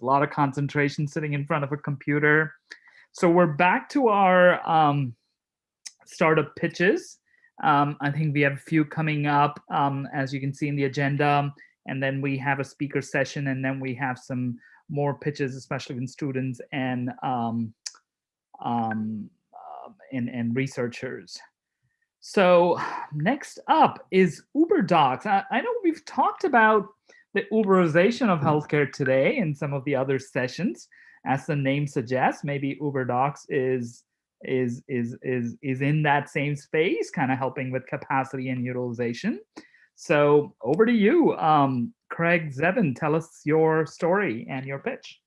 a lot of concentration sitting in front of a computer. So we're back to our startup pitches. I think we have a few coming up, as you can see in the agenda, and then we have a speaker session, and then we have some more pitches, especially with students and researchers. So next up is Uberdoc. I know we've talked about the Uberization of healthcare today in some of the other sessions. As the name suggests, maybe Uberdoc is in that same space, kind of helping with capacity and utilization. So over to you, Craig Zevin. Tell us your story and your pitch.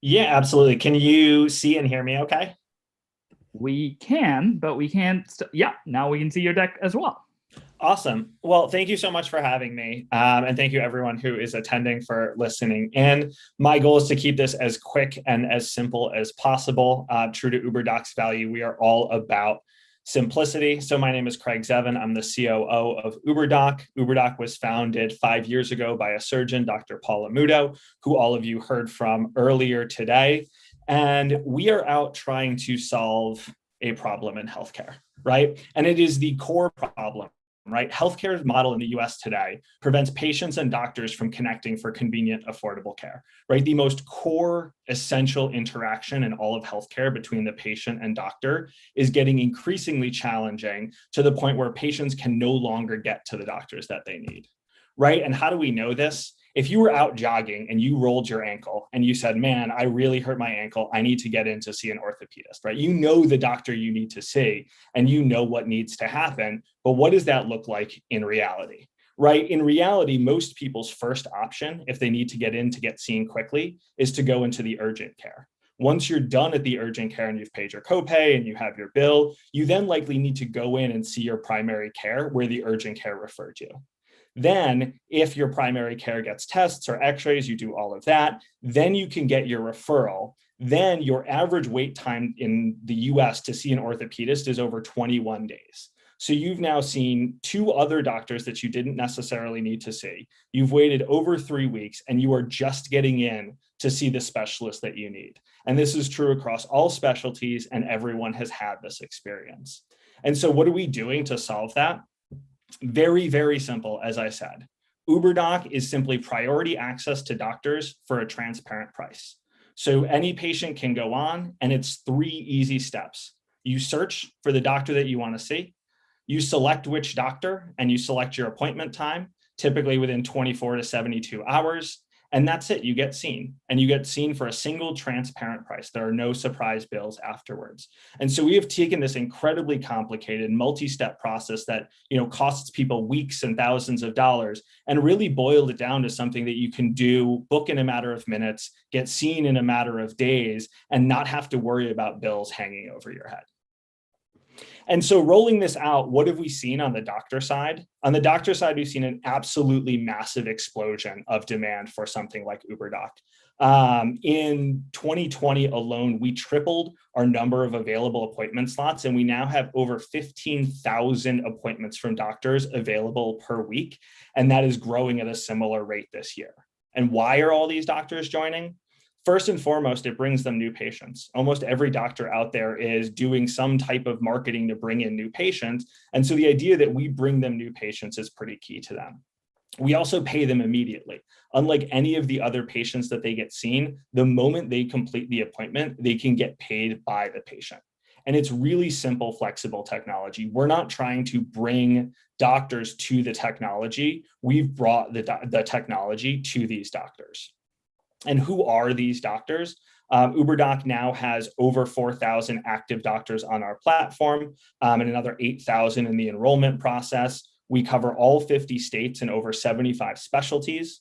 Yeah, absolutely. Can you see and hear me okay? We can, but we can't. Yeah, now we can see your deck as well. Awesome. Well, thank you so much for having me. And thank you everyone who is attending for listening. And my goal is to keep this as quick and as simple as possible. True to Uberdoc's value, we are all about simplicity. So my name is Craig Zevin. I'm the COO of Uberdoc. Uberdoc was founded 5 years ago by a surgeon, Dr. Paula Muto, who all of you heard from earlier today. And we are out trying to solve a problem in healthcare, right? And it is the core problem, right? Healthcare model in the US today prevents patients and doctors from connecting for convenient, affordable care, right? The most core essential interaction in all of healthcare between the patient and doctor is getting increasingly challenging to the point where patients can no longer get to the doctors that they need, right? And how do we know this? If you were out jogging and you rolled your ankle and you said, man, I really hurt my ankle, I need to get in to see an orthopedist, right? You know the doctor you need to see and you know what needs to happen, but what does that look like in reality, right? In reality, most people's first option, if they need to get in to get seen quickly, is to go into the urgent care. Once you're done at the urgent care and you've paid your copay and you have your bill, you then likely need to go in and see your primary care where the urgent care referred you. Then if your primary care gets tests or x-rays, you do all of that, then you can get your referral. Then your average wait time in the US to see an orthopedist is over 21 days. So you've now seen 2 other doctors that you didn't necessarily need to see. You've waited over 3 weeks and you are just getting in to see the specialist that you need. And this is true across all specialties, and everyone has had this experience. And so what are we doing to solve that? Very, very simple, as I said. Uberdoc is simply priority access to doctors for a transparent price. So any patient can go on, and it's 3 easy steps. You search for the doctor that you want to see, you select which doctor, and you select your appointment time, typically within 24 to 72 hours. And that's it, you get seen, and you get seen for a single transparent price. There are no surprise bills afterwards. And so we have taken this incredibly complicated multi-step process that, costs people weeks and thousands of dollars, and really boiled it down to something that you can do, book in a matter of minutes, get seen in a matter of days, and not have to worry about bills hanging over your head. And so rolling this out, what have we seen on the doctor side? On the doctor side, we've seen an absolutely massive explosion of demand for something like Uberdoc. In 2020 alone, we tripled our number of available appointment slots, and we now have over 15,000 appointments from doctors available per week. And that is growing at a similar rate this year. And why are all these doctors joining? First and foremost, it brings them new patients. Almost every doctor out there is doing some type of marketing to bring in new patients. And so the idea that we bring them new patients is pretty key to them. We also pay them immediately. Unlike any of the other patients that they get seen, the moment they complete the appointment, they can get paid by the patient. And it's really simple, flexible technology. We're not trying to bring doctors to the technology. We've brought the technology to these doctors. And who are these doctors? Uberdoc now has over 4,000 active doctors on our platform, and another 8,000 in the enrollment process. We cover all 50 states and over 75 specialties.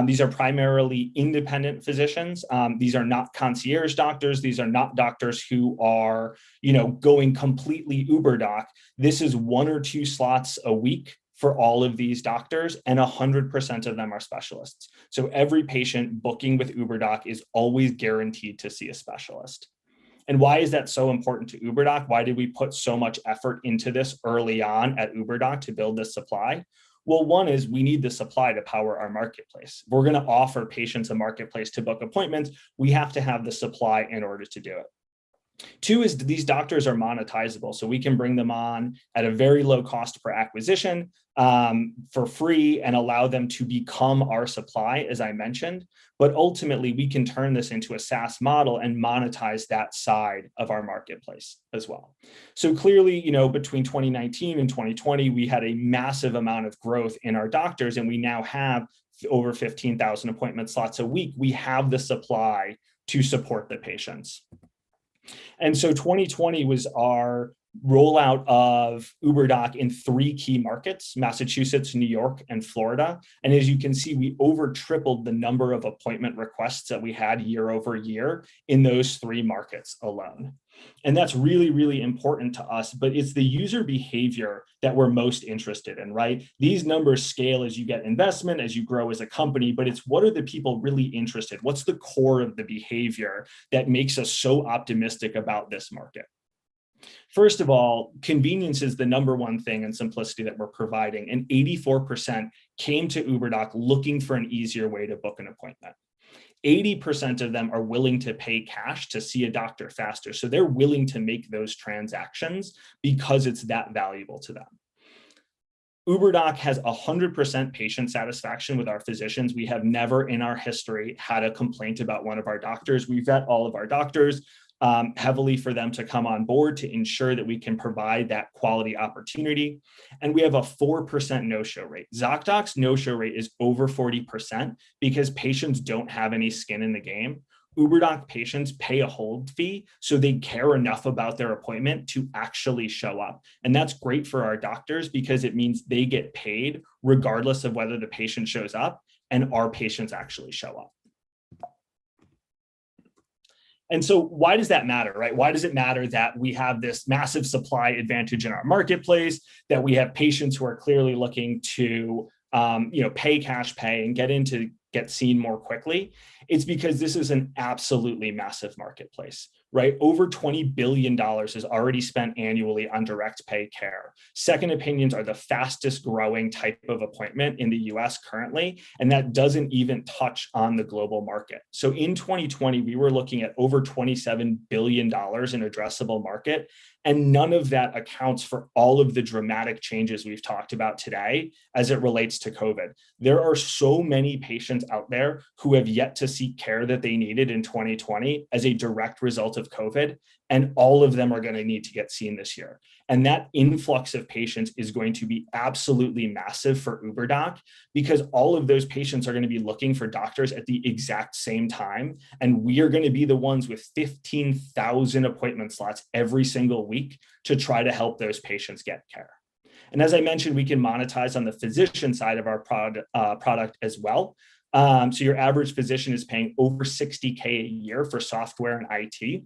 These are primarily independent physicians. These are not concierge doctors. These are not doctors who are, going completely Uberdoc. This is 1 or 2 slots a week for all of these doctors, and 100% of them are specialists. So every patient booking with Uberdoc is always guaranteed to see a specialist. And why is that so important to Uberdoc? Why did we put so much effort into this early on at Uberdoc to build this supply? Well, one is we need the supply to power our marketplace. If we're going to offer patients a marketplace to book appointments, we have to have the supply in order to do it. Two is these doctors are monetizable, so we can bring them on at a very low cost per acquisition for free and allow them to become our supply, as I mentioned. But ultimately, we can turn this into a SaaS model and monetize that side of our marketplace as well. So clearly, between 2019 and 2020, we had a massive amount of growth in our doctors, and we now have over 15,000 appointment slots a week. We have the supply to support the patients. And so 2020 was our rollout of Uberdoc in 3 key markets: Massachusetts, New York, and Florida. And as you can see, we over tripled the number of appointment requests that we had year over year in those 3 markets alone. And that's really, really important to us, but it's the user behavior that we're most interested in, right? These numbers scale as you get investment, as you grow as a company, but it's what are the people really interested? What's the core of the behavior that makes us so optimistic about this market? First of all, convenience is the number one thing and simplicity that we're providing. And 84% came to Uberdoc looking for an easier way to book an appointment. 80% of them are willing to pay cash to see a doctor faster. So they're willing to make those transactions because it's that valuable to them. Uberdoc has 100% patient satisfaction with our physicians. We have never in our history had a complaint about one of our doctors. We vet all of our doctors heavily for them to come on board to ensure that we can provide that quality opportunity. And we have a 4% no-show rate. ZocDoc's no-show rate is over 40% because patients don't have any skin in the game. Uberdoc patients pay a hold fee, so they care enough about their appointment to actually show up. And that's great for our doctors because it means they get paid regardless of whether the patient shows up, and our patients actually show up. And so why does that matter, right? Why does it matter that we have this massive supply advantage in our marketplace, that we have patients who are clearly looking to pay cash pay and get seen more quickly? It's because this is an absolutely massive marketplace, right? Over $20 billion is already spent annually on direct pay care. Second opinions are the fastest growing type of appointment in the US currently, and that doesn't even touch on the global market. So in 2020, we were looking at over $27 billion in addressable market, and none of that accounts for all of the dramatic changes we've talked about today as it relates to COVID. There are so many patients out there who have yet to seek care that they needed in 2020 as a direct result of COVID, and all of them are going to need to get seen this year. And that influx of patients is going to be absolutely massive for Uberdoc because all of those patients are going to be looking for doctors at the exact same time. And we are going to be the ones with 15,000 appointment slots every single week to try to help those patients get care. And as I mentioned, we can monetize on the physician side of our product as well. So your average physician is paying over $60K a year for software and IT,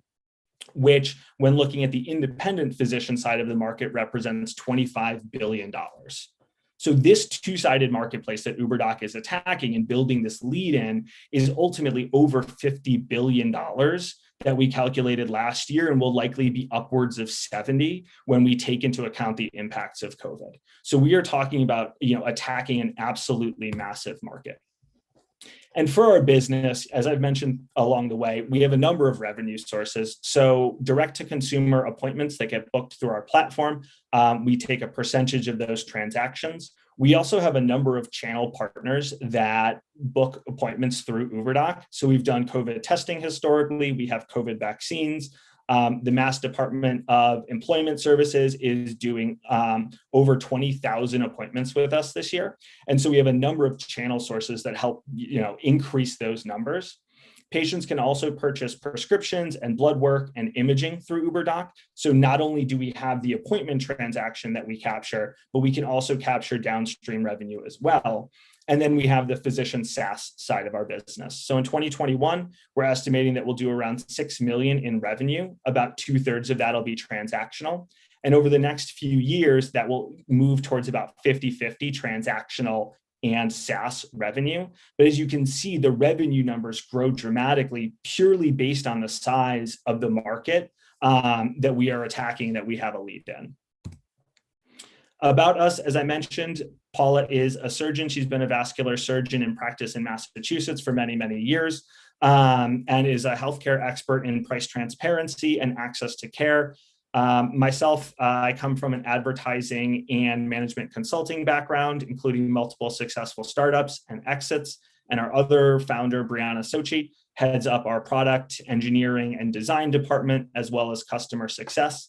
which when looking at the independent physician side of the market represents $25 billion. So this two-sided marketplace that Uberdoc is attacking and building this lead in is ultimately over $50 billion that we calculated last year, and will likely be upwards of 70 when we take into account the impacts of COVID. So we are talking about attacking an absolutely massive market. And for our business, as I've mentioned along the way, we have a number of revenue sources. So direct to consumer appointments that get booked through our platform, we take a percentage of those transactions. We also have a number of channel partners that book appointments through Uberdoc. So we've done COVID testing historically, we have COVID vaccines. The Mass Department of Employment Services is doing over 20,000 appointments with us this year. And so we have a number of channel sources that help increase those numbers. Patients can also purchase prescriptions and blood work and imaging through Uberdoc. So not only do we have the appointment transaction that we capture, but we can also capture downstream revenue as well. And then we have the physician SaaS side of our business. So in 2021, we're estimating that we'll do around 6 million in revenue. About 2/3 of that will be transactional. And over the next few years, that will move towards about 50-50 transactional and SaaS revenue. But as you can see, the revenue numbers grow dramatically purely based on the size of the market that we are attacking, that we have a lead in. About us, as I mentioned, Paula is a surgeon. She's been a vascular surgeon in practice in Massachusetts for many, many years, and is a healthcare expert in price transparency and access to care. Myself, I come from an advertising and management consulting background, including multiple successful startups and exits. And our other founder, Brianna Sochi, heads up our product, engineering, and design department, as well as customer success.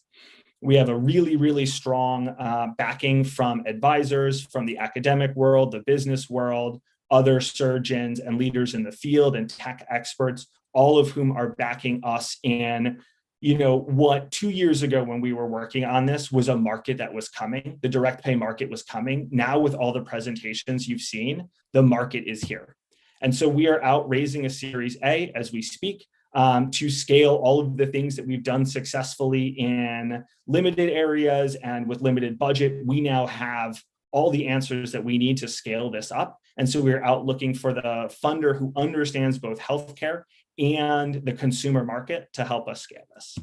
We have a really, really strong backing from advisors from the academic world, the business world, other surgeons and leaders in the field and tech experts, all of whom are backing us in, what 2 years ago when we were working on this was a market that was coming. The direct pay market was coming. Now with all the presentations you've seen, the market is here. And so we are out raising a Series A as we speak to scale all of the things that we've done successfully in limited areas and with limited budget. We now have all the answers that we need to scale this up. And so we're out looking for the funder who understands both healthcare and the consumer market to help us scale this.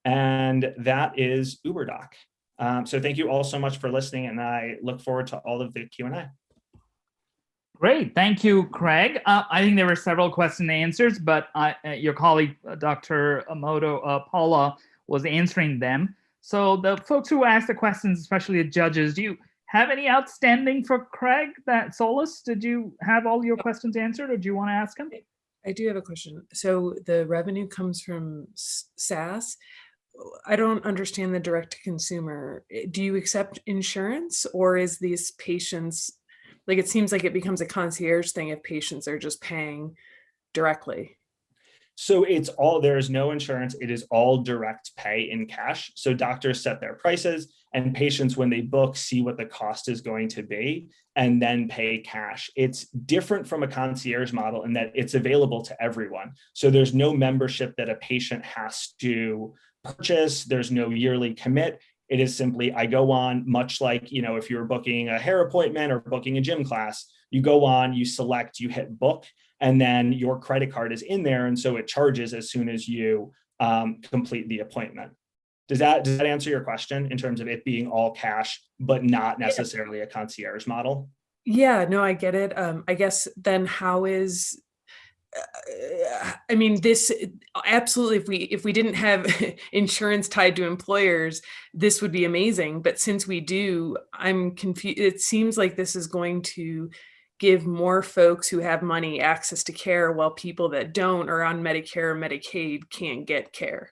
And that is Uberdoc. So thank you all so much for listening, and I look forward to all of the Q&A. Great, thank you, Craig. I think there were several question and answers, but your colleague, Dr. Paula, was answering them. So the folks who asked the questions, especially the judges, do you have any outstanding for Craig? Solus, did you have all your questions answered, or do you want to ask him? I do have a question. So the revenue comes from SaaS. I don't understand the direct to consumer. Do you accept insurance, or is these patients, like, it seems like it becomes a concierge thing if patients are just paying directly? So there is no insurance. It is all direct pay in cash. So doctors set their prices, and patients, when they book, see what the cost is going to be and then pay cash. It's different from a concierge model in that it's available to everyone. So there's no membership that a patient has to purchase. There's no yearly commit. It is simply, I go on, much like, if you're booking a hair appointment or booking a gym class, you go on, you select, you hit book, and then your credit card is in there. And so it charges as soon as you complete the appointment. Does that answer your question in terms of it being all cash, but not necessarily a concierge model? Yeah, no, I get it. I guess then how is, this absolutely, if we didn't have insurance tied to employers, this would be amazing. But since we do, I'm confused. It seems like this is going to give more folks who have money access to care, while people that don't or on Medicare or Medicaid can't get care.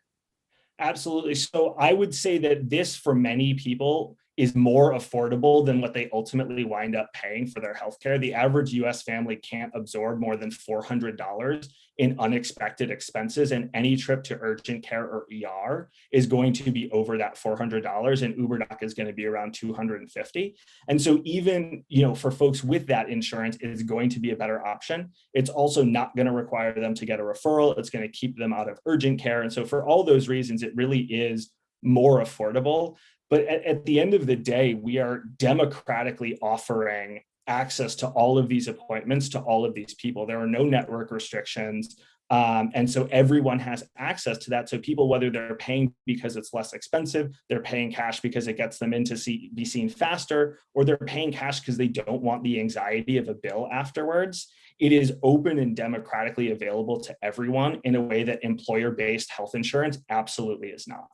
Absolutely. So I would say that this, for many people, is more affordable than what they ultimately wind up paying for their healthcare. The average US family can't absorb more than $400 in unexpected expenses, and any trip to urgent care or ER is going to be over that $400, and Uberdoc is going to be around $250. And so even, for folks with that insurance, it is going to be a better option. It's also not going to require them to get a referral. It's going to keep them out of urgent care. And so for all those reasons, it really is more affordable. But at the end of the day, we are democratically offering access to all of these appointments to all of these people. There are no network restrictions. And so everyone has access to that. So people, whether they're paying because it's less expensive, they're paying cash because it gets them in to be seen faster, or they're paying cash because they don't want the anxiety of a bill afterwards. It is open and democratically available to everyone in a way that employer-based health insurance absolutely is not.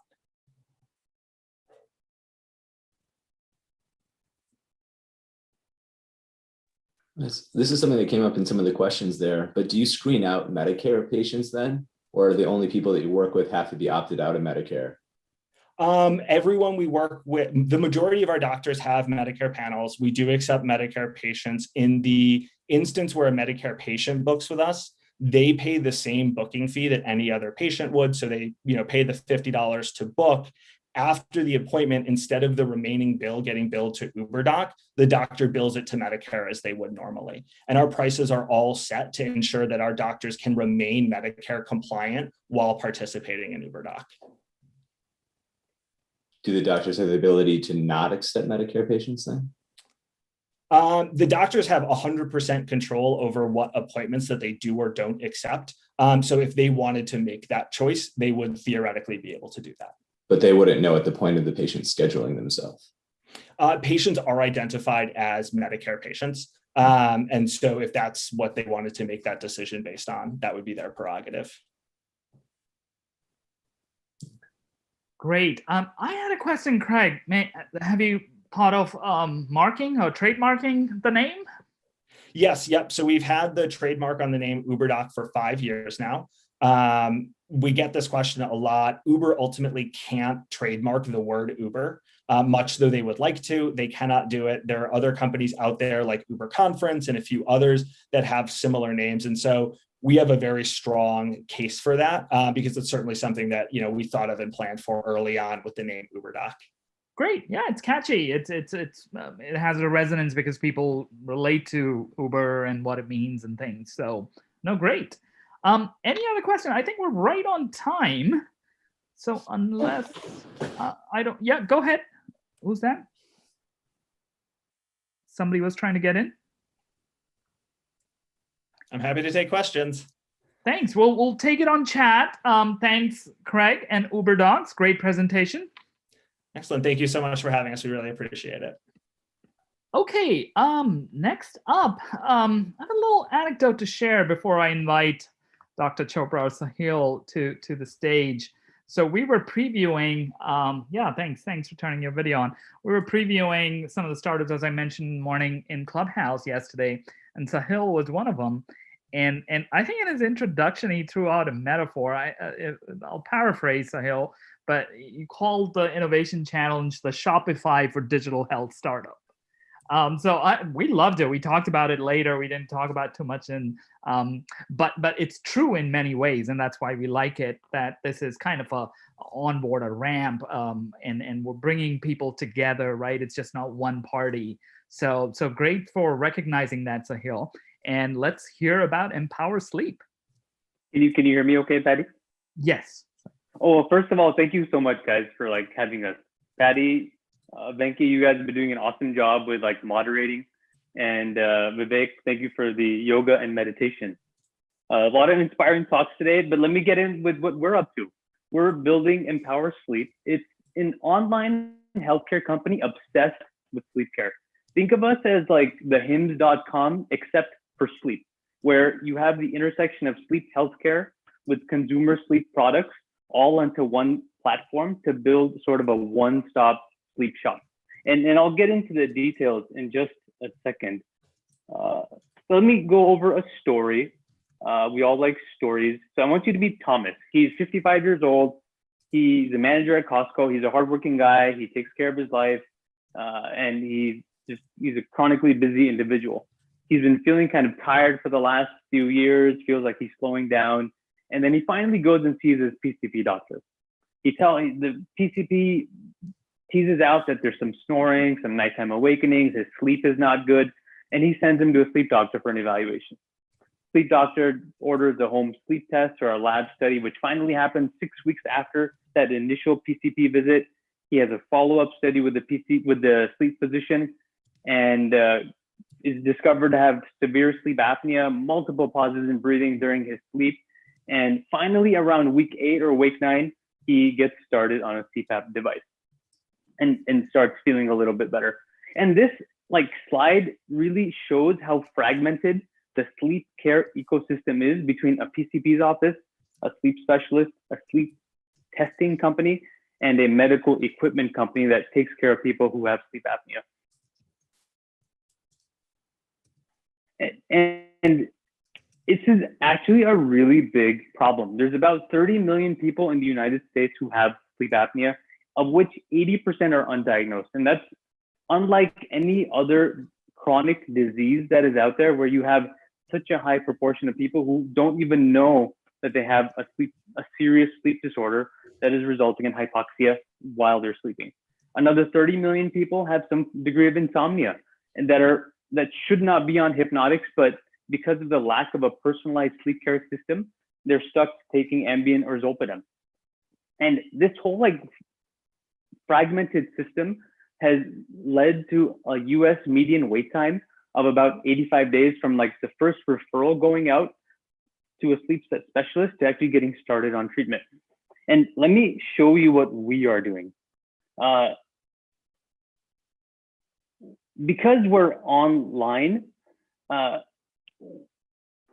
This is something that came up in some of the questions there, but do you screen out Medicare patients then? Or are the only people that you work with have to be opted out of Medicare? Everyone we work with, the majority of our doctors have Medicare panels. We do accept Medicare patients. In the instance where a Medicare patient books with us, they pay the same booking fee that any other patient would. So they, pay the $50 to book. After the appointment, instead of the remaining bill getting billed to Uberdoc, the doctor bills it to Medicare as they would normally. And our prices are all set to ensure that our doctors can remain Medicare compliant while participating in Uberdoc. Do the doctors have the ability to not accept Medicare patients then? The doctors have 100% control over what appointments that they do or don't accept. So if they wanted to make that choice, they would theoretically be able to do that. But they wouldn't know at the point of the patient scheduling themselves. Patients are identified as Medicare patients. And so if that's what they wanted to make that decision based on, that would be their prerogative. Great. I had a question, Craig. Have you thought of marking or trademarking the name? Yes, yep. So we've had the trademark on the name Uberdoc for 5 years now. We get this question a lot. Uber ultimately can't trademark the word Uber, much though they would like to. They cannot do it. There are other companies out there like Uber Conference and a few others that have similar names. And so we have a very strong case for that because it's certainly something that we thought of and planned for early on with the name Uberdoc. Great. Yeah, it's catchy. It has a resonance because people relate to Uber and what it means and things. So, no, great. Any other question? I think we're right on time. So unless I don't, yeah, go ahead. Who's that? Somebody was trying to get in. I'm happy to take questions. Thanks. We'll take it on chat. Thanks, Craig and Uberdocs. Great presentation. Excellent. Thank you so much for having us. We really appreciate it. Okay. Next up, I have a little anecdote to share before I invite Dr. Chopra or Sahil to the stage. So we were previewing, yeah, thanks for turning your video on. We were previewing some of the startups, as I mentioned in the morning, in Clubhouse yesterday, and Sahil was one of them. And I think in his introduction, he threw out a metaphor. I'll paraphrase Sahil, but you called the innovation challenge the Shopify for digital health startup. We loved it. We talked about it later. We didn't talk about it too much, but it's true in many ways, and that's why we like it. That this is kind of a onboard, a ramp, and we're bringing people together, right? It's just not one party. So great for recognizing that, Sahil. And let's hear about Empower Sleep. Can you hear me okay, Patty? Yes. Oh, well, first of all, thank you so much, guys, for having us. Patty, Venki, you guys have been doing an awesome job with moderating. And Vivek, thank you for the yoga and meditation. A lot of inspiring talks today, but let me get in with what we're up to. We're building Empower Sleep. It's an online healthcare company obsessed with sleep care. Think of us as like the hims.com, except for sleep, where you have the intersection of sleep healthcare with consumer sleep products all onto one platform to build sort of a one-stop sleep shop. And I'll get into the details in just a second. So let me go over a story. We all like stories. So I want you to meet Thomas. He's 55 years old. He's a manager at Costco. He's a hardworking guy. He takes care of his life. And he's a chronically busy individual. He's been feeling kind of tired for the last few years, feels like he's slowing down. And then he finally goes and sees his PCP doctor. The PCP teases out that there's some snoring, some nighttime awakenings, his sleep is not good, and he sends him to a sleep doctor for an evaluation. Sleep doctor orders a home sleep test or a lab study, which finally happens 6 weeks after that initial PCP visit. He has a follow-up study with the sleep physician, and is discovered to have severe sleep apnea, multiple pauses in breathing during his sleep. And finally, around week 8 or week 9, he gets started on a CPAP device and starts feeling a little bit better. And this slide really shows how fragmented the sleep care ecosystem is between a PCP's office, a sleep specialist, a sleep testing company, and a medical equipment company that takes care of people who have sleep apnea. And this is actually a really big problem. There's about 30 million people in the United States who have sleep apnea, of which 80% are undiagnosed. And that's unlike any other chronic disease that is out there, where you have such a high proportion of people who don't even know that they have a serious sleep disorder that is resulting in hypoxia while they're sleeping. Another 30 million people have some degree of insomnia, and that should not be on hypnotics, but because of the lack of a personalized sleep care system, they're stuck taking Ambien or Zolpidem. And this whole fragmented system has led to a US median wait time of about 85 days from the first referral going out to a sleep specialist to actually getting started on treatment. And let me show you what we are doing. because we're online,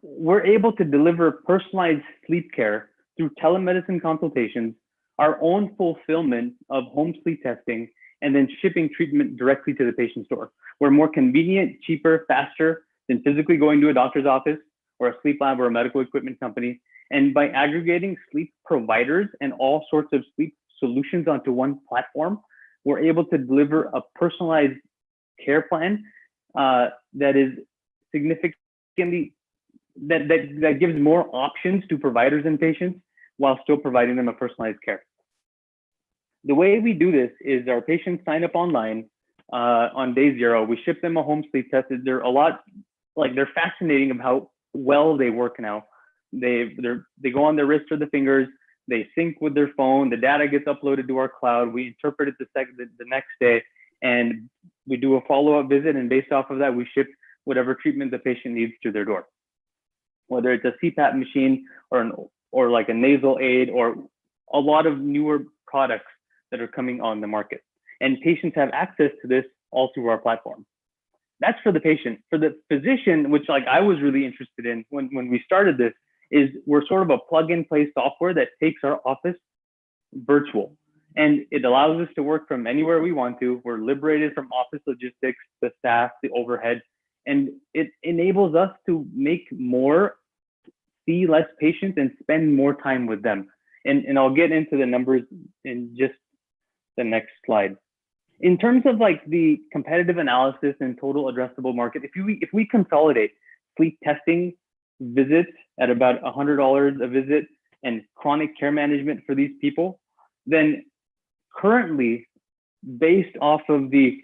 we're able to deliver personalized sleep care through telemedicine consultations, our own fulfillment of home sleep testing, and then shipping treatment directly to the patient's door. We're more convenient, cheaper, faster than physically going to a doctor's office or a sleep lab or a medical equipment company. And by aggregating sleep providers and all sorts of sleep solutions onto one platform, we're able to deliver a personalized care plan that is significantly, that gives more options to providers and patients while still providing them a personalized care. The way we do this is our patients sign up online on day 0. We ship them a home sleep test. They're they're fascinating of how well they work now. They go on their wrist or the fingers. They sync with their phone. The data gets uploaded to our cloud. We interpret it the next day, and we do a follow-up visit. And based off of that, we ship whatever treatment the patient needs to their door, whether it's a CPAP machine or like a nasal aid or a lot of newer products that are coming on the market. And patients have access to this all through our platform. That's for the patient. For the physician, which I was really interested in when we started this, is we're sort of a plug-and-play software that takes our office virtual. And it allows us to work from anywhere we want to. We're liberated from office logistics, the staff, the overhead, and it enables us to make more, see less patients, and spend more time with them. And I'll get into the numbers in just the next slide. In terms of the competitive analysis and total addressable market, if we consolidate sleep testing visits at about $100 a visit and chronic care management for these people, then currently, based off of the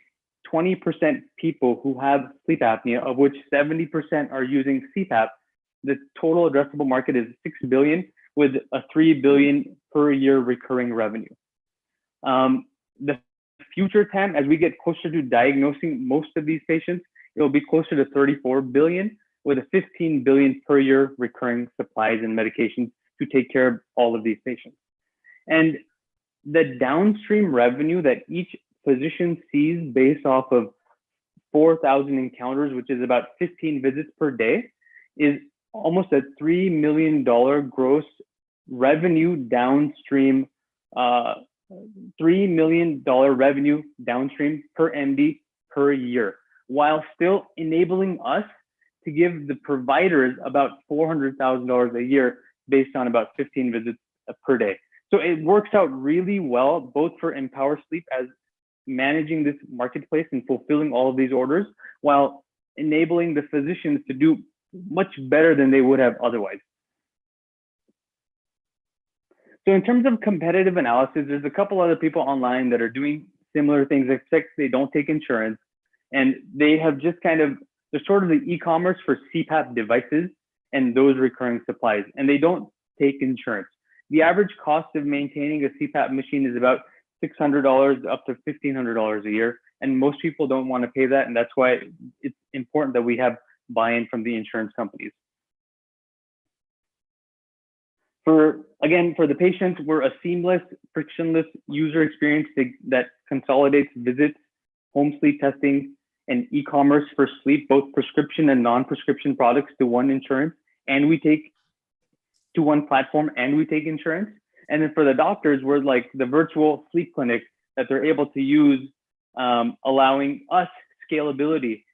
20% people who have sleep apnea, of which 70% are using CPAP, the total addressable market is $6 billion with a $3 billion per year recurring revenue. The future TAM, as we get closer to diagnosing most of these patients, it will be closer to $34 billion with a $15 billion per year recurring supplies and medications to take care of all of these patients. And the downstream revenue that each physician sees based off of 4,000 encounters, which is about 15 visits per day, is almost a $3 million gross revenue downstream, $3 million revenue downstream per MD per year, while still enabling us to give the providers about $400,000 a year based on about 15 visits per day. So it works out really well, both for Empower Sleep as managing this marketplace and fulfilling all of these orders, while enabling the physicians to do much better than they would have otherwise. So in terms of competitive analysis, there's a couple other people online that are doing similar things, except they don't take insurance. And they have just they're sort of the e-commerce for CPAP devices and those recurring supplies, and they don't take insurance. The average cost of maintaining a CPAP machine is about $600 up to $1,500 a year. And most people don't want to pay that. And that's why it's important that we have buy-in from the insurance companies. For the patients, we're a seamless, frictionless user experience that consolidates visits, home sleep testing, and e-commerce for sleep, both prescription and non-prescription products to one insurance, and we take to one platform, and we take insurance. And then for the doctors, we're like the virtual sleep clinic that they're able to use, allowing us scalability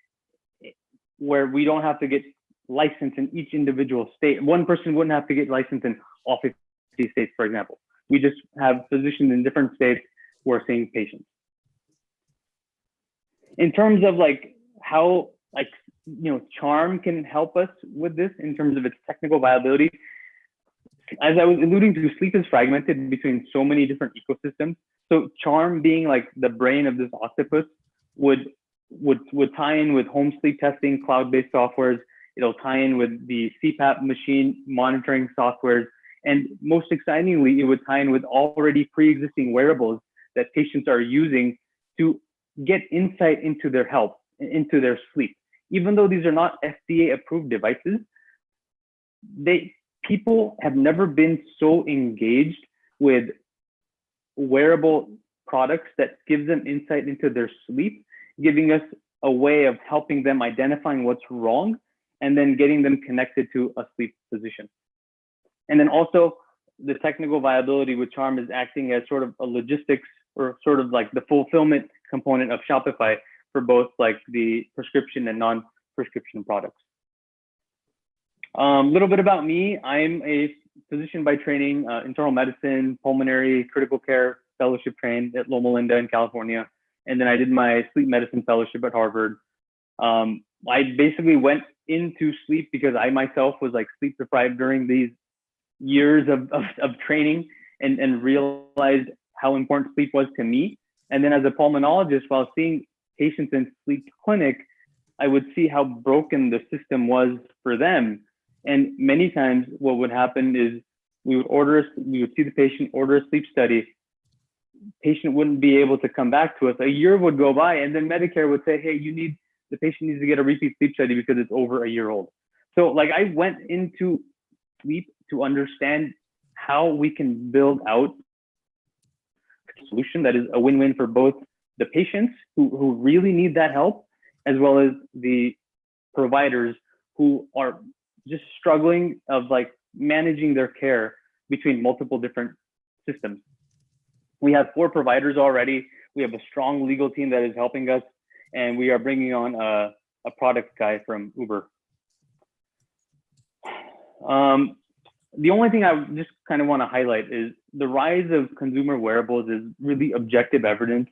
where we don't have to get licensed in each individual state. One person wouldn't have to get licensed in all 50 states, for example. We just have physicians in different states who are seeing patients. In terms of how Charm can help us with this in terms of its technical viability, as I was alluding to, sleep is fragmented between so many different ecosystems. So Charm, being like the brain of this octopus, would tie in with home sleep testing, cloud-based softwares. It'll tie in with the CPAP machine monitoring softwares. And most excitingly, it would tie in with already pre-existing wearables that patients are using to get insight into their health, into their sleep. Even though these are not FDA-approved devices, people have never been so engaged with wearable products that gives them insight into their sleep, giving us a way of helping them identifying what's wrong and then getting them connected to a sleep physician. And then also the technical viability with Charm is acting as sort of a logistics or sort of like the fulfillment component of Shopify for both like the prescription and non-prescription products. A little bit about me. I'm a physician by training, internal medicine, pulmonary, critical care fellowship trained at Loma Linda in California. And then I did my sleep medicine fellowship at Harvard. I basically went into sleep because I myself was like sleep deprived during these years of training and realized how important sleep was to me. And then as a pulmonologist, while seeing patients in sleep clinic, I would see how broken the system was for them. And many times what would happen is we would see the patient, order a sleep study. Patient wouldn't be able to come back to us. A year would go by and then Medicare would say, hey, the patient needs to get a repeat sleep study because it's over a year old. So like I went into sleep to understand how we can build out a solution that is a win-win for both the patients who really need that help, as well as the providers who are just struggling of like managing their care between multiple different systems. We have 4 providers already. We have a strong legal team that is helping us, and we are bringing on a product guy from Uber. The only thing I just kind of want to highlight is the rise of consumer wearables is really objective evidence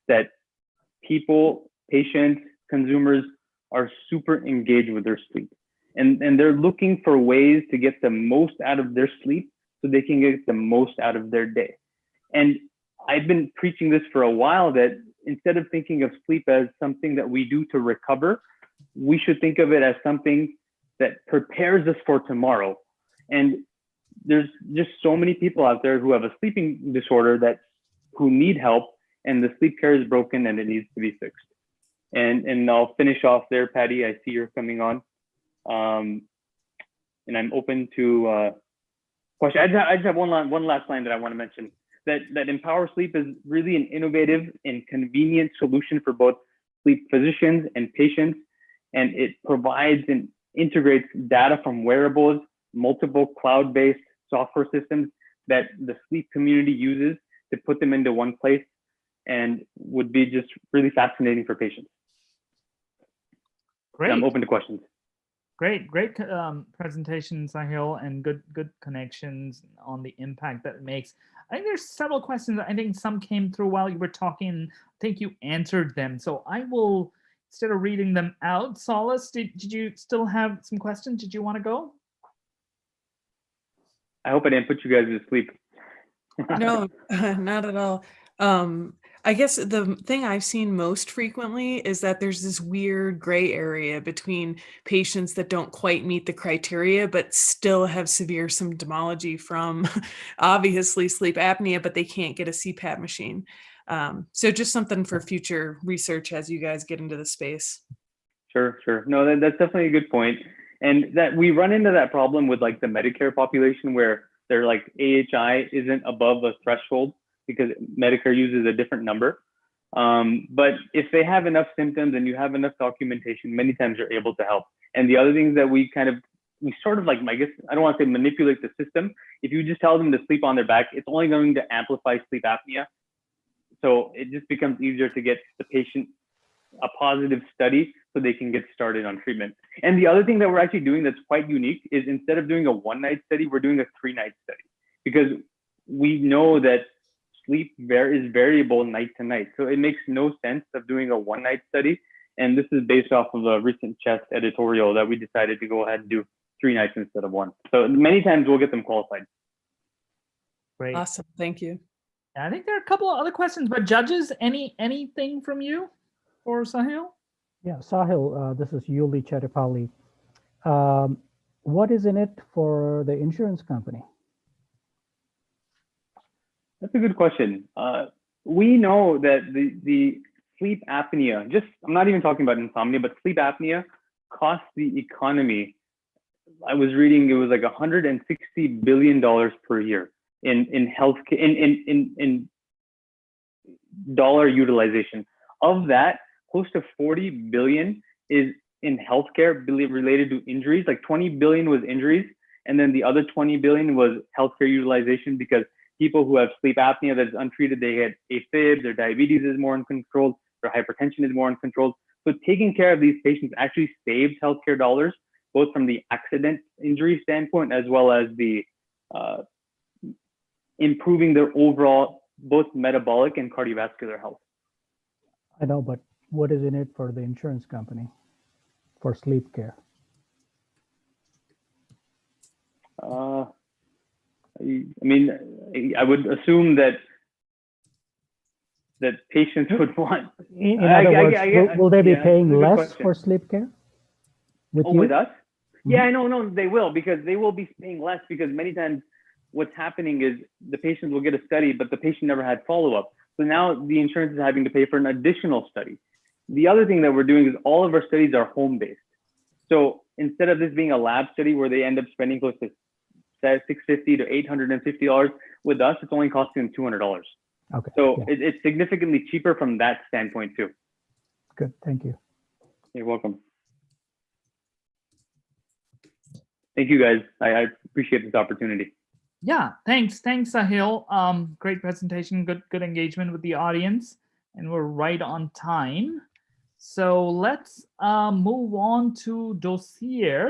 that people, patients, consumers are super engaged with their sleep. And they're looking for ways to get the most out of their sleep so they can get the most out of their day. And I've been preaching this for a while, that instead of thinking of sleep as something that we do to recover, we should think of it as something that prepares us for tomorrow. And there's just so many people out there who have a sleeping disorder who need help, and the sleep care is broken and it needs to be fixed. And I'll finish off there, Patty. I see you're coming on. And I'm open to questions. I just have one last line that I want to mention. That Empower Sleep is really an innovative and convenient solution for both sleep physicians and patients. And it provides and integrates data from wearables, multiple cloud-based software systems that the sleep community uses to put them into one place, and would be just really fascinating for patients. Great. I'm open to questions. Great presentation, Sahil, and good connections on the impact that it makes. I think there's several questions. I think some came through while you were talking. I think you answered them. So I will, instead of reading them out, Solace, did you still have some questions? Did you want to go? I hope I didn't put you guys to sleep. No, not at all. I guess the thing I've seen most frequently is that there's this weird gray area between patients that don't quite meet the criteria, but still have severe symptomology from obviously sleep apnea, but they can't get a CPAP machine. So just something for future research as you guys get into the space. Sure. No, that's definitely a good point. And that we run into that problem with like the Medicare population where they're like AHI isn't above a threshold because Medicare uses a different number. But if they have enough symptoms and you have enough documentation, many times you're able to help. And the other things that we sort of like, I guess, I don't want to say manipulate the system. If you just tell them to sleep on their back, it's only going to amplify sleep apnea. So it just becomes easier to get the patient a positive study so they can get started on treatment. And the other thing that we're actually doing that's quite unique is instead of doing a 1-night study, we're doing a 3-night study, because we know that sleep is variable night to night. So it makes no sense of doing a 1-night study. And this is based off of a recent Chest editorial that we decided to go ahead and do 3 nights instead of 1. So many times we'll get them qualified. Great. Awesome. Thank you. I think there are a couple of other questions, but judges, anything from you or Sahil? Yeah, Sahil, this is Uli Chattapali. What is in it for the insurance company? That's a good question. We know that the sleep apnea, I'm not even talking about insomnia, but sleep apnea costs the economy. I was reading it was like $160 billion per year in healthcare, in dollar utilization. Of that, close to 40 billion is in healthcare related to injuries. Like 20 billion was injuries, and then the other 20 billion was healthcare utilization, because people who have sleep apnea that is untreated, they get AFib, their diabetes is more uncontrolled, their hypertension is more uncontrolled. So taking care of these patients actually saves healthcare dollars, both from the accident injury standpoint, as well as the improving their overall both metabolic and cardiovascular health. I know, but what is in it for the insurance company for sleep care? I mean, I would assume that patients would want. In other words, will they be paying less for sleep care? With us? Mm-hmm. Yeah, no, they will, because they will be paying less, because many times what's happening is the patient will get a study, but the patient never had follow-up. So now the insurance is having to pay for an additional study. The other thing that we're doing is all of our studies are home-based. So instead of this being a lab study where they end up spending close to $650 to $850, with us, it's only costing them $200. Okay. So it's significantly cheaper from that standpoint too. Good, thank you. You're welcome. Thank you, guys. I appreciate this opportunity. Yeah, thanks, Sahil. Great presentation, good engagement with the audience, and we're right on time. So let's move on to dossier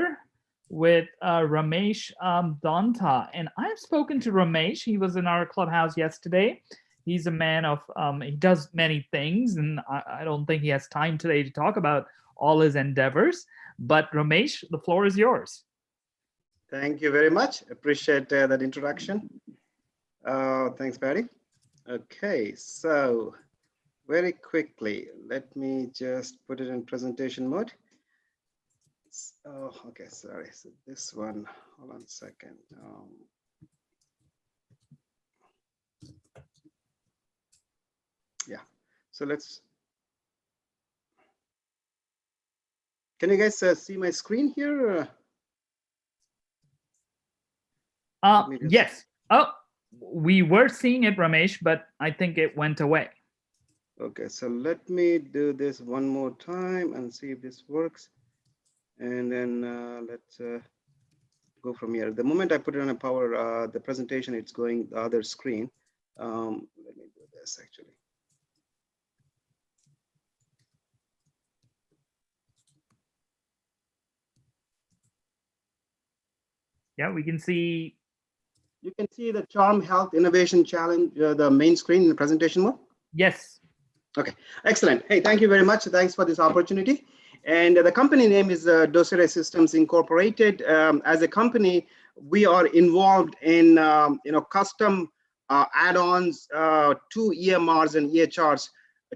with Ramesh Danta. And I've spoken to Ramesh. He was in our clubhouse yesterday. He's a man of, he does many things, and I don't think he has time today to talk about all his endeavors. But Ramesh, the floor is yours. Thank you very much. Appreciate that introduction. Thanks, Patty. Okay, so very quickly, let me just put it in presentation mode. Oh, okay, sorry. So this one, hold on a second. Yeah, so let's, can you guys see my screen here? Yes. Oh, we were seeing it, Ramesh, but I think it went away. Okay, so let me do this one more time and see if this works. And then let's go from here. The moment I put it on a power, the presentation, it's going the other screen. Let me do this actually. Yeah, we can see. You can see the CharmHealth Innovation Challenge, the main screen in the presentation mode. Yes. Okay, excellent. Hey, thank you very much. Thanks for this opportunity. And the company name is Dossier Systems Incorporated. As a company, we are involved in custom add-ons to EMRs and EHRs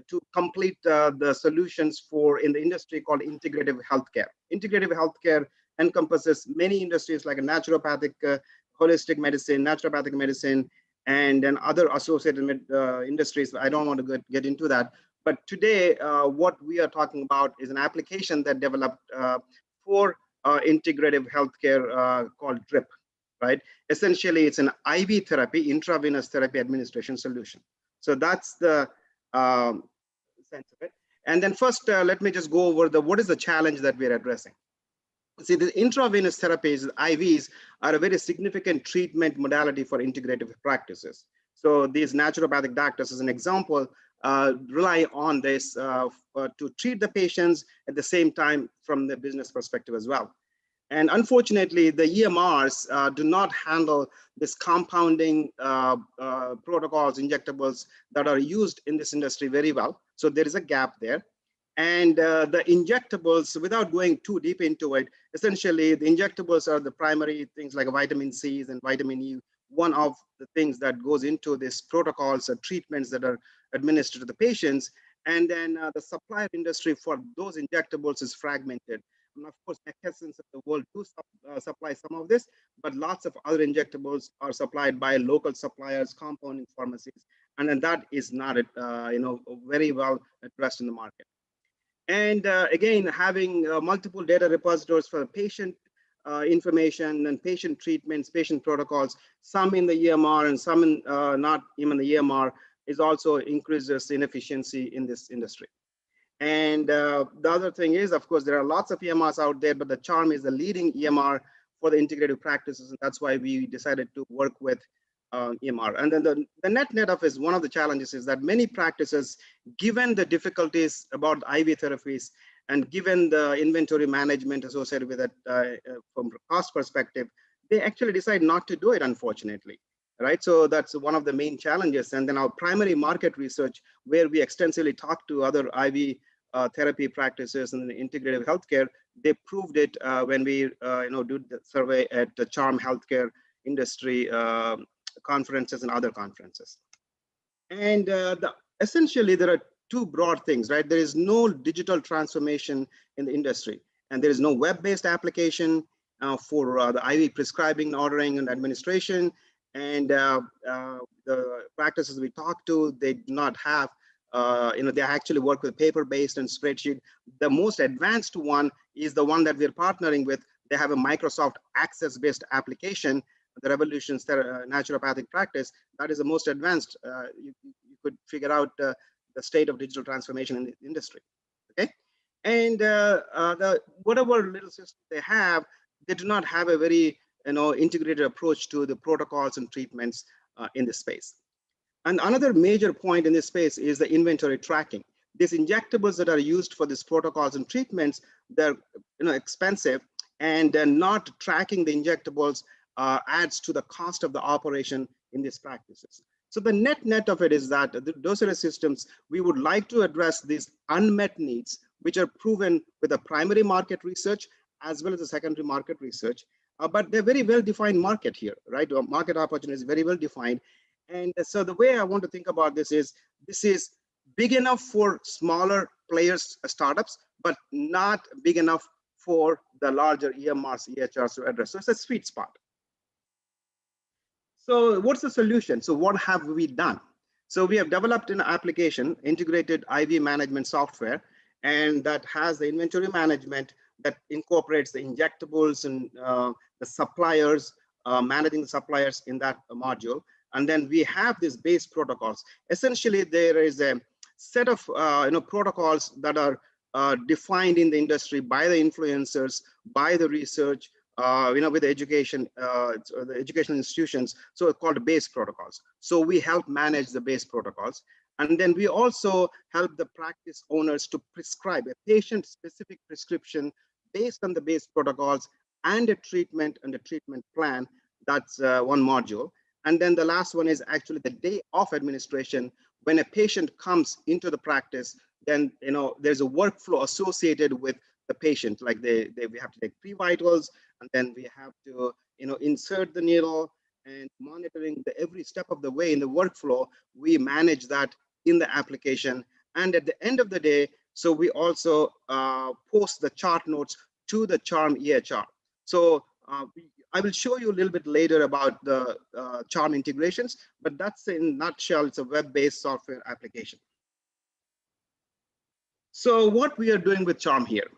to complete the solutions for in the industry called integrative healthcare. Integrative healthcare encompasses many industries like naturopathic, holistic medicine, naturopathic medicine, and then other associated industries. I don't want to get into that. But today, what we are talking about is an application that developed for integrative healthcare called DRIP, right? Essentially, it's an IV therapy, intravenous therapy administration solution. So that's the sense of it. And then first, let me just go over what is the challenge that we're addressing. See, the intravenous therapies, IVs, are a very significant treatment modality for integrative practices. So these naturopathic doctors, as an example, rely on this to treat the patients at the same time from the business perspective as well. And unfortunately, the EMRs do not handle this compounding protocols, injectables that are used in this industry very well. So there is a gap there. And the injectables, without going too deep into it, essentially the injectables are the primary things like vitamin C's and vitamin E. One of the things that goes into these protocols or treatments that are administered to the patients. And then the supply industry for those injectables is fragmented. And of course, McKesson's of the world do supply some of this, but lots of other injectables are supplied by local suppliers, compounding pharmacies, and then that is not very well addressed in the market. And again, having multiple data repositories for patient information and patient treatments, patient protocols, some in the EMR and some in, not even the EMR, is also increases inefficiency in this industry. And the other thing is, of course, there are lots of EMRs out there, but the CHARM is the leading EMR for the integrative practices. And that's why we decided to work with EMR. And then the net of is one of the challenges is that many practices, given the difficulties about IV therapies and given the inventory management associated with it from a cost perspective, they actually decide not to do it, unfortunately. Right, so that's one of the main challenges. And then our primary market research, where we extensively talk to other IV therapy practices and integrative healthcare, they proved it when we did the survey at the CHARM Healthcare industry conferences and other conferences. And essentially, there are two broad things, right? There is no digital transformation in the industry, and there is no web-based application for the IV prescribing, ordering, and administration. And the practices we talk to, they do not have, they actually work with paper-based and spreadsheet. The most advanced one is the one that we're partnering with. They have a Microsoft Access-based application, the Revolution's naturopathic practice. That is the most advanced. You could figure out the state of digital transformation in the industry. Okay, and whatever little system they have, they do not have a very integrated approach to the protocols and treatments in this space. And another major point in this space is the inventory tracking. These injectables that are used for these protocols and treatments, they're expensive, and not tracking the injectables adds to the cost of the operation in these practices. So the net of it is that the Docere systems, we would like to address these unmet needs, which are proven with the primary market research as well as the secondary market research. But they're very well-defined market here, right? The market opportunity is very well-defined. And so the way I want to think about this is big enough for smaller players, startups, but not big enough for the larger EMRs, EHRs to address. So it's a sweet spot. So what's the solution? So what have we done? So we have developed an application, integrated IV management software, and that has the inventory management that incorporates the injectables and the suppliers, managing the suppliers in that module. And then we have these base protocols. Essentially, there is a set of protocols that are defined in the industry by the influencers, by the research, with the education, the educational institutions. So it's called base protocols. So we help manage the base protocols. And then we also help the practice owners to prescribe a patient-specific prescription based on the base protocols and a treatment plan. That's one module. And then the last one is actually the day of administration. When a patient comes into the practice, then there's a workflow associated with the patient. Like we have to take pre-vitals, and then we have to insert the needle, and monitoring every step of the way in the workflow. We manage that in the application. And at the end of the day, so we also post the chart notes to the CHARM EHR. So I will show you a little bit later about the CHARM integrations, but that's in a nutshell, it's a web-based software application. So what we are doing with CHARM here,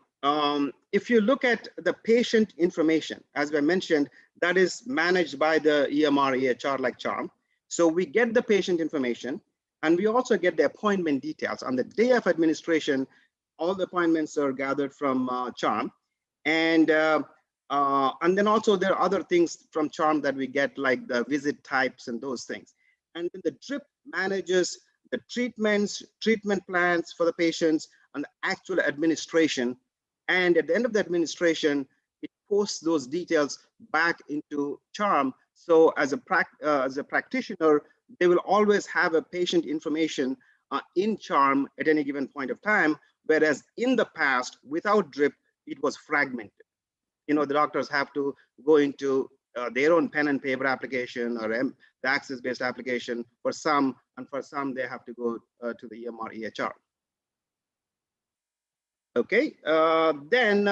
if you look at the patient information, as I mentioned, that is managed by the EMR, EHR like CHARM. So we get the patient information, and we also get the appointment details. On the day of administration, all the appointments are gathered from CHARM. And then also there are other things from CHARM that we get, like the visit types and those things. And then the DRIP manages the treatments, treatment plans for the patients, and the actual administration. And at the end of the administration, it posts those details back into CHARM. So as a practitioner, they will always have a patient information in CHARM at any given point of time, whereas in the past, without DRIP, it was fragmented. The doctors have to go into their own pen and paper application or the access-based application for some, and for some, they have to go to the EMR, EHR. Okay, then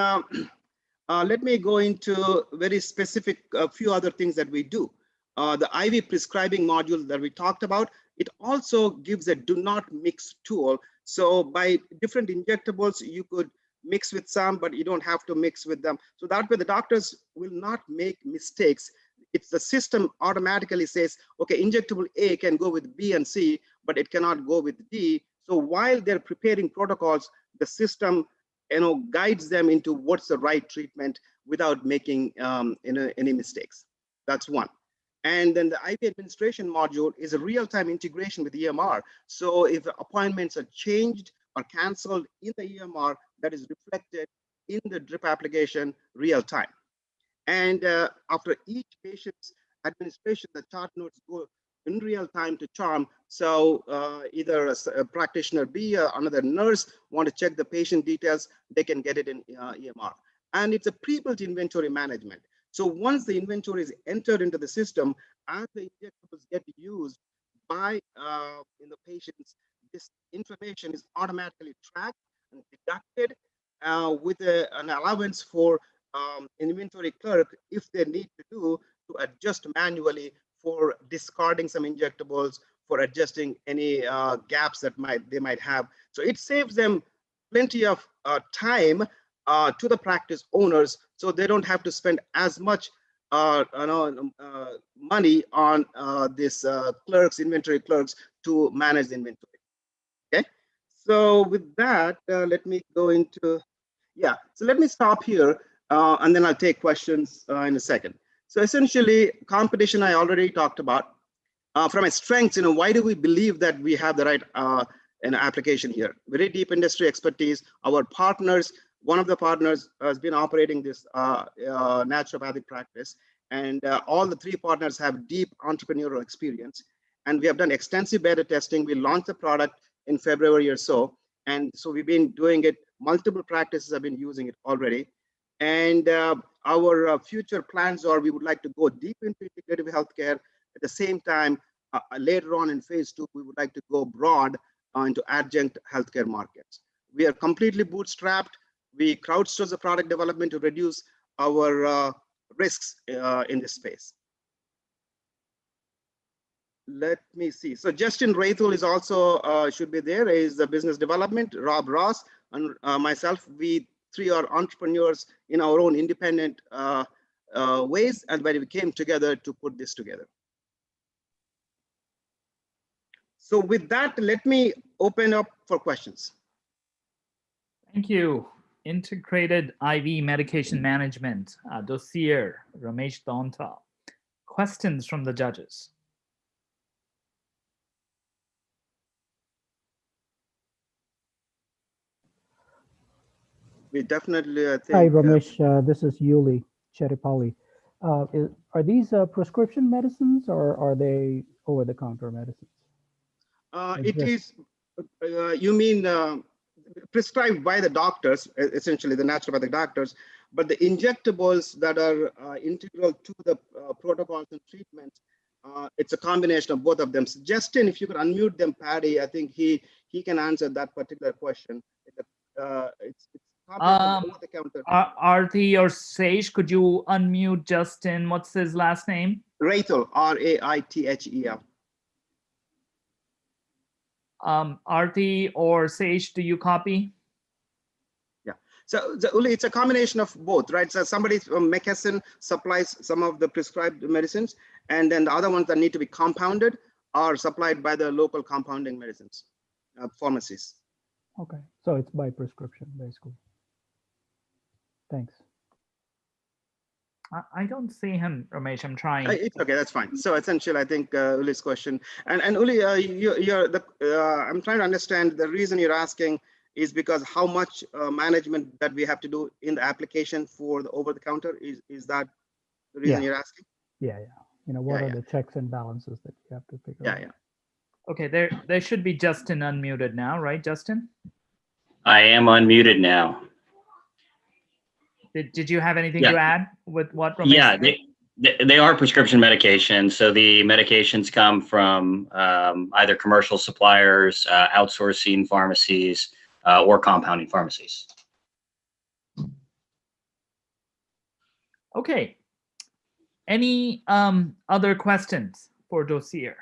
let me go into very specific, a few other things that we do. The IV prescribing module that we talked about, it also gives a do not mix tool. So by different injectables, you could mix with some, but you don't have to mix with them. So that way the doctors will not make mistakes. It's the system automatically says, okay, injectable A can go with B and C, but it cannot go with D. So while they're preparing protocols, the system, guides them into what's the right treatment without making any mistakes. That's one. And then the IV administration module is a real-time integration with EMR. So if appointments are changed or canceled in the EMR, that is reflected in the drip application real time. And after each patient's administration, the chart notes go in real time to Charm. So either a practitioner B or another nurse want to check the patient details, they can get it in EMR. And it's a pre-built inventory management. So once the inventory is entered into the system, as the injectables get used by the patients, this information is automatically tracked and deducted with an allowance for inventory clerk, if they need to adjust manually for discarding some injectables, for adjusting any gaps that they might have. So it saves them plenty of time to the practice owners, so they don't have to spend as much money on this inventory clerks to manage the inventory. Okay, so with that, let me go into, so let me stop here and then I'll take questions in a second. So essentially, competition I already talked about. From its strengths, why do we believe that we have the right application here? Very deep industry expertise. Our partners, one of the partners has been operating this naturopathic practice, and all the three partners have deep entrepreneurial experience. And we have done extensive beta testing. We launched the product in February or so. And so we've been doing it. Multiple practices have been using it already. And our future plans are we would like to go deep into integrative healthcare. At the same time, later on in phase 2, we would like to go broad into adjunct healthcare markets. We are completely bootstrapped. We crowdsource the product development to reduce our risks in this space. Let me see. So Justin Rathel is also should be there. Is the business development. Rob Ross and myself. We three are entrepreneurs in our own independent ways, and when we came together to put this together. So with that, let me open up for questions. Thank you. Integrated IV medication management, dossier, Ramesh Donta. Questions from the judges? We definitely, I think. Hi, Ramesh. This is Uli Chattapali. Are these prescription medicines or are they over-the-counter medicines? It is, you mean prescribed by the doctors, essentially the naturopathic doctors, but the injectables that are integral to the protocols and treatments, it's a combination of both of them. So Justin, if you could unmute them, Patty, I think he can answer that particular question. It's over-the-counter. Arti or Sage, could you unmute Justin? What's his last name? Raithel, R-A-I-T-H-E-L. Arti or Sage, do you copy? Yeah. So Uli, it's a combination of both, right? So somebody from McKesson supplies some of the prescribed medicines, and then the other ones that need to be compounded are supplied by the local compounding medicines pharmacies. Okay, so it's by prescription, basically. Thanks. I don't see him, Ramesh. I'm trying. It's okay. That's fine. So essentially, I think Uli's question, and Uli, I'm trying to understand the reason you're asking is because how much management that we have to do in the application for the over-the-counter is that the reason you're asking? Yeah. What are the checks and balances that you have to figure out? Yeah. Okay, there should be Justin unmuted now, right, Justin? I am unmuted now. Did you have anything to add with what Ramesh said? They are prescription medications. So the medications come from either commercial suppliers, outsourcing pharmacies, or compounding pharmacies. Okay. Any other questions for dossier?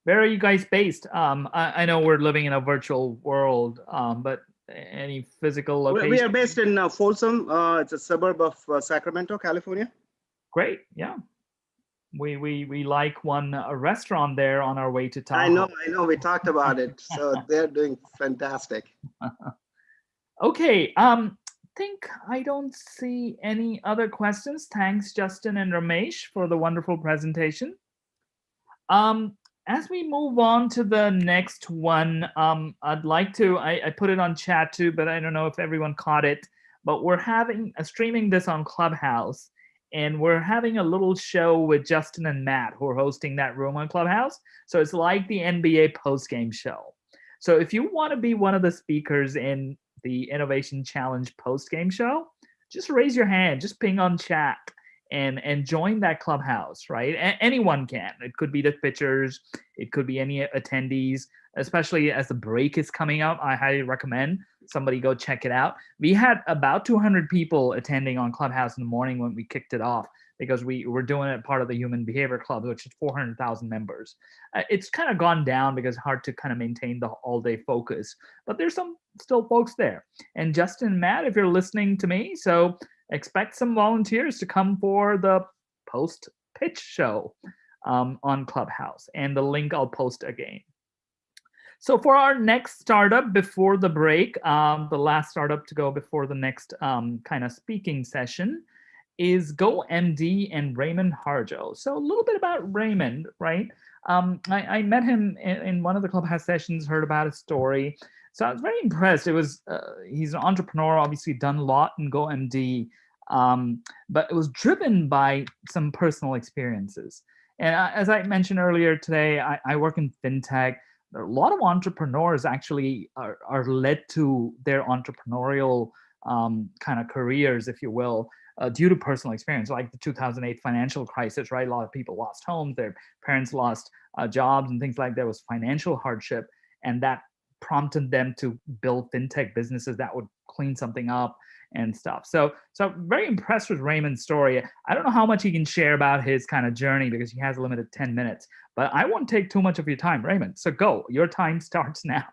Where are you guys based? I know we're living in a virtual world, but any physical location? We are based in Folsom. It's a suburb of Sacramento, California. Great, yeah. We like one restaurant there on our way to Tahoe. I know. We talked about it. So they're doing fantastic. Okay. Think I don't see any other questions. Thanks, Justin and Ramesh, for the wonderful presentation. As we move on to the next one, I'd like to, I put it on chat too, but I don't know if everyone caught it, but we're having streaming this on Clubhouse, and we're having a little show with Justin and Matt, who are hosting that room on Clubhouse. So it's like the NBA postgame show. So if you want to be one of the speakers in the Innovation Challenge postgame show, just raise your hand, just ping on chat and join that Clubhouse, right? Anyone can. It could be the pitchers, it could be any attendees, especially as the break is coming up. I highly recommend somebody go check it out. We had about 200 people attending on Clubhouse in the morning when we kicked it off, because we were doing it part of the Human Behavior Club, which is 400,000 members. It's kind of gone down because it's hard to kind of maintain the all-day focus, but there's some still folks there. And Justin and Matt, if you're listening to me, so expect some volunteers to come for the post-pitch show on Clubhouse, and the link I'll post again. So for our next startup before the break, the last startup to go before the next kind of speaking session is GoMD and Raymond Harjo. So a little bit about Raymond, right? I met him in one of the Clubhouse sessions, heard about his story. So I was very impressed. It was he's an entrepreneur, obviously done a lot in GoMD, but it was driven by some personal experiences. And as I mentioned earlier today, I work in fintech. A lot of entrepreneurs actually are led to their entrepreneurial kind of careers, if you will, due to personal experience, like the 2008 financial crisis, right? A lot of people lost homes, their parents lost jobs and things like that. There was financial hardship, and that prompted them to build fintech businesses that would clean something up and stuff. So I'm very impressed with Raymond's story. I don't know how much he can share about his kind of journey because he has a limited 10 minutes, but I won't take too much of your time, Raymond. So go, your time starts now.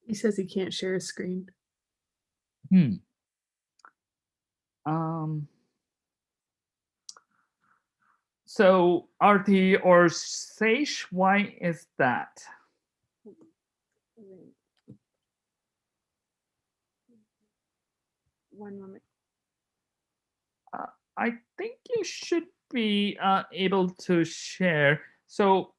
He says he can't share his screen. So Arti or Seish, why is that? One moment. I think you should be able to share. So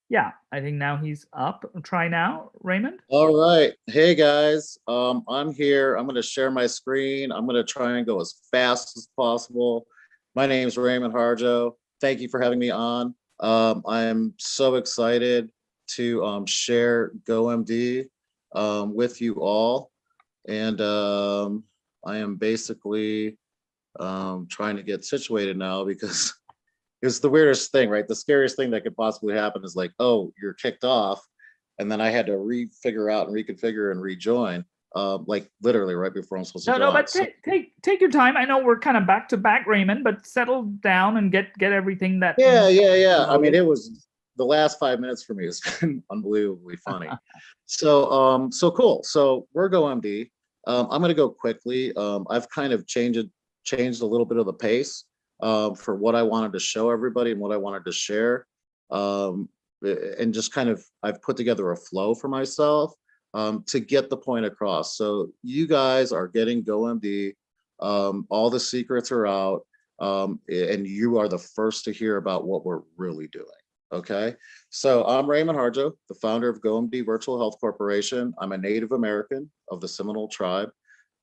yeah, I think now he's up. Try now, Raymond. All right. Hey guys, I'm here. I'm going to share my screen. I'm going to try and go as fast as possible. My name is Raymond Harjo. Thank you for having me on. I'm so excited to share GoMD with you all. And I am basically trying to get situated now because it's the weirdest thing, right? The scariest thing that could possibly happen is like, oh, you're kicked off. And then I had to figure out and reconfigure and rejoin, like literally right before I'm supposed to No, join. but take your time. I know we're kind of back to back, Raymond, but settle down and get everything that. Yeah. I mean, it was the last 5 minutes for me has been unbelievably funny. So cool. So we're GoMD. I'm going to go quickly. I've kind of changed a little bit of the pace for what I wanted to show everybody and what I wanted to share. And just kind of, I've put together a flow for myself to get the point across. So you guys are getting GoMD. All the secrets are out. And you are the first to hear about what we're really doing. Okay, so I'm Raymond Harjo, the founder of GoMD Virtual Health Corporation. I'm a Native American of the Seminole tribe.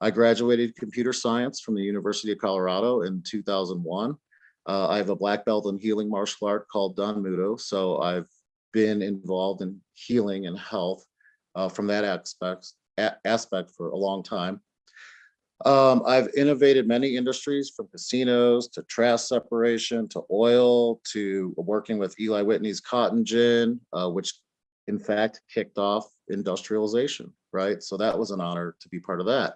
I graduated computer science from the University of Colorado in 2001. I have a black belt in healing martial art called Dan Mudo. So I've been involved in healing and health from that aspect for a long time. I've innovated many industries, from casinos to trash separation to oil to working with Eli Whitney's cotton gin, which in fact kicked off industrialization, right? So that was an honor to be part of that.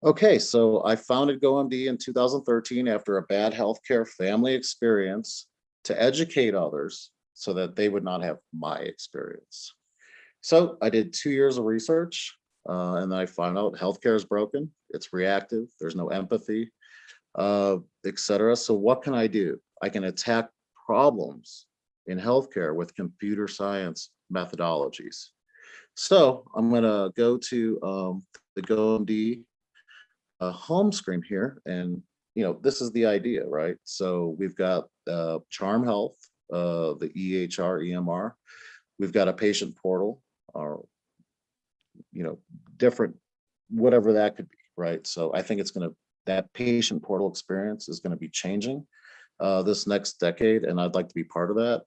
Okay, so I founded GoMD in 2013 after a bad healthcare family experience to educate others so that they would not have my experience. So I did 2 years of research. and then I found out healthcare is broken. It's reactive. There's no empathy, etc. So what can I do? I can attack problems in healthcare with computer science methodologies. So I'm going to go to the GoMD home screen here, and this is the idea, right? So we've got CharmHealth, the EHR, EMR. We've got a patient portal, or different, whatever that could be, right? So I think that patient portal experience is going to be changing this next decade, and I'd like to be part of that.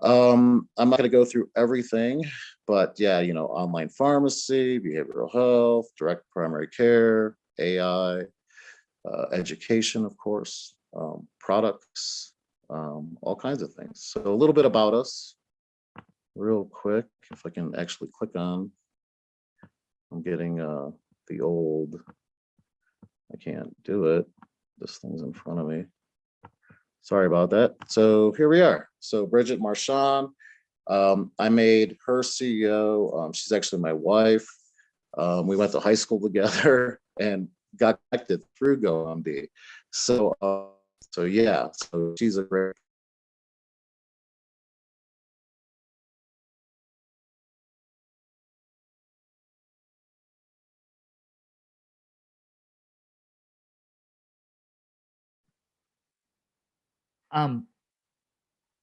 I'm not going to go through everything, but yeah, online pharmacy, behavioral health, direct primary care, AI, education, of course, products, all kinds of things. So a little bit about us real quick, if I can actually click on. I'm getting the old, I can't do it. This thing's in front of me. Sorry about that. So here we are. So Bridget Marchand, I made her CEO. She's actually my wife. We went to high school together and got connected through GoMD. So yeah, so she's a great.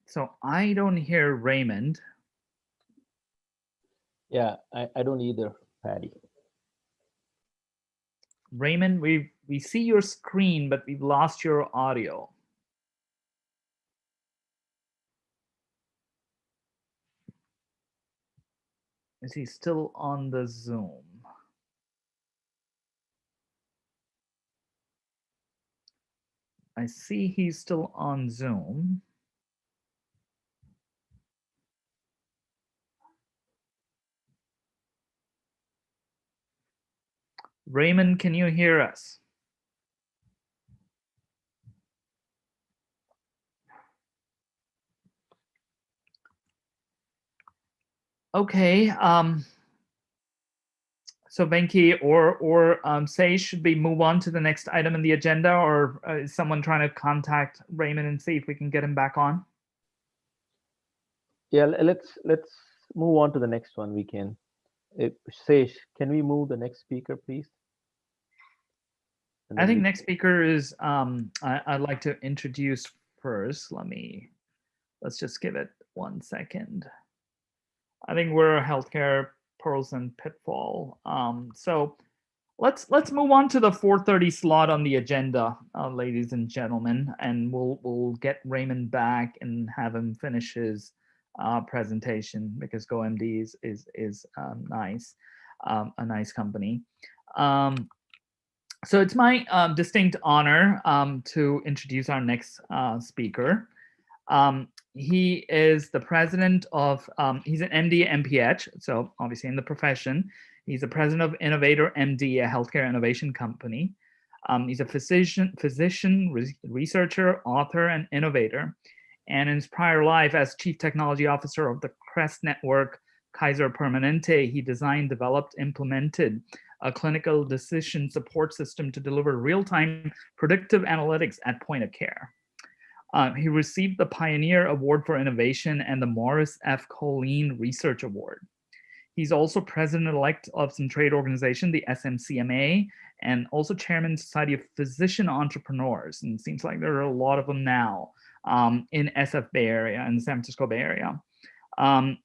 So I don't hear Raymond. Yeah, I don't either, Patty. Raymond, we see your screen, but we've lost your audio. Is he still on the Zoom? I see he's still on Zoom. Raymond, can you hear us? Okay. So Venki or Say, should we move on to the next item in the agenda, or is someone trying to contact Raymond and see if we can get him back on? Yeah, let's move on to the next one. We can. Say, can we move the next speaker, please? I think next speaker is I'd like to introduce first. Let's just give it 1 second. I think we're healthcare pearls and pitfall. So let's move on to the 4:30 slot on the agenda, ladies and gentlemen, and we'll get Raymond back and have him finish his presentation, because GoMD is nice, a nice company. So it's my distinct honor to introduce our next speaker. He is the president of, he's an MD, MPH, so obviously in the profession. He's the president of Innovatormd, a healthcare innovation company. He's a physician, researcher, author, and innovator. And in his prior life as chief technology officer of the CREST network, Kaiser Permanente, he designed, developed, implemented a clinical decision support system to deliver real-time predictive analytics at point of care. He received the Pioneer Award for Innovation and the Morris F. Colleen Research Award. He's also president-elect of some trade organization, the SMCMA, and also chairman Society of Physician Entrepreneurs. And it seems like there are a lot of them now in SF Bay Area, in the San Francisco Bay Area.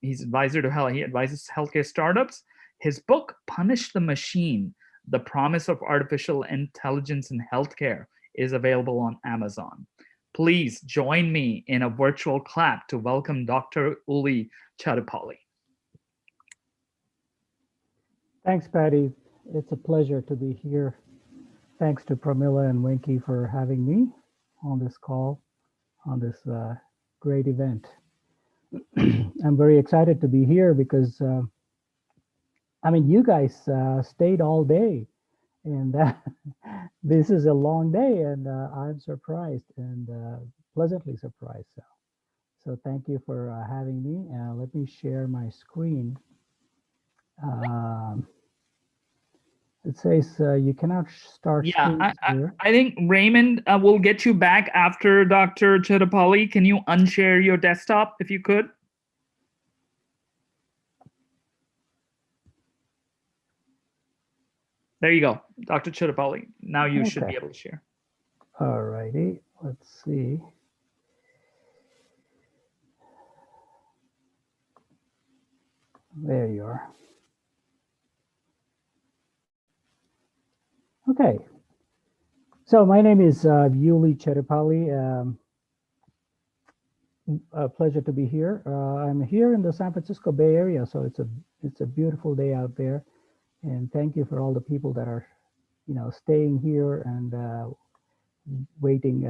He's advisor to he advises healthcare startups. His book, Punish the Machine, The Promise of Artificial Intelligence in Healthcare, is available on Amazon. Please join me in a virtual clap to welcome Dr. Uli Chattapali. Thanks, Patty. It's a pleasure to be here. Thanks to Pramila and Wenki for having me on this call, on this great event. I'm very excited to be here because, I mean, you guys stayed all day, and this is a long day, and I'm surprised and pleasantly surprised. So thank you for having me. Let me share my screen. It says you cannot start Yeah, screen share. I think Raymond will get you back after Dr. Chattapali. Can you unshare your desktop if you could? There you go, Dr. Chattapali. Now you should be Okay. able to share. All righty, let's see. There you are. Okay. So my name is Uli Chattapali. A pleasure to be here. I'm here in the San Francisco Bay Area, so it's a beautiful day out there. And thank you for all the people that are, staying here and waiting,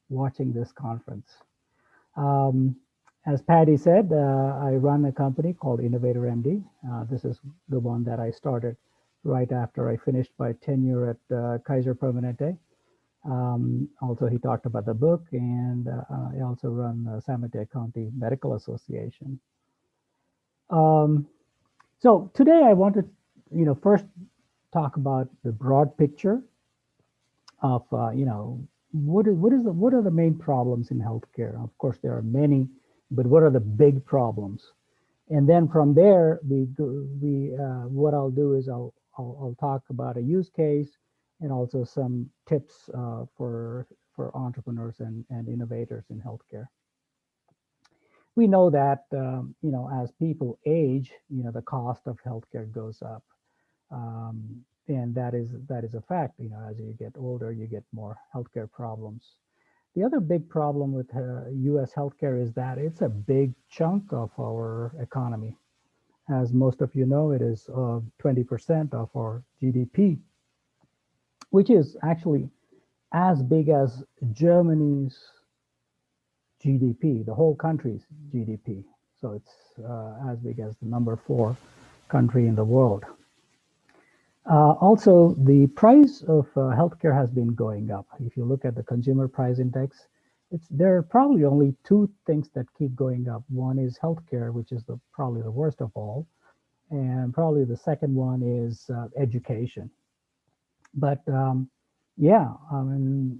watching this conference. As Patty said, I run a company called Innovatormd. This is the one that I started right after I finished my tenure at Kaiser Permanente. Also, he talked about the book, and I also run the San Mateo County Medical Association. So today I want to, first talk about the broad picture of, what are the main problems in healthcare? Of course, there are many, but what are the big problems? And then from there, what I'll do is I'll talk about a use case and also some tips for entrepreneurs and innovators in healthcare. We know that as people age, the cost of healthcare goes up, and that is a fact. As you get older, you get more healthcare problems. The other big problem with U.S. healthcare is that it's a big chunk of our economy. As most of you know, it is 20% of our GDP, which is actually as big as Germany's GDP, the whole country's GDP. So it's as big as the number 4 country in the world. Also, the price of healthcare has been going up. If you look at the consumer price index, there are probably only 2 things that keep going up. One is healthcare, which is probably the worst of all. And probably the second one is education. But yeah, I mean,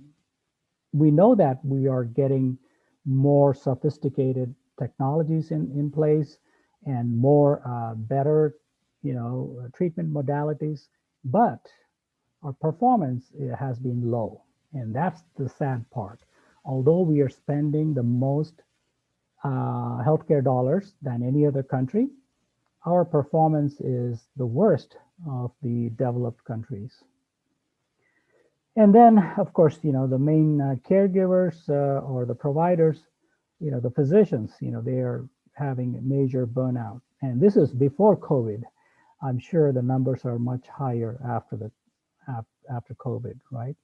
we know that we are getting more sophisticated technologies in place and more better, treatment modalities, but our performance has been low, and that's the sad part. Although we are spending the most healthcare dollars than any other country, our performance is the worst of the developed countries. And then, of course, the main caregivers or the providers, the physicians, they are having major burnout. And this is before COVID. I'm sure the numbers are much higher after COVID, right?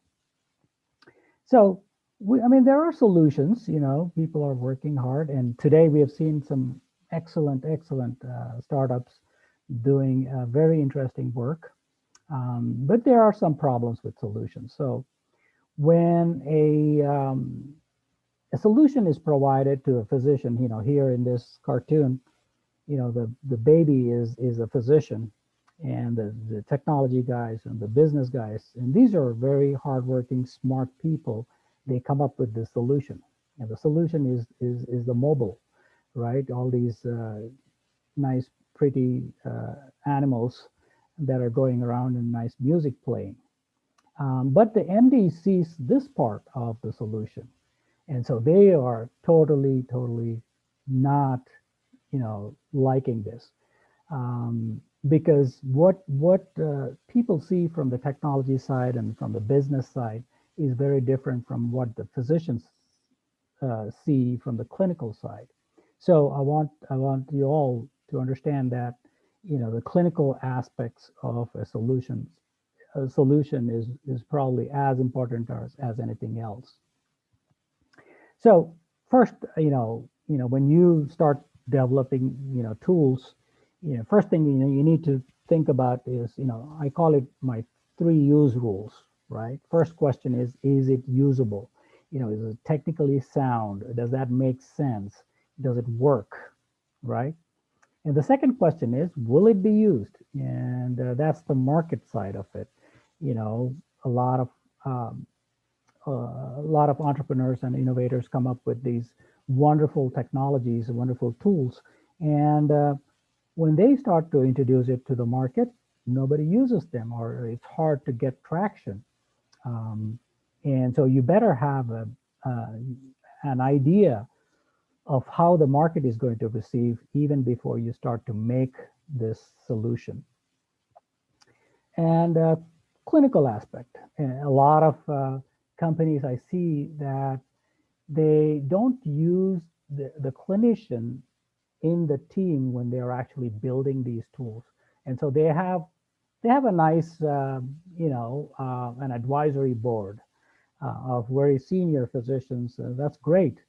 So, there are solutions. People are working hard, and today we have seen some excellent startups doing very interesting work. But there are some problems with solutions. So when a solution is provided to a physician, here in this cartoon, the baby is a physician, and the technology guys and the business guys, and these are very hardworking, smart people. They come up with the solution, and the solution is the mobile, right? All these nice, pretty animals that are going around and nice music playing. But the MD sees this part of the solution. And so they are totally not, liking this. Because what people see from the technology side and from the business side is very different from what the physicians see from the clinical side. So I want you all to understand that, the clinical aspects of a solution is probably as important as anything else. So first, when you start developing, tools, first thing you need to think about is, I call it my 3 use rules, right? First question is it usable? Is it technically sound? Does that make sense? Does it work, right? And the second question is, will it be used? And that's the market side of it. You know, a lot of entrepreneurs and innovators come up with these wonderful technologies, wonderful tools, and when they start to introduce it to the market, nobody uses them, or it's hard to get traction. And so you better have an idea of how the market is going to receive even before you start to make this solution. And clinical aspect. A lot of companies I see that they don't use the clinician in the team when they're actually building these tools. And so they have a nice, an advisory board of very senior physicians. That's great,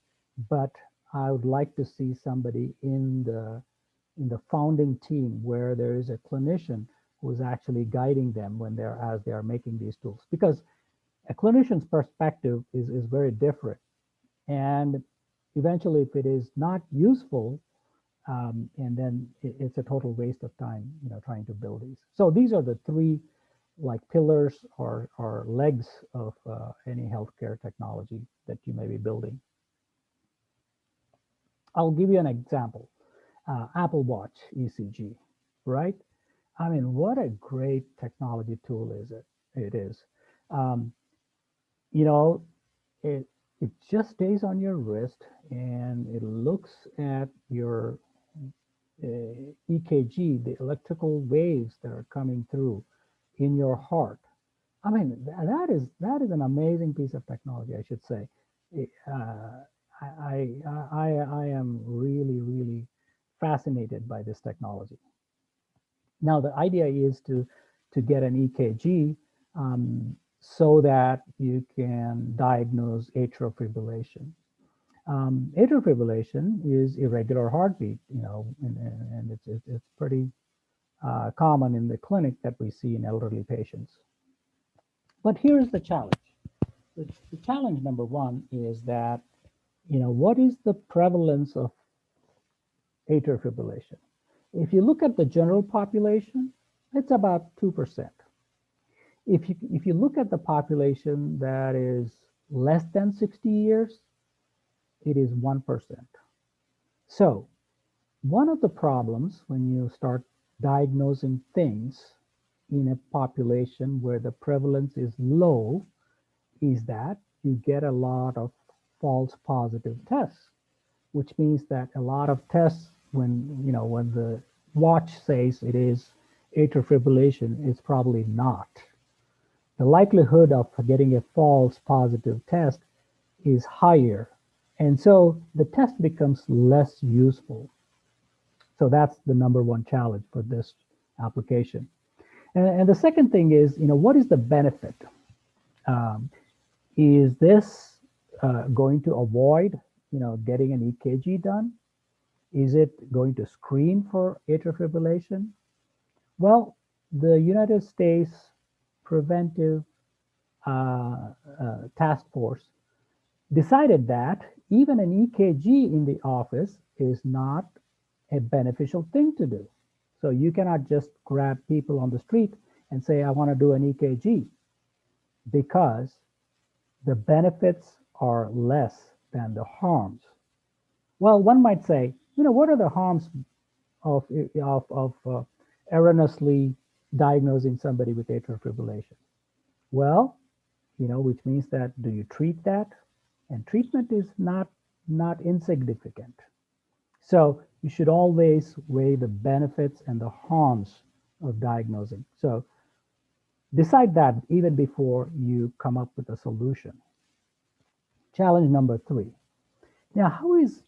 but I would like to see somebody in the founding team where there is a clinician who is actually guiding them as they are making these tools, because a clinician's perspective is very different. And eventually, if it is not useful, and then it's a total waste of time, trying to build these. So these are the three like pillars or legs of any healthcare technology that you may be building. I'll give you an example. Apple Watch ECG, right? I mean, what a great technology tool is it? It is. It just stays on your wrist and it looks at your EKG, the electrical waves that are coming through in your heart. I mean, that is an amazing piece of technology, I should say. I am really fascinated by this technology. Now, the idea is to get an EKG so that you can diagnose atrial fibrillation. Atrial fibrillation is irregular heartbeat, and it's pretty common in the clinic that we see in elderly patients. But here's the challenge. The challenge number one is that, what is the prevalence of atrial fibrillation? If you look at the general population, it's about 2%. If you look at the population that is less than 60 years, it is 1%. So one of the problems when you start diagnosing things in a population where the prevalence is low is that you get a lot of false positive tests, which means that a lot of tests, when the watch says it is atrial fibrillation, it's probably not. The likelihood of getting a false positive test is higher. And so the test becomes less useful. So that's the number one challenge for this application. And the second thing is, what is the benefit? Is this going to avoid, getting an EKG done? Is it going to screen for atrial fibrillation? Well, the United States Preventive Task Force decided that even an EKG in the office is not a beneficial thing to do. So you cannot just grab people on the street and say, I want to do an EKG, because the benefits are less than the harms. Well, one might say, what are the harms of erroneously diagnosing somebody with atrial fibrillation? Well, which means that, do you treat that? And treatment is not insignificant. So you should always weigh the benefits and the harms of diagnosing. So decide that even before you come up with a solution. Challenge number 3. Now, how is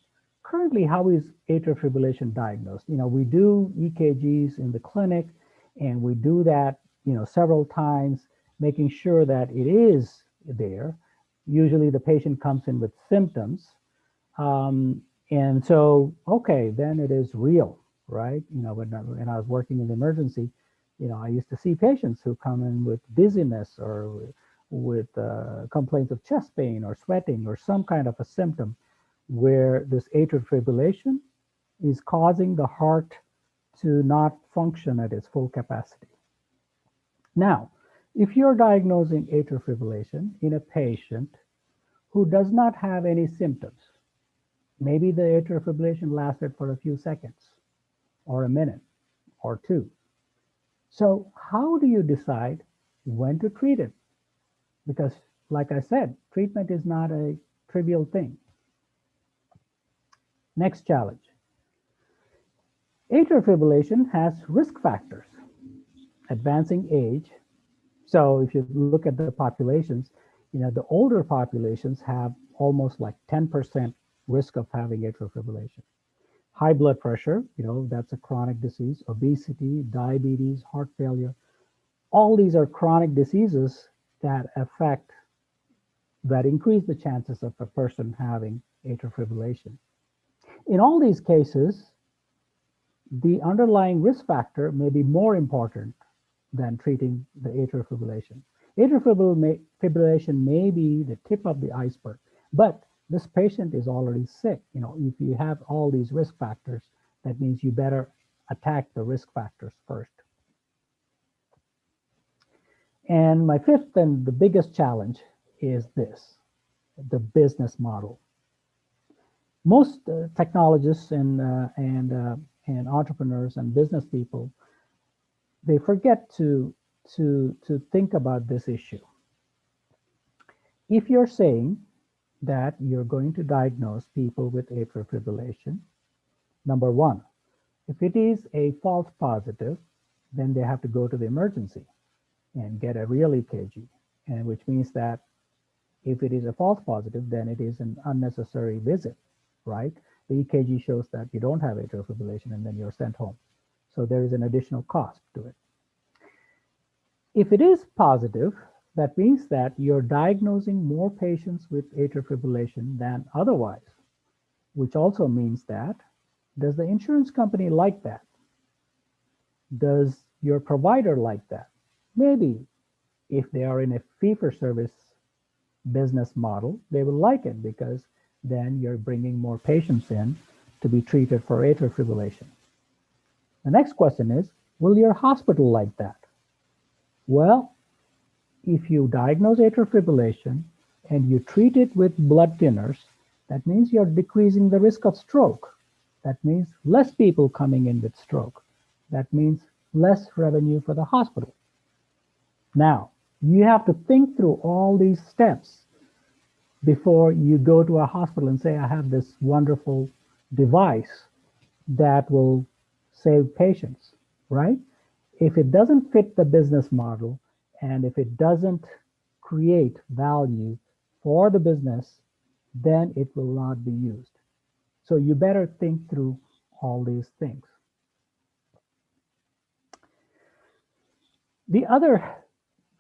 atrial fibrillation diagnosed? We do EKGs in the clinic, and we do that, several times, making sure that it is there. Usually the patient comes in with symptoms. And so, okay, then it is real, right? When I was working in the emergency, I used to see patients who come in with dizziness or with complaints of chest pain or sweating or some kind of a symptom where this atrial fibrillation is causing the heart to not function at its full capacity. Now, if you're diagnosing atrial fibrillation in a patient who does not have any symptoms, maybe the atrial fibrillation lasted for a few seconds or a minute or two. So how do you decide when to treat it? Because like I said, treatment is not a trivial thing. Next challenge. Atrial fibrillation has risk factors. Advancing age. So if you look at the populations, the older populations have almost like 10% risk of having atrial fibrillation. High blood pressure, that's a chronic disease. Obesity, diabetes, heart failure. All these are chronic diseases that increase the chances of a person having atrial fibrillation. In all these cases, the underlying risk factor may be more important than treating the atrial fibrillation. Atrial fibrillation may be the tip of the iceberg, but this patient is already sick. If you have all these risk factors, that means you better attack the risk factors first. And my fifth and the biggest challenge is this, the business model. Most technologists and entrepreneurs and business people, they forget to think about this issue. If you're saying that you're going to diagnose people with atrial fibrillation, number one, if it is a false positive, then they have to go to the emergency and get a real EKG, and which means that if it is a false positive, then it is an unnecessary visit, right? The EKG shows that you don't have atrial fibrillation and then you're sent home. So there is an additional cost to it. If it is positive, that means that you're diagnosing more patients with atrial fibrillation than otherwise, which also means that, does the insurance company like that? Does your provider like that? Maybe if they are in a fee-for-service business model, they will like it because then you're bringing more patients in to be treated for atrial fibrillation. The next question is, will your hospital like that? Well, if you diagnose atrial fibrillation and you treat it with blood thinners, that means you're decreasing the risk of stroke. That means less people coming in with stroke. That means less revenue for the hospital. Now, you have to think through all these steps before you go to a hospital and say, I have this wonderful device that will save patients, right? If it doesn't fit the business model and if it doesn't create value for the business, then it will not be used. So you better think through all these things.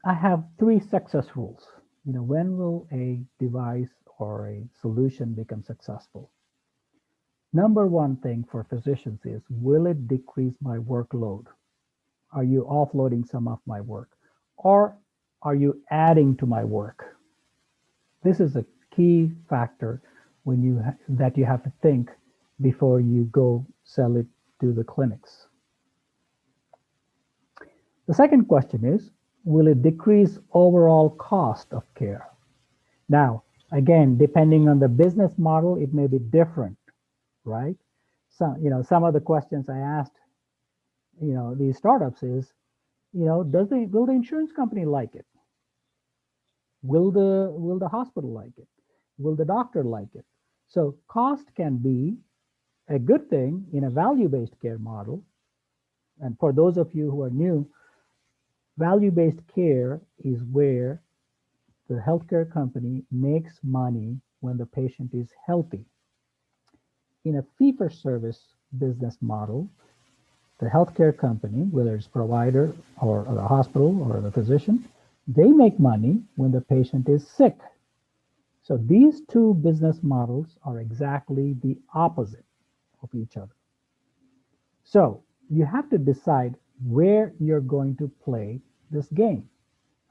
I have 3 success rules. When will a device or a solution become successful? Number one thing for physicians is, will it decrease my workload? Are you offloading some of my work? Or are you adding to my work? This is a key factor that you have to think before you go sell it to the clinics. The second question is, will it decrease overall cost of care? Now, again, depending on the business model, it may be different, right? So, some of the questions I asked, these startups is, will the insurance company like it? Will the hospital like it? Will the doctor like it? So cost can be a good thing in a value-based care model. And for those of you who are new, value-based care is where the healthcare company makes money when the patient is healthy. In a fee-for-service business model, the healthcare company, whether it's provider or the hospital or the physician, they make money when the patient is sick. So these two business models are exactly the opposite of each other. So you have to decide where you're going to play this game.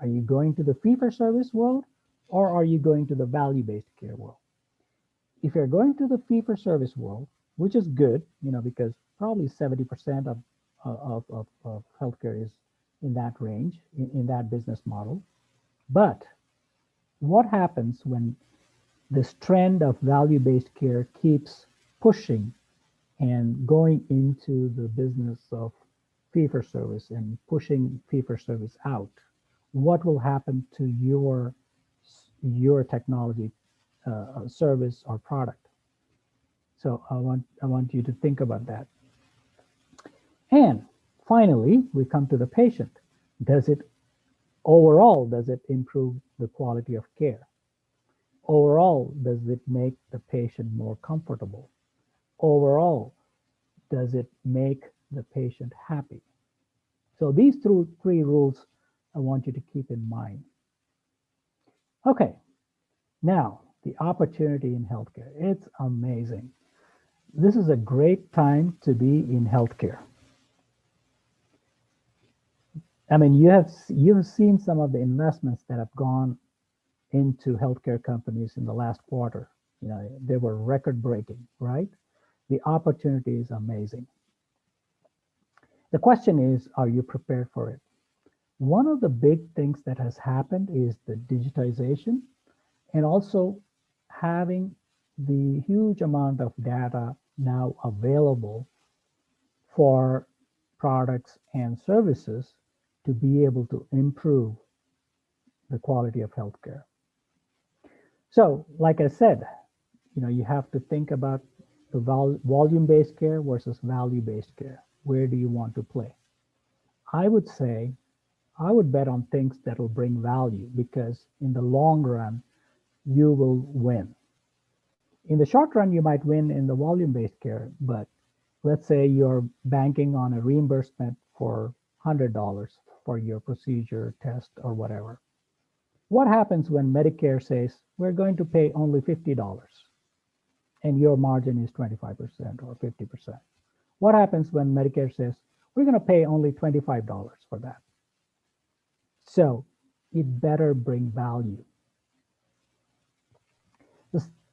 Are you going to the fee-for-service world or are you going to the value-based care world? If you're going to the fee-for-service world, which is good, because probably 70% of of healthcare is in that range, in that business model. But what happens when this trend of value-based care keeps pushing and going into the business of fee-for-service and pushing fee-for-service out? What will happen to your technology, service, or product? So I want you to think about that. And finally, we come to the patient. Does it improve the quality of care? Overall, does it make the patient more comfortable? Overall, does it make the patient happy? So these three rules I want you to keep in mind. Okay, now the opportunity in healthcare. It's amazing. This is a great time to be in healthcare. I mean, you have seen some of the investments that have gone into healthcare companies in the last quarter. You know, they were record breaking, right? The opportunity is amazing. The question is, are you prepared for it? One of the big things that has happened is the digitization, and also having the huge amount of data now available for products and services to be able to improve the quality of healthcare. So, like I said, you know, you have to think about the volume-based care versus value-based care. Where do you want to play? I would say, I would bet on things that will bring value, because in the long run, you will win. In the short run, you might win in the volume-based care, but let's say you're banking on a reimbursement for $100 for your procedure, test, or whatever. What happens when Medicare says, we're going to pay only $50 and your margin is 25% or 50%? What happens when Medicare says, we're going to pay only $25 for that? So it better bring value.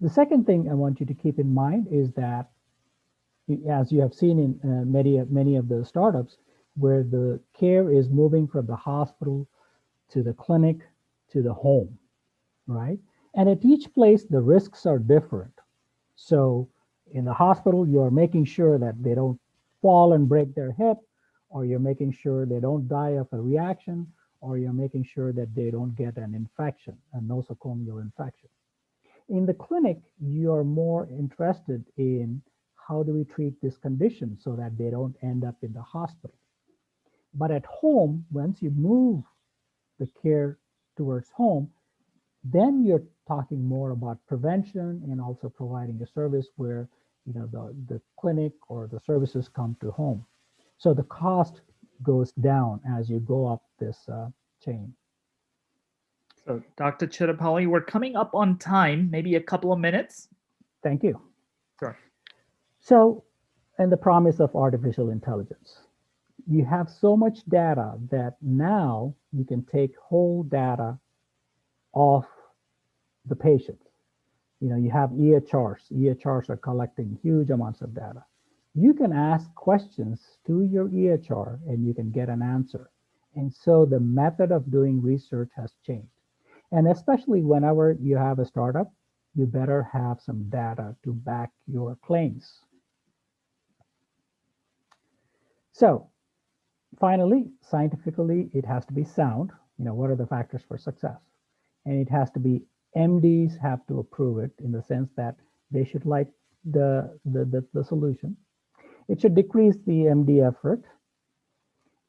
The second thing I want you to keep in mind is that, as you have seen in many of the startups, where the care is moving from the hospital to the clinic to the home, right? And at each place, the risks are different. So in the hospital, you're making sure that they don't fall and break their hip, or you're making sure they don't die of a reaction, or you're making sure that they don't get an infection, a nosocomial infection. In the clinic, you're more interested in how do we treat this condition so that they don't end up in the hospital. But at home, once you move the care towards home, then you're talking more about prevention and also providing a service where, you know, the clinic or the services come to home. So the cost goes down as you go up this chain. So Dr. Chattapali, we're coming up on time, maybe a couple of minutes. Thank you. Sure. So, and the promise of artificial intelligence. You have so much data that now you can take whole data off the patient. You know, you have EHRs. EHRs are collecting huge amounts of data. You can ask questions to your EHR and you can get an answer. And so the method of doing research has changed. And especially whenever you have a startup, you better have some data to back your claims. So finally, scientifically, it has to be sound. You know, what are the factors for success? And it has to be, MDs have to approve it in the sense that they should like the solution. It should decrease the MD effort,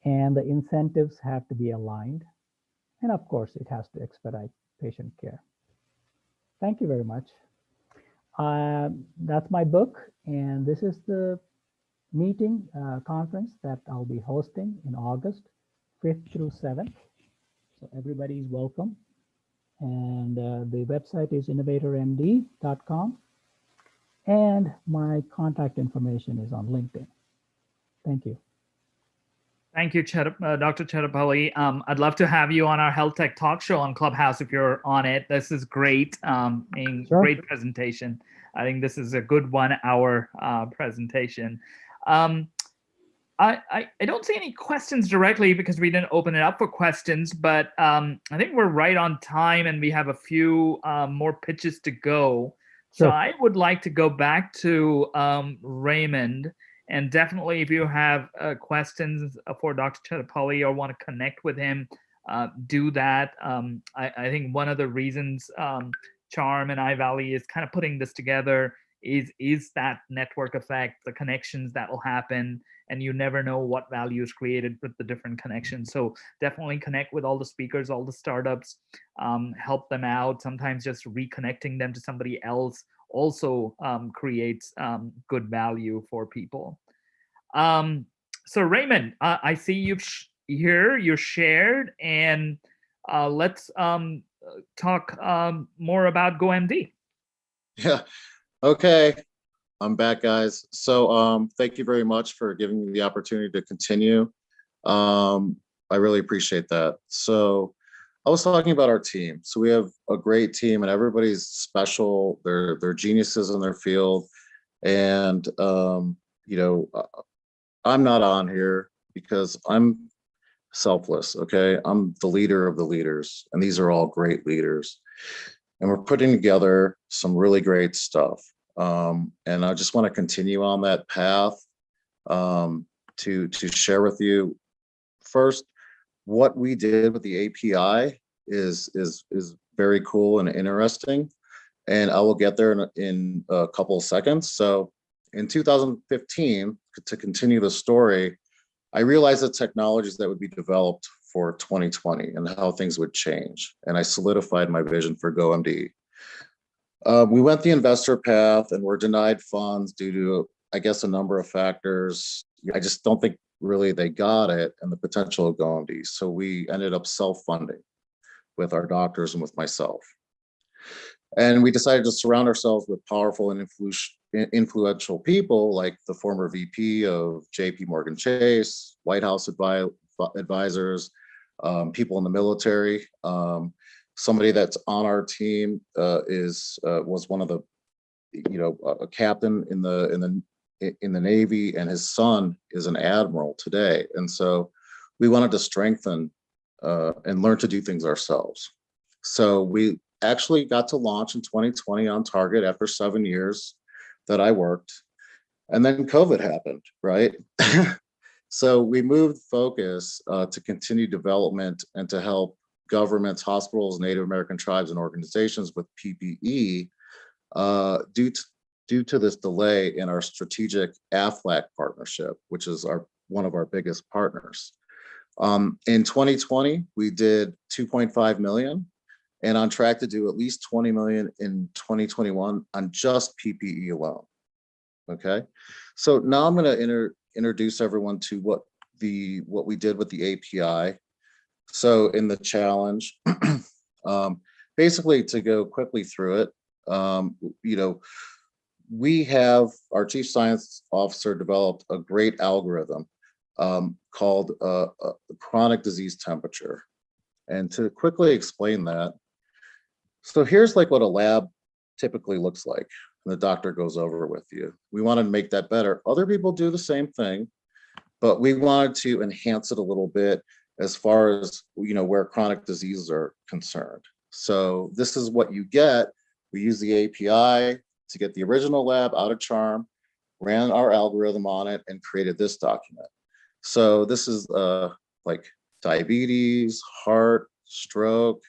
and the incentives have to be aligned. And of course, it has to expedite patient care. Thank you very much. That's my book, and this is the meeting conference that I'll be hosting in August 5th through 7th. So everybody's welcome. And the website is innovatormd.com. And my contact information is on LinkedIn. Thank you. Thank you, Dr. Chattapali. I'd love to have you on our Health Tech Talk Show on Clubhouse if you're on it. This is great. Sure. Great presentation. I think this is a good 1 hour presentation. I don't see any questions directly because we didn't open it up for questions, but I think we're right on time and we have a few more pitches to go. So Sure. I would like to go back to Raymond, and definitely if you have questions for Dr. Chattapali or want to connect with him, do that. I think one of the reasons Charm and iValley is kind of putting this together is that network effect, the connections that will happen, and you never know what value is created with the different connections. So definitely connect with all the speakers, all the startups, help them out. Sometimes just reconnecting them to somebody else also creates good value for people. So Raymond, I see you've you're shared, and let's talk more about GoMD. Yeah. Okay. I'm back, guys. So thank you very much for giving me the opportunity to continue. I really appreciate that. So I was talking about our team. So we have a great team and everybody's special. They're geniuses in their field. And you know, I'm not on here because I'm selfless, okay? I'm the leader of the leaders, and these are all great leaders. And we're putting together some really great stuff. And I just want to continue on that path to share with you first what we did with the API is very cool and interesting, and I will get there in a couple of seconds. So in 2015, to continue the story, I realized the technologies that would be developed for 2020 and how things would change, and I solidified my vision for GoMD. We went the investor path and were denied funds due to, I guess, a number of factors. I just don't think really they got it and the potential of GoMD. So we ended up self-funding with our doctors and with myself. And we decided to surround ourselves with powerful and influential people like the former VP of JP Morgan Chase, White House advisors, people in the military. Somebody that's on our team was one of the, a captain in the Navy, and his son is an admiral today. And so we wanted to strengthen and learn to do things ourselves. So we actually got to launch in 2020 on target after 7 years that I worked. And then COVID happened, right? So we moved focus to continue development and to help governments, hospitals, Native American tribes, and organizations with PPE due to this delay in our strategic AFLAC partnership, which is one of our biggest partners. In 2020, we did 2.5 million, and on track to do at least 20 million in 2021 on just PPE alone. Okay, so now I'm going to introduce everyone to what we did with the API. So in the challenge, basically to go quickly through it, we have our chief science officer developed a great algorithm called chronic disease temperature. And to quickly explain that, so here's like what a lab typically looks like. And the doctor goes over with you. We wanted to make that better. Other people do the same thing, but we wanted to enhance it a little bit as far as, where chronic diseases are concerned. So this is what you get. We use the API to get the original lab out of Charm, ran our algorithm on it, and created this document. So this is like diabetes, heart, stroke,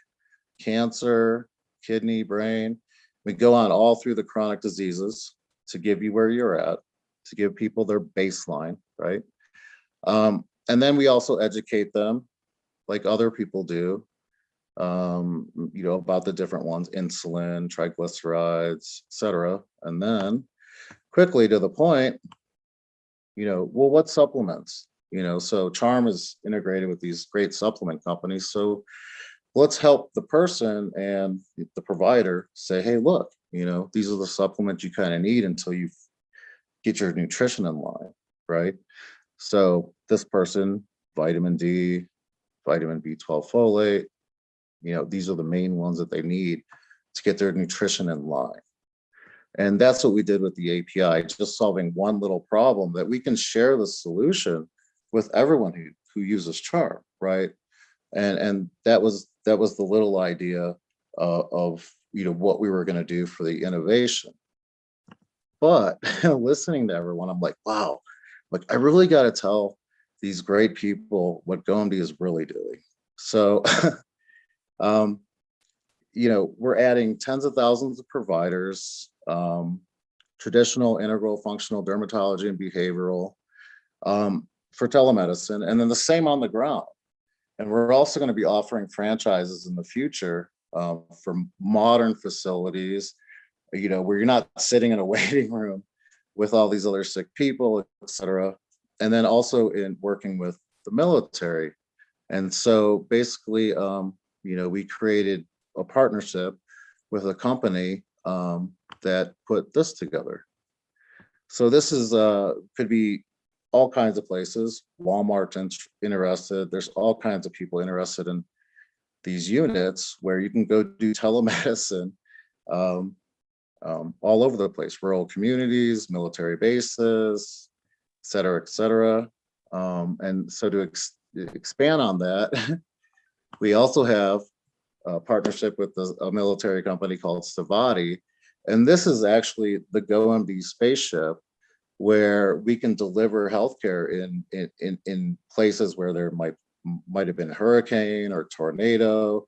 cancer, kidney, brain. We go on all through the chronic diseases to give you where you're at, to give people their baseline, right? And then we also educate them, like other people do, about the different ones, insulin, triglycerides, etc. And then quickly to the point, well, what supplements? So Charm is integrated with these great supplement companies. So let's help the person and the provider say, hey, look, these are the supplements you kind of need until you get your nutrition in line, right? So this person, vitamin D, vitamin B12 folate, these are the main ones that they need to get their nutrition in line. And that's what we did with the API, just solving one little problem that we can share the solution with everyone who uses Charm, right? And that was the little idea of what we were going to do for the innovation. But listening to everyone, I'm like, wow, like I really got to tell these great people what GoMD is really doing. So, we're adding tens of thousands of providers, traditional, integral, functional dermatology and behavioral for telemedicine, and then the same on the ground. And we're also going to be offering franchises in the future for modern facilities, where you're not sitting in a waiting room with all these other sick people, et cetera. And then also in working with the military. And so basically, we created a partnership with a company that put this together. So this is could be all kinds of places. Walmart's interested. There's all kinds of people interested in these units where you can go do telemedicine all over the place, rural communities, military bases, et cetera, et cetera. And so to expand on that, we also have a partnership with a military company called Savati. And this is actually the GoMD spaceship, where we can deliver healthcare in places where there might have been a hurricane or tornado.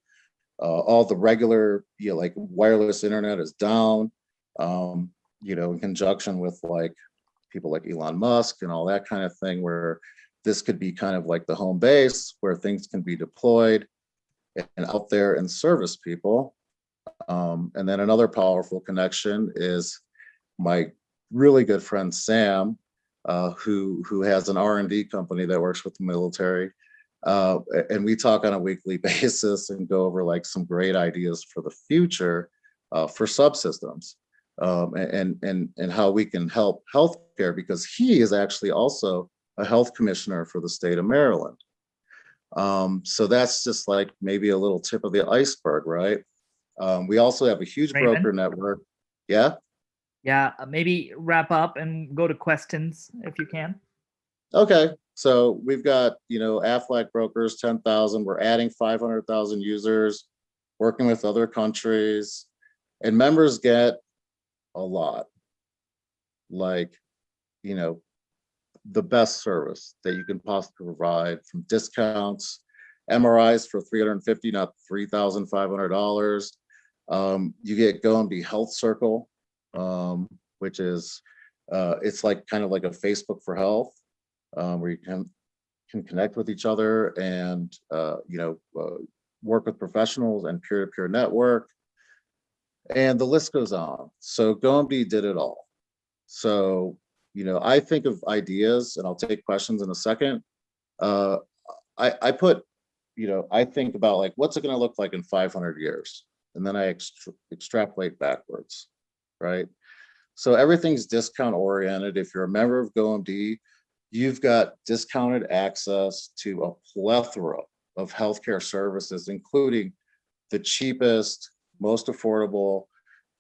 All the regular, like wireless internet is down, in conjunction with like people like Elon Musk and all that kind of thing, where this could be kind of like the home base where things can be deployed and out there and service people. And then another powerful connection is my really good friend Sam, who has an R&D company that works with the military, and we talk on a weekly basis and go over like some great ideas for the future for subsystems, and how we can help healthcare, because he is actually also a health commissioner for the state of Maryland. So that's just like maybe a little tip of the iceberg, right? We also have a huge Raymond? broker network. Yeah. Yeah, maybe wrap up and go to questions if you can. Okay, so we've got, Aflac brokers, 10,000. We're adding 500,000 users, working with other countries, and members get a lot, like, the best service that you can possibly provide, from discounts, MRIs for $350, not $3,500. You get GoMD Health Circle, which is it's like kind of like a Facebook for health, where you can connect with each other and work with professionals and peer-to-peer network, and the list goes on. So GoMD did it all. So I think of ideas, and I'll take questions in a second. I put, I think about like, what's it going to look like in 500 years, and then I extrapolate backwards, right? So everything's discount oriented. If you're a member of GoMD, you've got discounted access to a plethora of healthcare services, including the cheapest, most affordable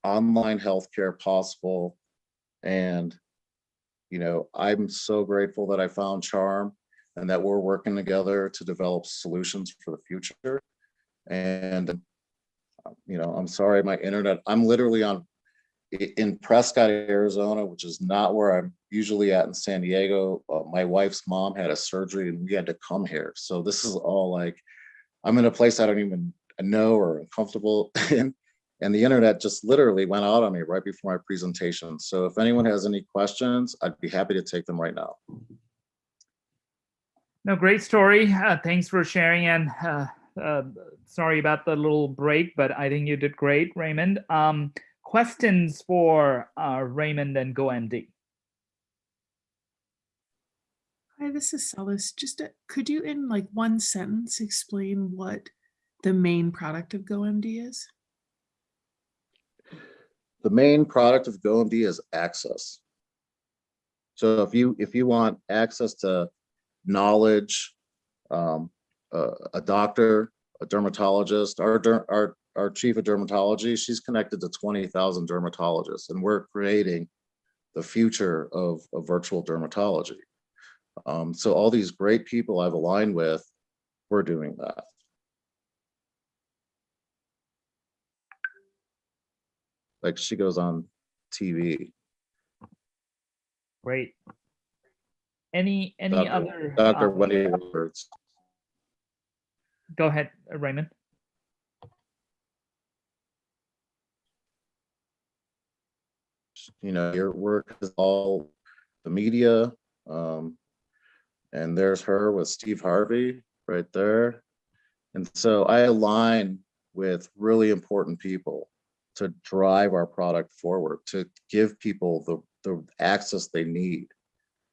online healthcare possible. And, I'm so grateful that I found Charm and that we're working together to develop solutions for the future. And, I'm sorry, my internet, I'm literally in Prescott, Arizona, which is not where I'm usually at in San Diego. My wife's mom had a surgery and we had to come here. So this is all like, I'm in a place I don't even know or am comfortable in. And the internet just literally went out on me right before my presentation. So if anyone has any questions, I'd be happy to take them right now. No, great story. Thanks for sharing. And sorry about the little break, but I think you did great, Raymond. Questions for Raymond and GoMD? Hi, this is Celis. Just could you, in like one sentence, explain what the main product of GoMD is? The main product of GoMD is access. So if you want access to knowledge, a doctor, a dermatologist, our chief of dermatology, she's connected to 20,000 dermatologists, and we're creating the future of virtual dermatology. So all these great people I've aligned with, we're doing that. Like she goes on TV. Great. Any other? Dr. Wendy Roberts. Go ahead, Raymond. You know, your work is all the media. And there's her with Steve Harvey right there. And so I align with really important people to drive our product forward, to give people the access they need,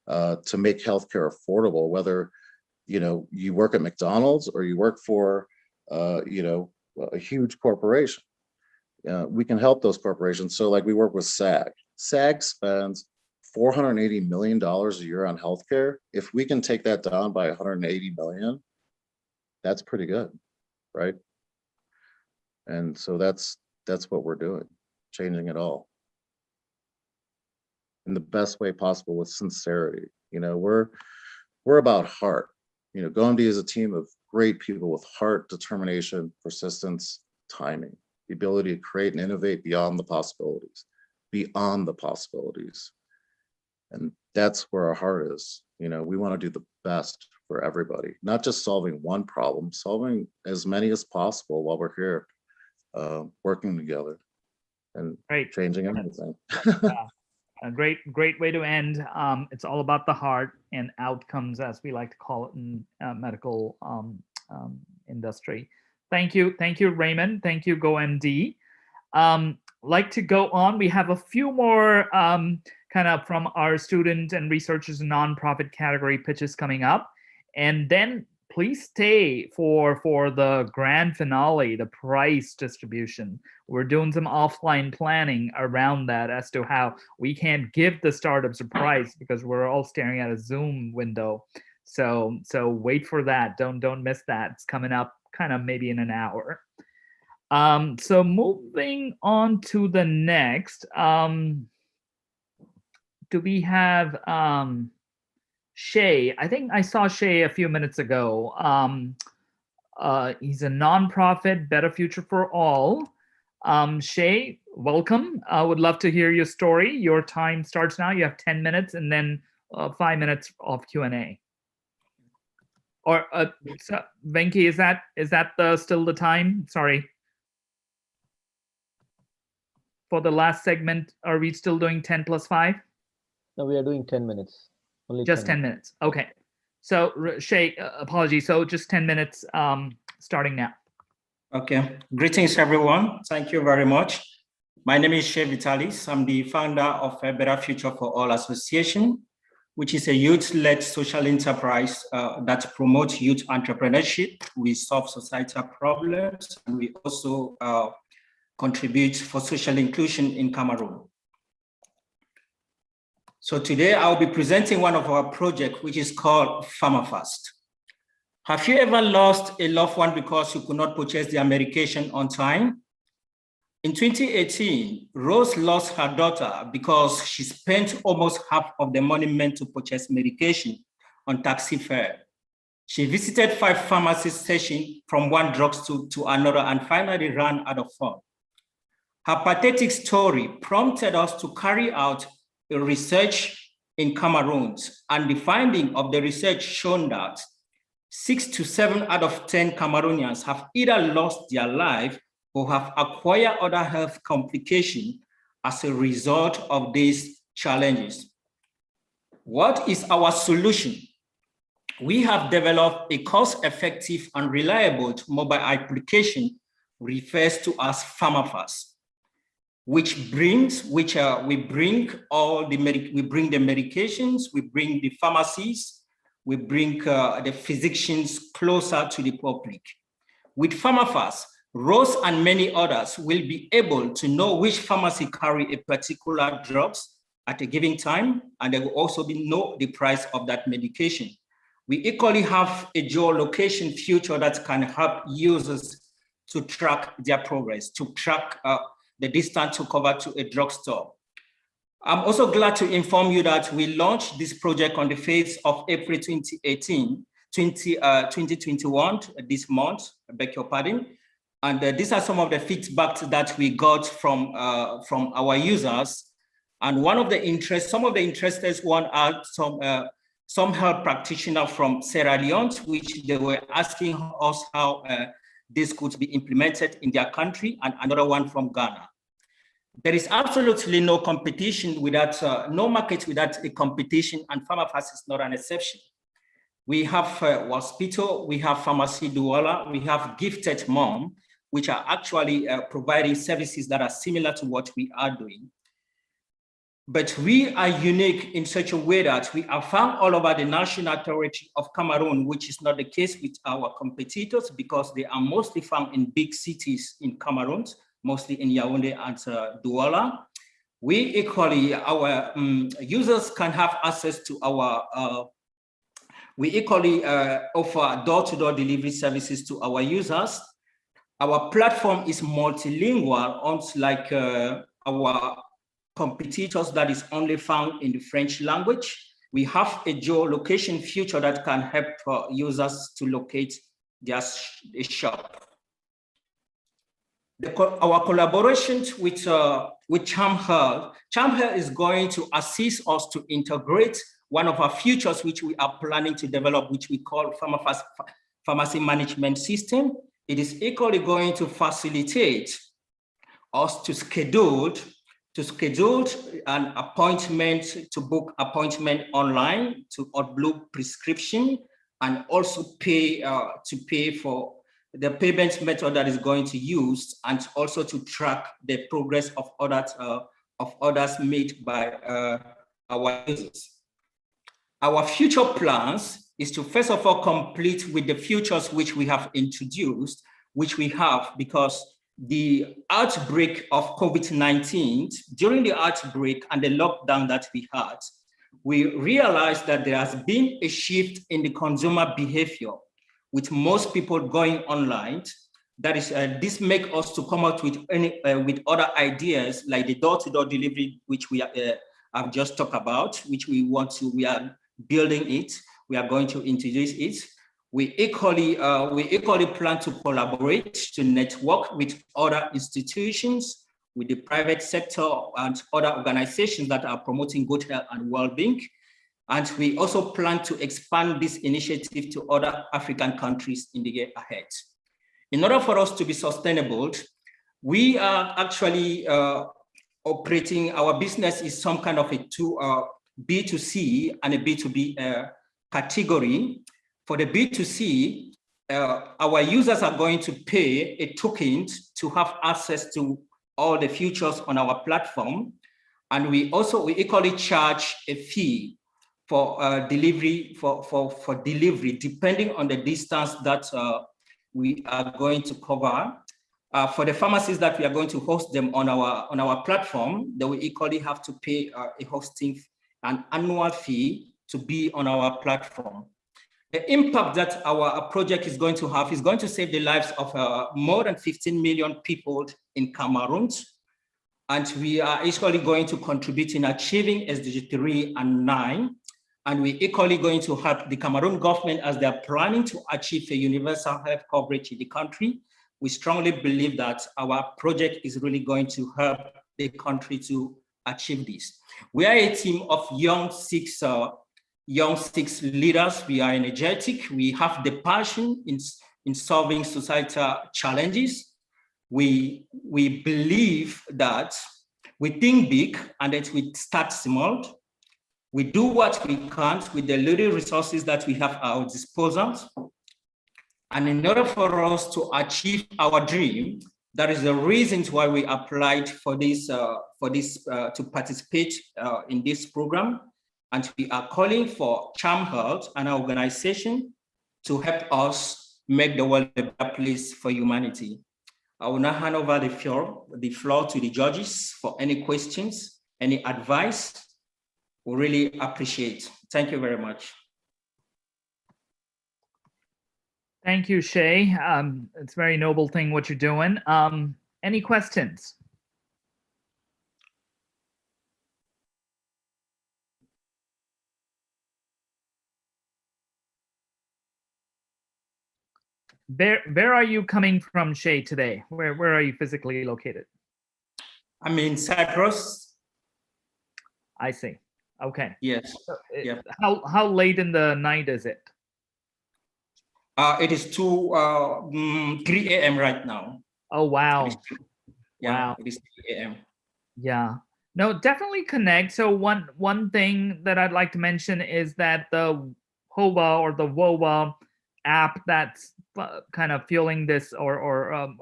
to make healthcare affordable, whether, you know, you work at McDonald's or you work for, you know, a huge corporation. We can help those corporations. So like we work with SAG. SAG spends $480 million a year on healthcare. If we can take that down by 180 million, that's pretty good, right? And so that's what we're doing, changing it all in the best way possible with sincerity. You know, we're about heart. You know, GoMD is a team of great people with heart, determination, persistence, timing, the ability to create and innovate beyond the possibilities. And that's where our heart is. You know, we want to do the best for everybody, not just solving one problem, solving as many as possible while we're here, working together and changing everything. A great way to end. It's all about the heart and outcomes, as we like to call it in medical industry. Thank you, Raymond. Thank you, GoMD. Like to go on. We have a few more kind of from our student and researchers and nonprofit category pitches coming up, and then please stay for the grand finale, the prize distribution. We're doing some offline planning around that as to how we can't give the startups a prize because we're all staring at a Zoom window. So wait for that. Don't miss that. It's coming up kind of maybe in an hour. So moving on to the next, do we have Shay? I think I saw Shay a few minutes ago. He's a nonprofit, Better Future for All. Shay, welcome. I would love to hear your story. Your time starts now. You have 10 minutes and then 5 minutes of Q&A. Or so, Venki, is that still the time? Sorry. For the last segment, are we still doing 10 plus 5? No, we are doing 10 minutes. Only just 10 minutes. Okay. So Shay, apologies. So just 10 minutes starting now. Okay. Greetings, everyone. Thank you very much. My name is Shay Vitalis. I'm the founder of a Better Future for All Association, which is a youth-led social enterprise that promotes youth entrepreneurship. We solve societal problems, and we also contribute for social inclusion in Cameroon. So today I'll be presenting one of our projects, which is called PharmaFast. Have you ever lost a loved one because you could not purchase their medication on time? In 2018, Rose lost her daughter because she spent almost half of the money meant to purchase medication on taxi fare. She visited 5 pharmacy stations from one drugstore to another and finally ran out of funds. Her pathetic story prompted us to carry out a research in Cameroon, and the finding of the research shown that 6 to 7 out of 10 Cameroonians have either lost their life or have acquired other health complications as a result of these challenges. What is our solution? We have developed a cost-effective and reliable mobile application referred to as PharmaFast, we bring the medications, we bring the pharmacies, we bring the physicians closer to the public. With PharmaFast, Rose and many others will be able to know which pharmacy carry a particular drugs at a given time, and they will also know the price of that medication. We equally have a geolocation feature that can help users to track their progress, to track the distance to cover to a drugstore. I'm also glad to inform you that we launched this project on the 5th of April 2021, this month, I beg your pardon. And these are some of the feedback that we got from our users. And some of the interested one are some health practitioners from Sierra Leone, which they were asking us how this could be implemented in their country, and another one from Ghana. There is absolutely no competition without, no market without a competition, and PharmaFast is not an exception. We have hospital, we have pharmacy douala, we have gifted mom, which are actually providing services that are similar to what we are doing. But we are unique in such a way that we are found all over the national territory of Cameroon, which is not the case with our competitors because they are mostly found in big cities in Cameroon, mostly in Yaoundé and Douala. We equally, our users can have access to our, we equally offer door-to-door delivery services to our users. Our platform is multilingual, unlike our competitors that is only found in the French language. We have a geolocation feature that can help users to locate their shop. Our collaboration with CharmHealth. CharmHealth is going to assist us to integrate one of our features which we are planning to develop, which we call Pharmacy Management System. It is equally going to facilitate us to schedule an appointment, to book appointment online, to upload prescription, and also pay for the payment method that is going to use, and also to track the progress of orders made by our users. Our future plans is to first of all complete with the features which we have introduced, which we have because the outbreak of COVID-19, during the outbreak and the lockdown that we had, we realized that there has been a shift in the consumer behavior, with most people going online. That is, this makes us to come out with other ideas like the door-to-door delivery, which we have just talked about, which we are building it. We are going to introduce it. We equally plan to collaborate, to network with other institutions, with the private sector and other organizations that are promoting good health and well-being. And we also plan to expand this initiative to other African countries in the year ahead. In order for us to be sustainable, we are actually operating, our business is some kind of a B2C and a B2B category. For the B2C, our users are going to pay a token to have access to all the features on our platform. And we equally charge a fee for delivery, for delivery, depending on the distance that we are going to cover. For the pharmacies that we are going to host them on our platform, they will equally have to pay a hosting, an annual fee to be on our platform. The impact that our project is going to have is going to save the lives of more than 15 million people in Cameroon. And we are equally going to contribute in achieving SDG 3 and 9. And we're equally going to help the Cameroon government as they're planning to achieve a universal health coverage in the country. We strongly believe that our project is really going to help the country to achieve this. We are a team of young six leaders. We are energetic. We have the passion in solving societal challenges. We believe that we think big and that we start small. We do what we can with the little resources that we have at our disposal. And in order for us to achieve our dream, that is the reason why we applied for this, to participate in this program. And we are calling for CharmHealth, an organization, to help us make the world a better place for humanity. I will now hand over the floor to the judges for any questions, any advice. We really appreciate. Thank you very much. Thank you, Shay. It's a very noble thing what you're doing. Any questions? Where are you coming from, Shay, today? Where are you physically located? I'm in Cyprus. I see. Okay. Yes. So Yeah. how late in the night is it? It is 3 a.m. right now. Oh wow. Yeah, Wow. it is 3 a.m. Yeah. No, definitely connect. So one thing that I'd like to mention is that the HOVA or the WOVA app that's kind of fueling this or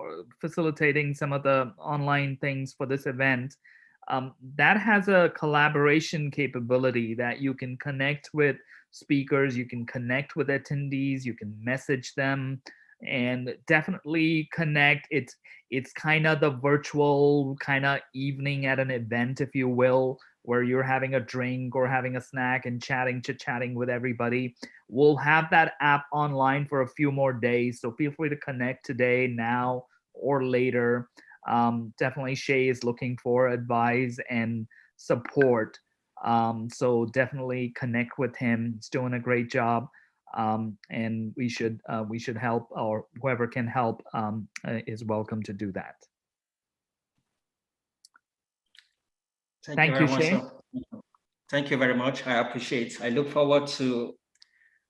facilitating some of the online things for this event, that has a collaboration capability that you can connect with speakers, you can connect with attendees, you can message them, and definitely connect. It's kind of the virtual kind of evening at an event, if you will, where you're having a drink or having a snack and chit-chatting with everybody. We'll have that app online for a few more days, so feel free to connect today, now, or later. Definitely Shay is looking for advice and support. So definitely connect with him. He's doing a great job. And we should help, or whoever can help is welcome to do that. Thank you, Shay. Thank you very much. I appreciate. I look forward to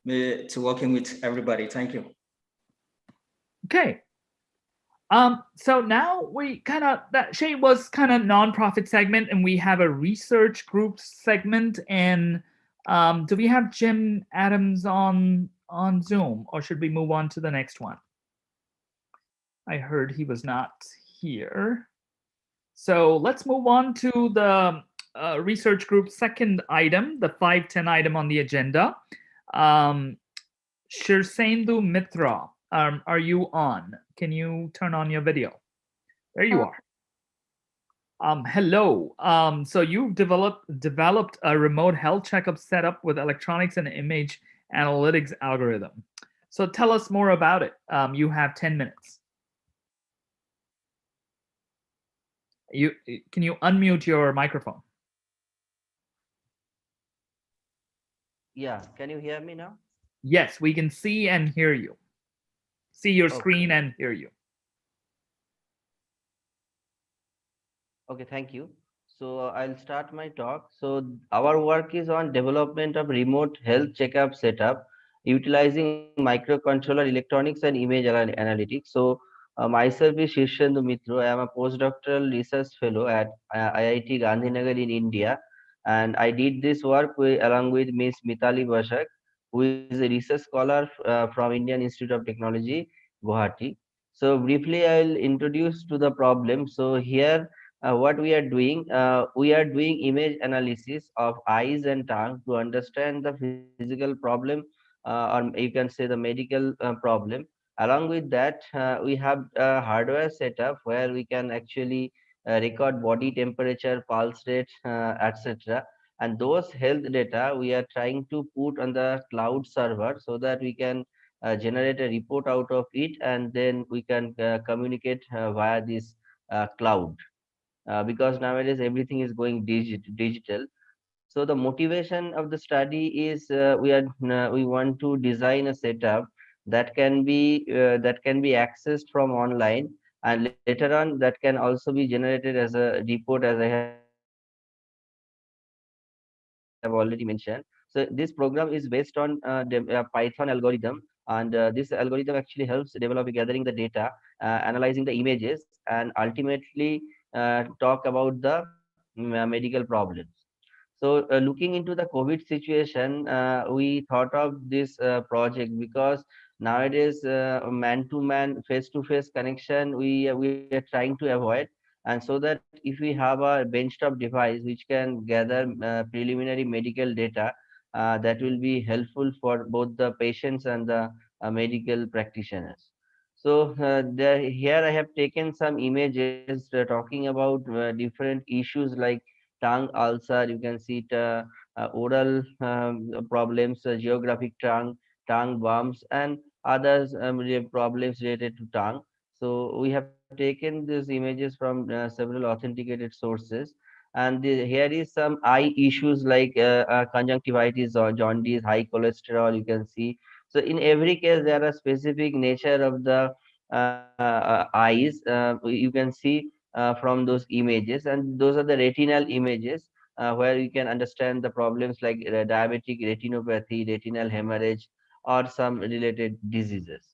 working with everybody. Thank you. Okay. So now we kind of, that Shay was kind of nonprofit segment, and we have a research group segment. And do we have Jim Adams on Zoom, or should we move on to the next one? I heard he was not here. So let's move on to the research group second item, the 510 item on the agenda. Shirsendu Mitra, are you on? Can you turn on your video? There you are. Hello. So you've developed a remote health checkup setup with electronics and image analytics algorithm. So tell us more about it. You have 10 minutes. Can you unmute your microphone? Yeah, can you hear me now? Yes, we can see and hear you. See your screen and hear you. Okay, thank you. So I'll start my talk. So our work is on development of remote health checkup setup utilizing microcontroller electronics and image analytics. So myself is Shirshendu Mitra. I am a postdoctoral research fellow at IIT Gandhinagar in India. And I did this work along with Ms. Mitali Bashak, who is a research scholar from Indian Institute of Technology, Guwahati. So briefly, I'll introduce to the problem. So here, what we are doing image analysis of eyes and tongue to understand the physical problem, or you can say the medical problem. Along with that, we have a hardware setup where we can actually record body temperature, pulse rate, etc. And those health data we are trying to put on the cloud server so that we can generate a report out of it, and then we can communicate via this cloud. Because nowadays everything is going digital. So the motivation of the study is we want to design a setup that can be accessed from online, and later on that can also be generated as a report, as I have already mentioned. So this program is based on Python algorithm, and this algorithm actually helps develop gathering the data, analyzing the images, and ultimately talk about the medical problems. So looking into the COVID situation, we thought of this project because nowadays man-to-man, face-to-face connection we are trying to avoid, and so that if we have a benchtop device which can gather preliminary medical data, that will be helpful for both the patients and the medical practitioners. So here I have taken some images talking about different issues like tongue ulcer. You can see it, oral problems, geographic tongue bumps, and others problems related to tongue. So we have taken these images from several authenticated sources. And here is some eye issues like conjunctivitis or jaundice, high cholesterol. You can see. So in every case, there are specific nature of the eyes. You can see from those images, and those are the retinal images where you can understand the problems like diabetic retinopathy, retinal hemorrhage, or some related diseases.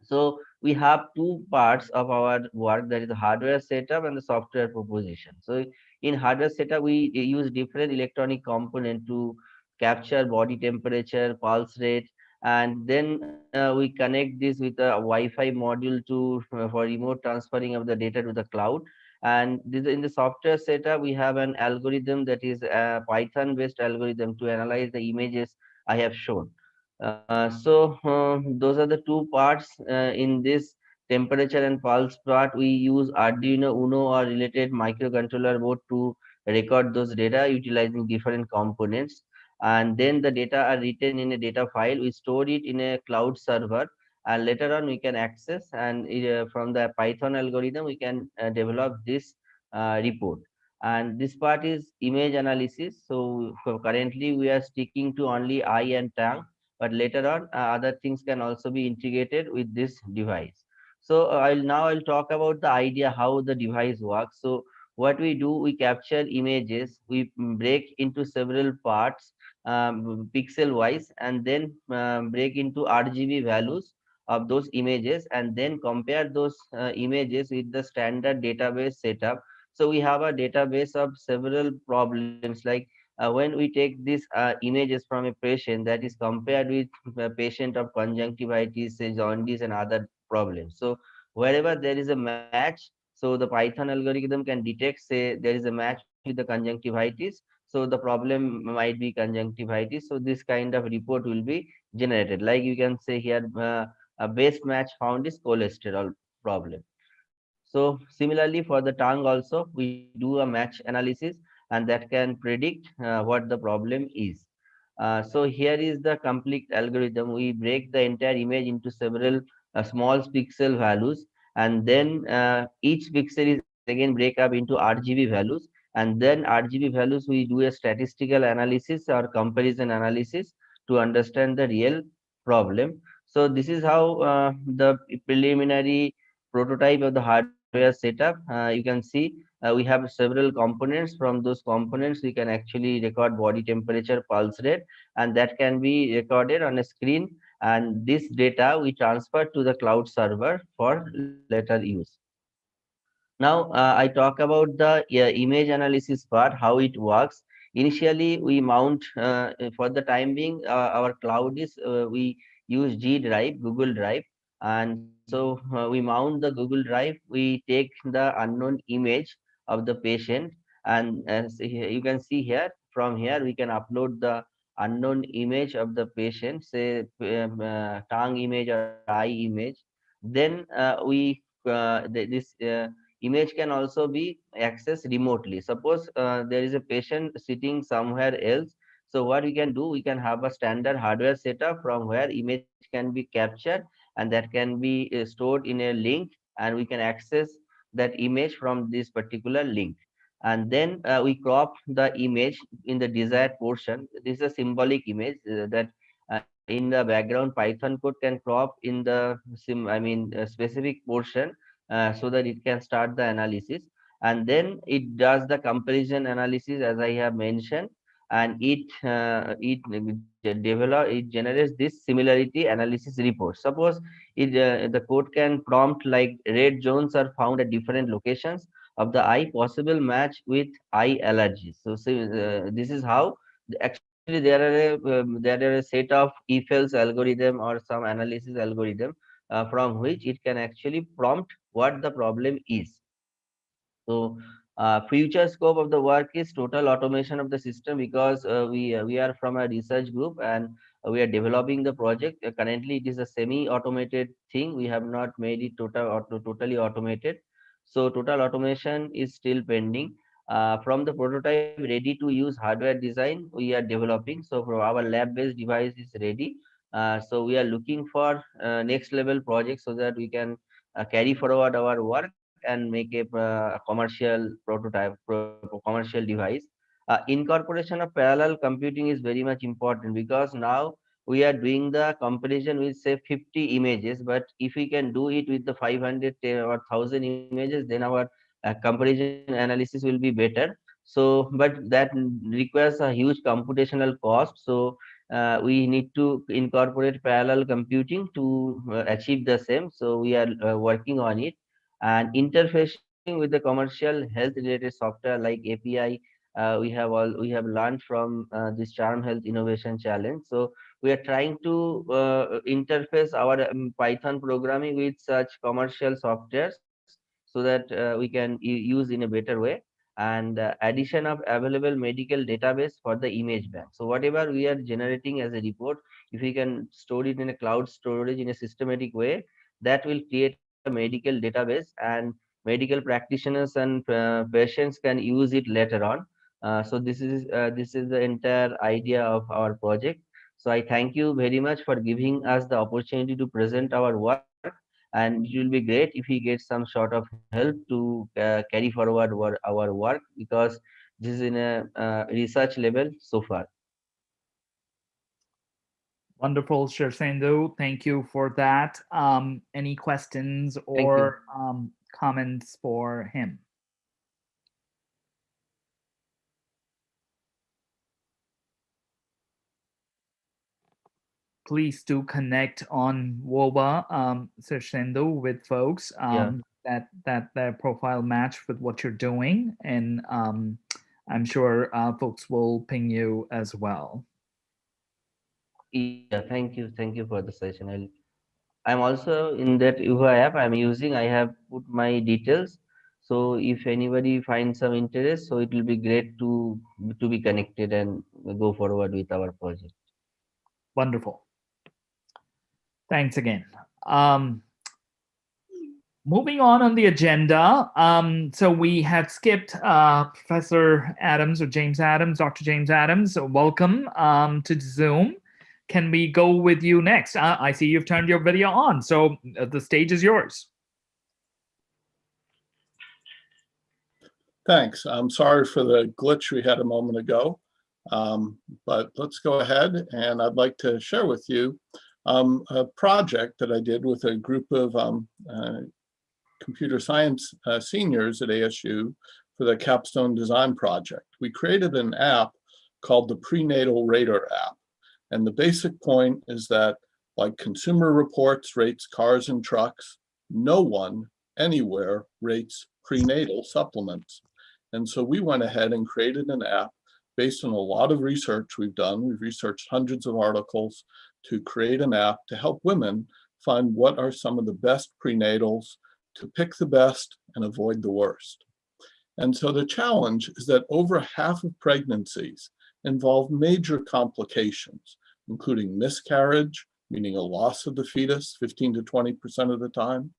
So we have two parts of our work, that is the hardware setup and the software proposition. So in hardware setup, we use different electronic component to capture body temperature, pulse rate, and then we connect this with a Wi-Fi module to for remote transferring of the data to the cloud. And this, in the software setup, we have an algorithm that is a Python-based algorithm to analyze the images I have shown. Those are the two parts in this temperature and pulse part. We use Arduino Uno or related microcontroller board to record those data utilizing different components. And then the data are written in a data file. We store it in a cloud server, and later on we can access, and from the Python algorithm we can develop this report. And this part is image analysis. So currently we are sticking to only eye and tongue, but later on other things can also be integrated with this device. So I'll talk about the idea how the device works. So what we do, we capture images, we break into several parts pixel wise, and then break into RGB values of those images, and then compare those images with the standard database setup. So we have a database of several problems, like when we take these images from a patient, that is compared with a patient of conjunctivitis, say, jaundice, and other problems. So wherever there is a match, so the Python algorithm can detect, say, there is a match with the conjunctivitis, so the problem might be conjunctivitis. So this kind of report will be generated. Like you can say here, a base match found is cholesterol problem. So similarly for the tongue also, we do a match analysis, and that can predict what the problem is. So here is the complete algorithm. We break the entire image into several small pixel values, and then each pixel is again break up into RGB values, and then RGB values we do a statistical analysis or comparison analysis to understand the real problem. So this is how the preliminary prototype of the hardware setup. You can see we have several components. From those components we can actually record body temperature, pulse rate, and that can be recorded on a screen, and this data we transfer to the cloud server for later use. Now I talk about the image analysis part, how it works. Initially we mount for the time being our cloud is we use G Drive, Google Drive. And so we mount the Google Drive, we take the unknown image of the patient, and as you can see here, from here we can upload the unknown image of the patient, say tongue image or eye image. Then this image can also be accessed remotely. Suppose there is a patient sitting somewhere else. So what we can do, we can have a standard hardware setup from where image can be captured, and that can be stored in a link, and we can access that image from this particular link. And then we crop the image in the desired portion. This is a symbolic image that in the background Python code can crop in the specific portion so that it can start the analysis. And then it does the comparison analysis as I have mentioned, and it generates this similarity analysis report. Suppose the code can prompt like red zones are found at different locations of the eye, possible match with eye allergies. This is how actually there are a set of if else algorithm or some analysis algorithm from which it can actually prompt what the problem is. So future scope of the work is total automation of the system, because we are from a research group, and we are developing the project. Currently, it is a semi-automated thing. We have not made it totally automated. So total automation is still pending. From the prototype ready to use hardware design, we are developing. So for our lab-based device is ready. So we are looking for next level projects so that we can carry forward our work and make a commercial prototype, commercial device. Incorporation of parallel computing is very much important, because now we are doing the comparison with say 50 images, but if we can do it with the 500 or 1000 images, then our comparison analysis will be better. So, but that requires a huge computational cost. So we need to incorporate parallel computing to achieve the same. So we are working on it, and interfacing with the commercial health related software like API. We have learned from this CharmHealth Innovation Challenge. So we are trying to interface our Python programming with such commercial softwares so that we can use in a better way, and addition of available medical database for the image bank. So whatever we are generating as a report, if we can store it in a cloud storage in a systematic way, that will create a medical database, and medical practitioners and patients can use it later on. So this is the entire idea of our project. So I thank you very much for giving us the opportunity to present our work, and it will be great if we get some sort of help to carry forward our work, because this is in a research level so far. Wonderful, Shirsendo. Thank you for that. Any questions or comments for him? Please do connect on WOBA, Shirsendo, with folks that their profile match with what you're doing, and I'm sure folks will ping you as well. Yeah, thank you for the session. I'm also in that UVA app I'm using. I have put my details. So if anybody finds some interest, so it will be great to be connected and go forward with our project. Wonderful. Thanks again. Moving on the agenda. So we had skipped Professor Adams, or James Adams, Dr. James Adams. So welcome to Zoom. Can we go with you next? I see you've turned your video on, so the stage is yours. Thanks. I'm sorry for the glitch we had a moment ago, but let's go ahead, and I'd like to share with you a project that I did with a group of computer science seniors at ASU for the Capstone design project. We created an app called the Prenatal Radar App. And the basic point is that, like Consumer Reports rates cars and trucks, no one anywhere rates prenatal supplements. And so we went ahead and created an app based on a lot of research we've done. We've researched hundreds of articles to create an app to help women find what are some of the best prenatals, to pick the best and avoid the worst. And so the challenge is that over half of pregnancies involve major complications, including miscarriage, meaning a loss of the fetus 15 to 20% of the time.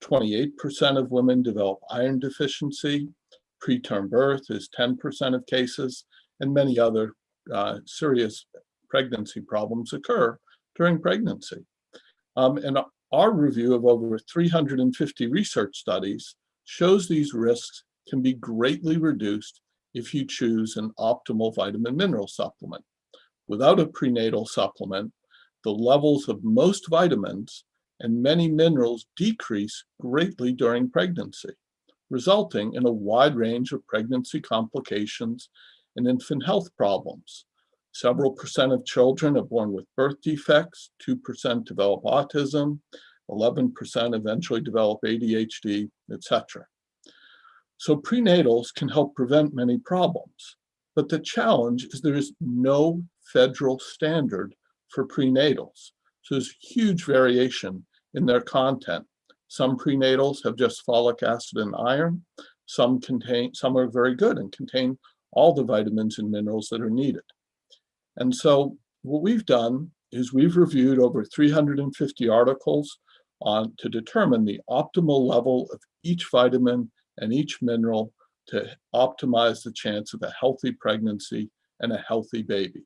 28% of women develop iron deficiency. Preterm birth is 10% of cases, and many other serious pregnancy problems occur during pregnancy. And our review of over 350 research studies shows these risks can be greatly reduced if you choose an optimal vitamin mineral supplement. Without a prenatal supplement, the levels of most vitamins and many minerals decrease greatly during pregnancy, resulting in a wide range of pregnancy complications and infant health problems. Several percent of children are born with birth defects, 2% develop autism, 11% eventually develop ADHD, etc. So prenatals can help prevent many problems, but the challenge is there is no federal standard for prenatals. So there's huge variation in their content. Some prenatals have just folic acid and iron. Some are very good and contain all the vitamins and minerals that are needed. And so what we've done is we've reviewed over 350 articles to determine the optimal level of each vitamin and each mineral to optimize the chance of a healthy pregnancy and a healthy baby.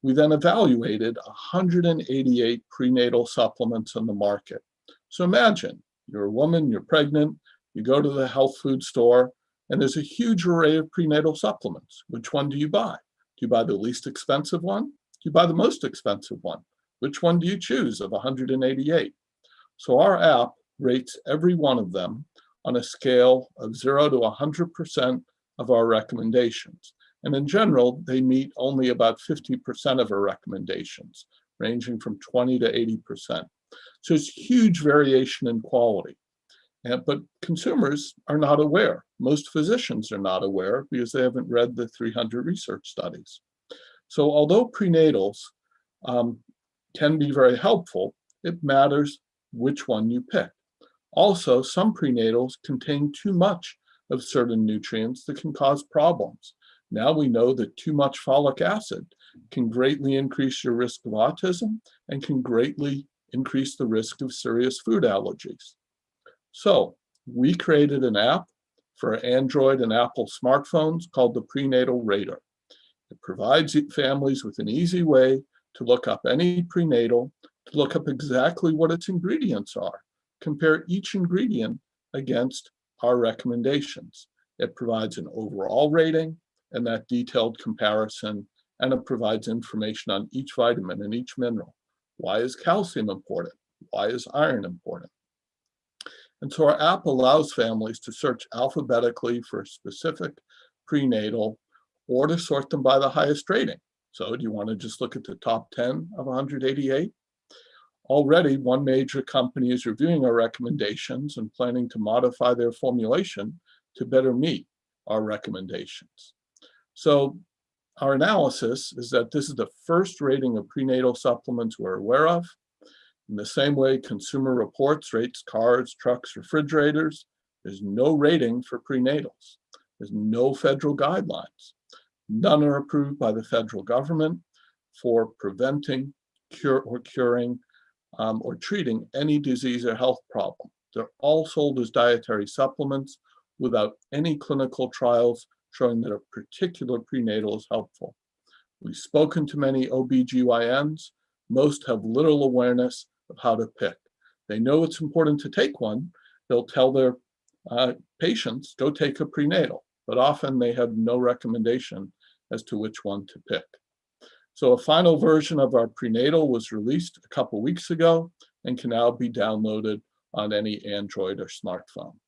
We then evaluated 188 prenatal supplements on the market. So imagine you're a woman, you're pregnant, you go to the health food store, and there's a huge array of prenatal supplements. Which one do you buy? Do you buy the least expensive one, you buy the most expensive one? Which one do you choose of 188? So our app rates every one of them on a scale of 0 to 100% of our recommendations. And in general, they meet only about 50% of our recommendations, ranging from 20 to 80%. So it's huge variation in quality. But consumers are not aware. Most physicians are not aware because they haven't read the 300 research studies. So although prenatals can be very helpful, it matters which one you pick. Also, some prenatals contain too much of certain nutrients that can cause problems. Now we know that too much folic acid can greatly increase your risk of autism and can greatly increase the risk of serious food allergies. So we created an app for Android and Apple smartphones called the Prenatal Rater. It provides families with an easy way to look up any prenatal, to look up exactly what its ingredients are, compare each ingredient against our recommendations. It provides an overall rating and that detailed comparison, and it provides information on each vitamin and each mineral. Why is calcium important? Why is iron important? And so our app allows families to search alphabetically for a specific prenatal or to sort them by the highest rating. So do you want to just look at the top 10 of 188? Already, one major company is reviewing our recommendations and planning to modify their formulation to better meet our recommendations. So our analysis is that this is the first rating of prenatal supplements we're aware of. In the same way Consumer Reports rates cars, trucks, refrigerators, there's no rating for prenatals. There's no federal guidelines. None are approved by the federal government for preventing, curing, or treating any disease or health problem. They're all sold as dietary supplements without any clinical trials showing that a particular prenatal is helpful. We've spoken to many OBGYNs. Most have little awareness of how to pick. They know it's important to take one. They'll tell their patients, go take a prenatal, but often they have no recommendation as to which one to pick. So a final version of our prenatal was released a couple weeks ago and can now be downloaded on any Android or smartphone.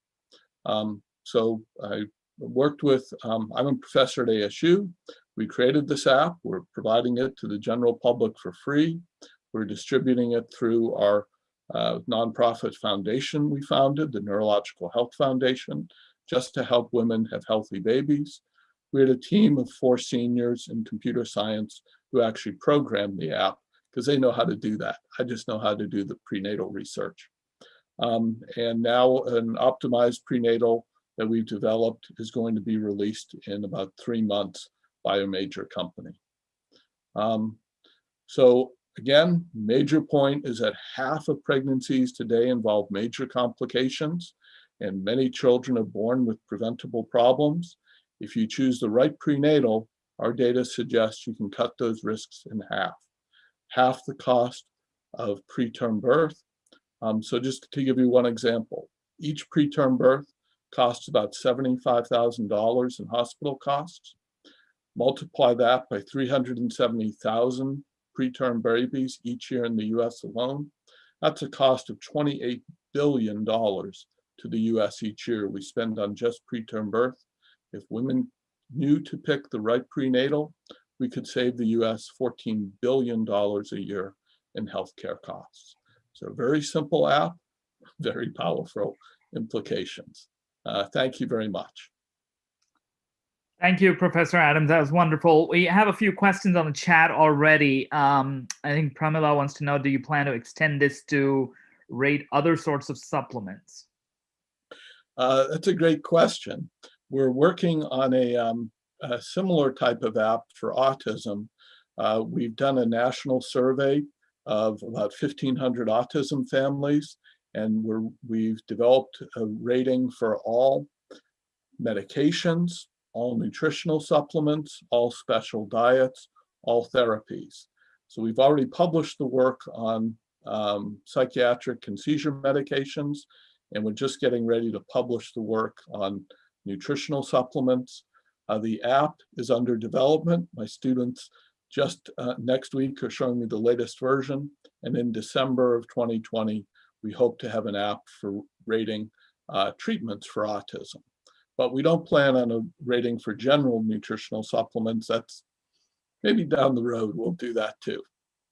So I worked with, I'm a professor at ASU. We created this app. We're providing it to the general public for free. We're distributing it through our nonprofit foundation we founded, the Neurological Health Foundation, just to help women have healthy babies. We had a team of 4 seniors in computer science who actually programmed the app because they know how to do that. I just know how to do the prenatal research. And now an optimized prenatal that we've developed is going to be released in about 3 months by a major company. So again, major point is that half of pregnancies today involve major complications, and many children are born with preventable problems. If you choose the right prenatal, our data suggests you can cut those risks in half the cost of preterm birth. So just to give you one example, each preterm birth costs about $75,000 in hospital costs. Multiply that by 370,000 preterm babies each year in the US alone. That's a cost of $28 billion to the US each year we spend on just preterm birth. If women knew to pick the right prenatal, we could save the US $14 billion a year in healthcare costs. So a very simple app, very powerful implications. Thank you very much. Thank you, Professor Adams. That was wonderful. We have a few questions on the chat already. I think Pramila wants to know, do you plan to extend this to rate other sorts of supplements? That's a great question. We're working on a similar type of app for autism. We've done a national survey of about 1,500 autism families, and we've developed a rating for all medications, all nutritional supplements, all special diets, all therapies. So we've already published the work on psychiatric and seizure medications, and we're just getting ready to publish the work on nutritional supplements. The app is under development. My students just next week are showing me the latest version. And in December of 2020, we hope to have an app for rating treatments for autism. But we don't plan on a rating for general nutritional supplements. That's maybe down the road, we'll do that too.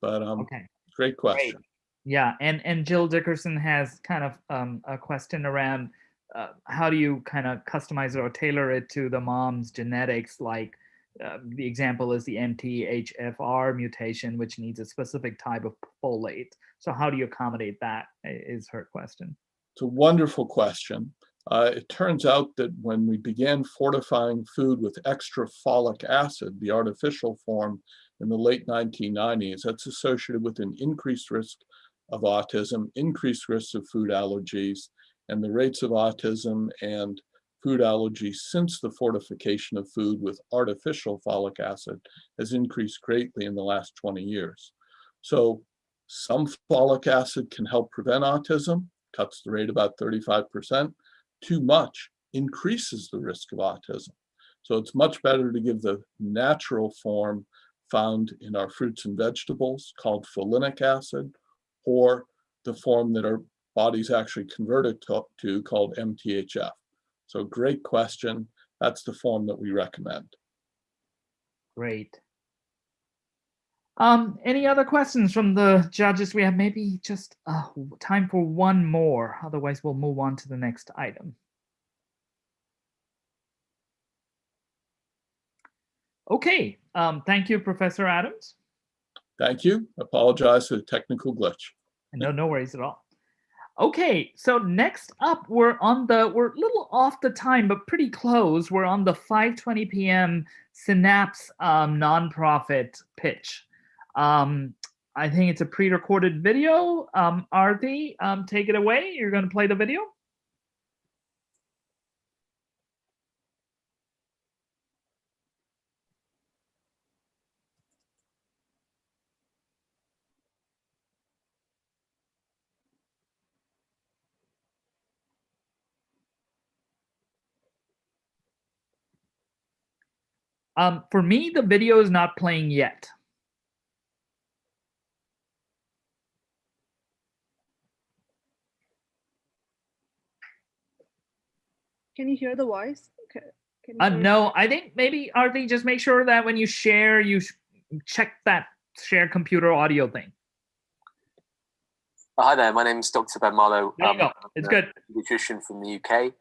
But Okay. Great question. Great. Yeah, and Jill Dickerson has kind of a question around how do you kind of customize it or tailor it to the mom's genetics? Like the example is the MTHFR mutation, which needs a specific type of folate. So how do you accommodate that is her question. It's a wonderful question. It turns out that when we began fortifying food with extra folic acid, the artificial form, in the late 1990s, that's associated with an increased risk of autism, increased risks of food allergies, and the rates of autism and food allergies since the fortification of food with artificial folic acid has increased greatly in the last 20 years. So some folic acid can help prevent autism, cuts the rate about 35%. Too much increases the risk of autism. So it's much better to give the natural form found in our fruits and vegetables called folinic acid, or the form that our bodies actually converted to called MTHF. So great question. That's the form that we recommend. Great. Any other questions from the judges? We have maybe just time for one more. Otherwise, we'll move on to the next item. Okay. Thank you, Professor Adams. Thank you. Apologize for the technical glitch. No worries at all. Okay, so next up, we're a little off the time, but pretty close. We're on the 5:20 p.m. Synapse nonprofit pitch. I think it's a pre-recorded video. Arthi, take it away. You're going to play the video. For me, the video is not playing yet. Can you hear the voice? Okay. No, I think maybe, Arthi, just make sure that when you share, you check that share computer audio thing. Hi there, my name is Dr. Ben Marlow. There you go. It's good. Nutrition from the UK,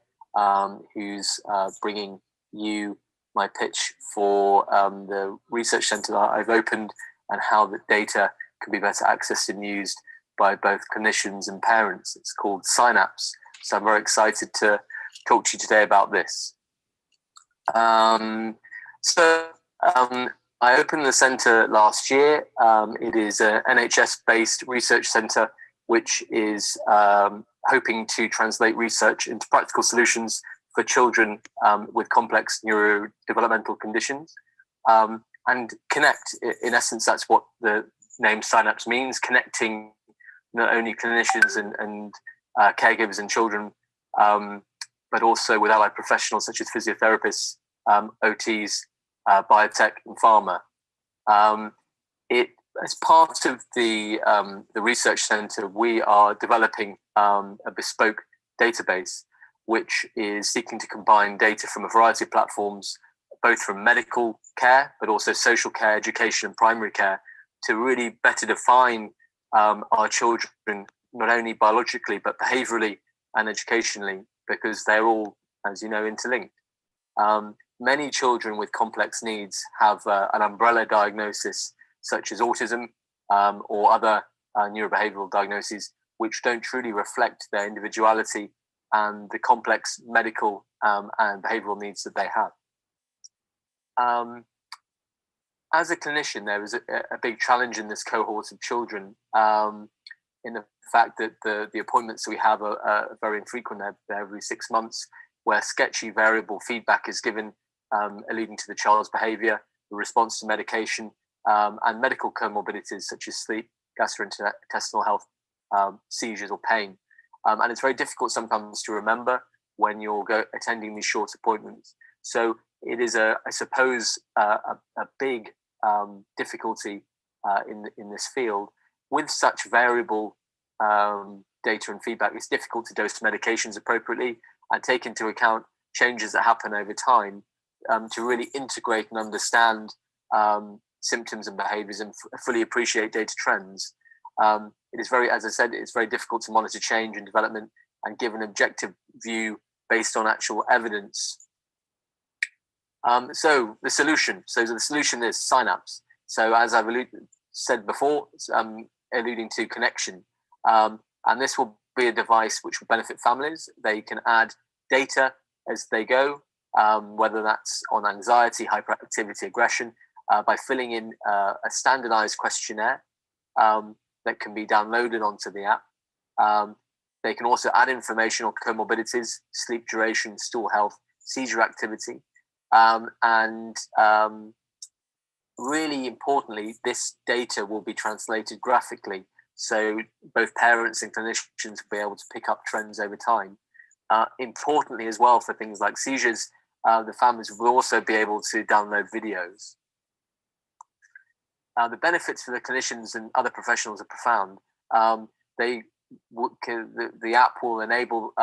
who's bringing you my pitch for the research centre that I've opened and how the data can be better accessed and used by both clinicians and parents. It's called Synapse. So I'm very excited to talk to you today about this. I opened the centre last year. It is an NHS-based research centre which is hoping to translate research into practical solutions for children with complex neurodevelopmental conditions and connect. In essence, that's what the name Synapse means, connecting not only clinicians and caregivers and children, but also with allied professionals such as physiotherapists, OTs, biotech, and pharma. As part of the research centre, we are developing a bespoke database which is seeking to combine data from a variety of platforms, both from medical care, but also social care, education, and primary care, to really better define our children, not only biologically, but behaviourally and educationally, because they're all, as you know, interlinked. Many children with complex needs have an umbrella diagnosis, such as autism or other neurobehavioral diagnoses, which don't truly reflect their individuality and the complex medical and behavioral needs that they have. As a clinician, there is a big challenge in this cohort of children in the fact that the appointments we have are very infrequent. They're every 6 months, where sketchy variable feedback is given, leading to the child's behavior, the response to medication, and medical comorbidities such as sleep, gastrointestinal health, seizures, or pain. And it's very difficult sometimes to remember when you're attending these short appointments. So it is, I suppose, a big difficulty in this field. With such variable data and feedback, it's difficult to dose medications appropriately and take into account changes that happen over time to really integrate and understand symptoms and behaviors and fully appreciate data trends. It is very, as I said, it's very difficult to monitor change and development and give an objective view based on actual evidence. So the solution is signups. So as I've said before, alluding to connection, and this will be a device which will benefit families. They can add data as they go, whether that's on anxiety, hyperactivity, aggression, by filling in a standardized questionnaire that can be downloaded onto the app. They can also add information on comorbidities, sleep duration, stool health, seizure activity, and really importantly, this data will be translated graphically, so both parents and clinicians will be able to pick up trends over time. Importantly as well, for things like seizures, the families will also be able to download videos. The benefits for the clinicians and other professionals are profound. The app will enable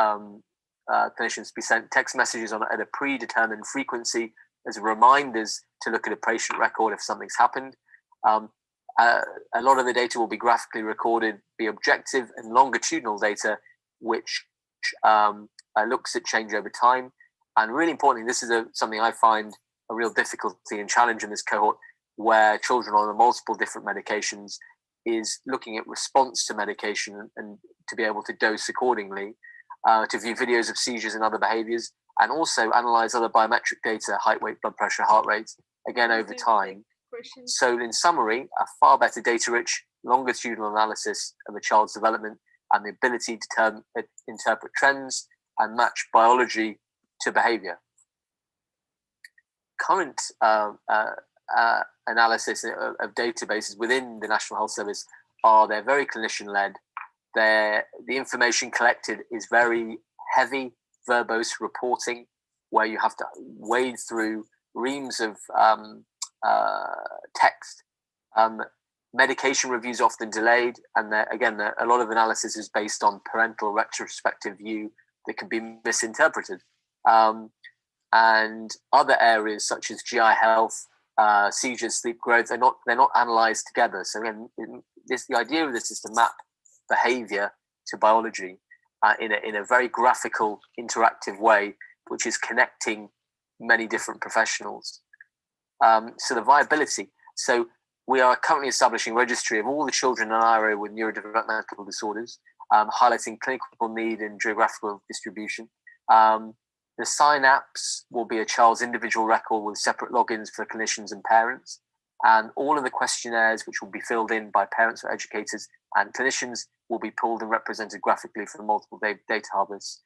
clinicians to be sent text messages at a predetermined frequency as reminders to look at a patient record if something's happened. A lot of the data will be graphically recorded, be objective and longitudinal data, which looks at change over time. And really importantly, this is something I find a real difficulty and challenge in this cohort, where children on multiple different medications, is looking at response to medication and to be able to dose accordingly, to view videos of seizures and other behaviors, and also analyze other biometric data, height, weight, blood pressure, heart rate, again over time. So in summary, a far better data-rich, longitudinal analysis of a child's development and the ability to interpret trends and match biology to behavior. Current analysis of databases within the National Health Service they're very clinician-led. The information collected is very heavy, verbose reporting, where you have to wade through reams of text. Medication reviews often delayed, and again, a lot of analysis is based on parental retrospective view that can be misinterpreted. And other areas such as GI health, seizures, sleep growth, they're not analyzed together. So again, the idea of this is to map behavior to biology in a very graphical, interactive way, which is connecting many different professionals. So the viability. So we are currently establishing a registry of all the children in our area with neurodevelopmental disorders, highlighting clinical need and geographical distribution. The sign apps will be a child's individual record with separate logins for clinicians and parents. And all of the questionnaires, which will be filled in by parents or educators and clinicians, will be pulled and represented graphically from multiple data harvests,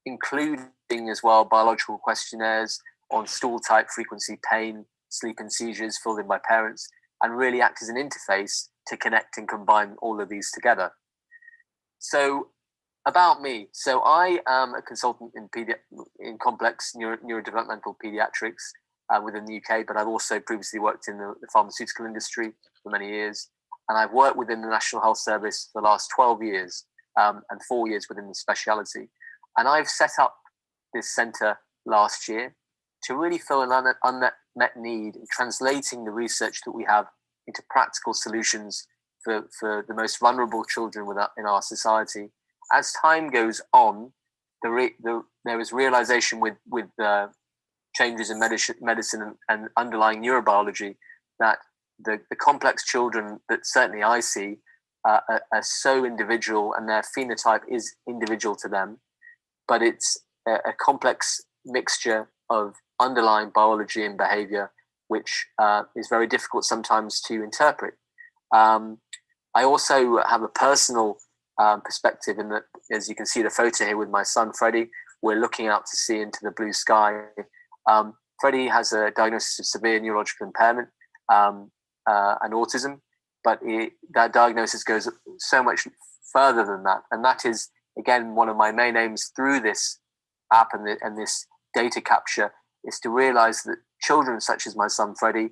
including as well biological questionnaires on stool type, frequency, pain, sleep and seizures filled in by parents, and really act as an interface to connect and combine all of these together. So about me. So I am a consultant in complex neurodevelopmental pediatrics within the UK, but I've also previously worked in the pharmaceutical industry for many years. And I've worked within the National Health Service for the last 12 years and 4 years within the speciality. And I've set up this centre last year to really fill an unmet need in translating the research that we have into practical solutions for the most vulnerable children in our society. As time goes on, there is realization with changes in medicine and underlying neurobiology that the complex children that certainly I see are so individual, and their phenotype is individual to them, but it's a complex mixture of underlying biology and behavior, which is very difficult sometimes to interpret. I also have a personal perspective in that, as you can see the photo here with my son Freddie, we're looking out to sea into the blue sky. Freddie has a diagnosis of severe neurological impairment and autism, but that diagnosis goes so much further than that. And that is, again, one of my main aims through this app and this data capture, is to realize that children such as my son Freddie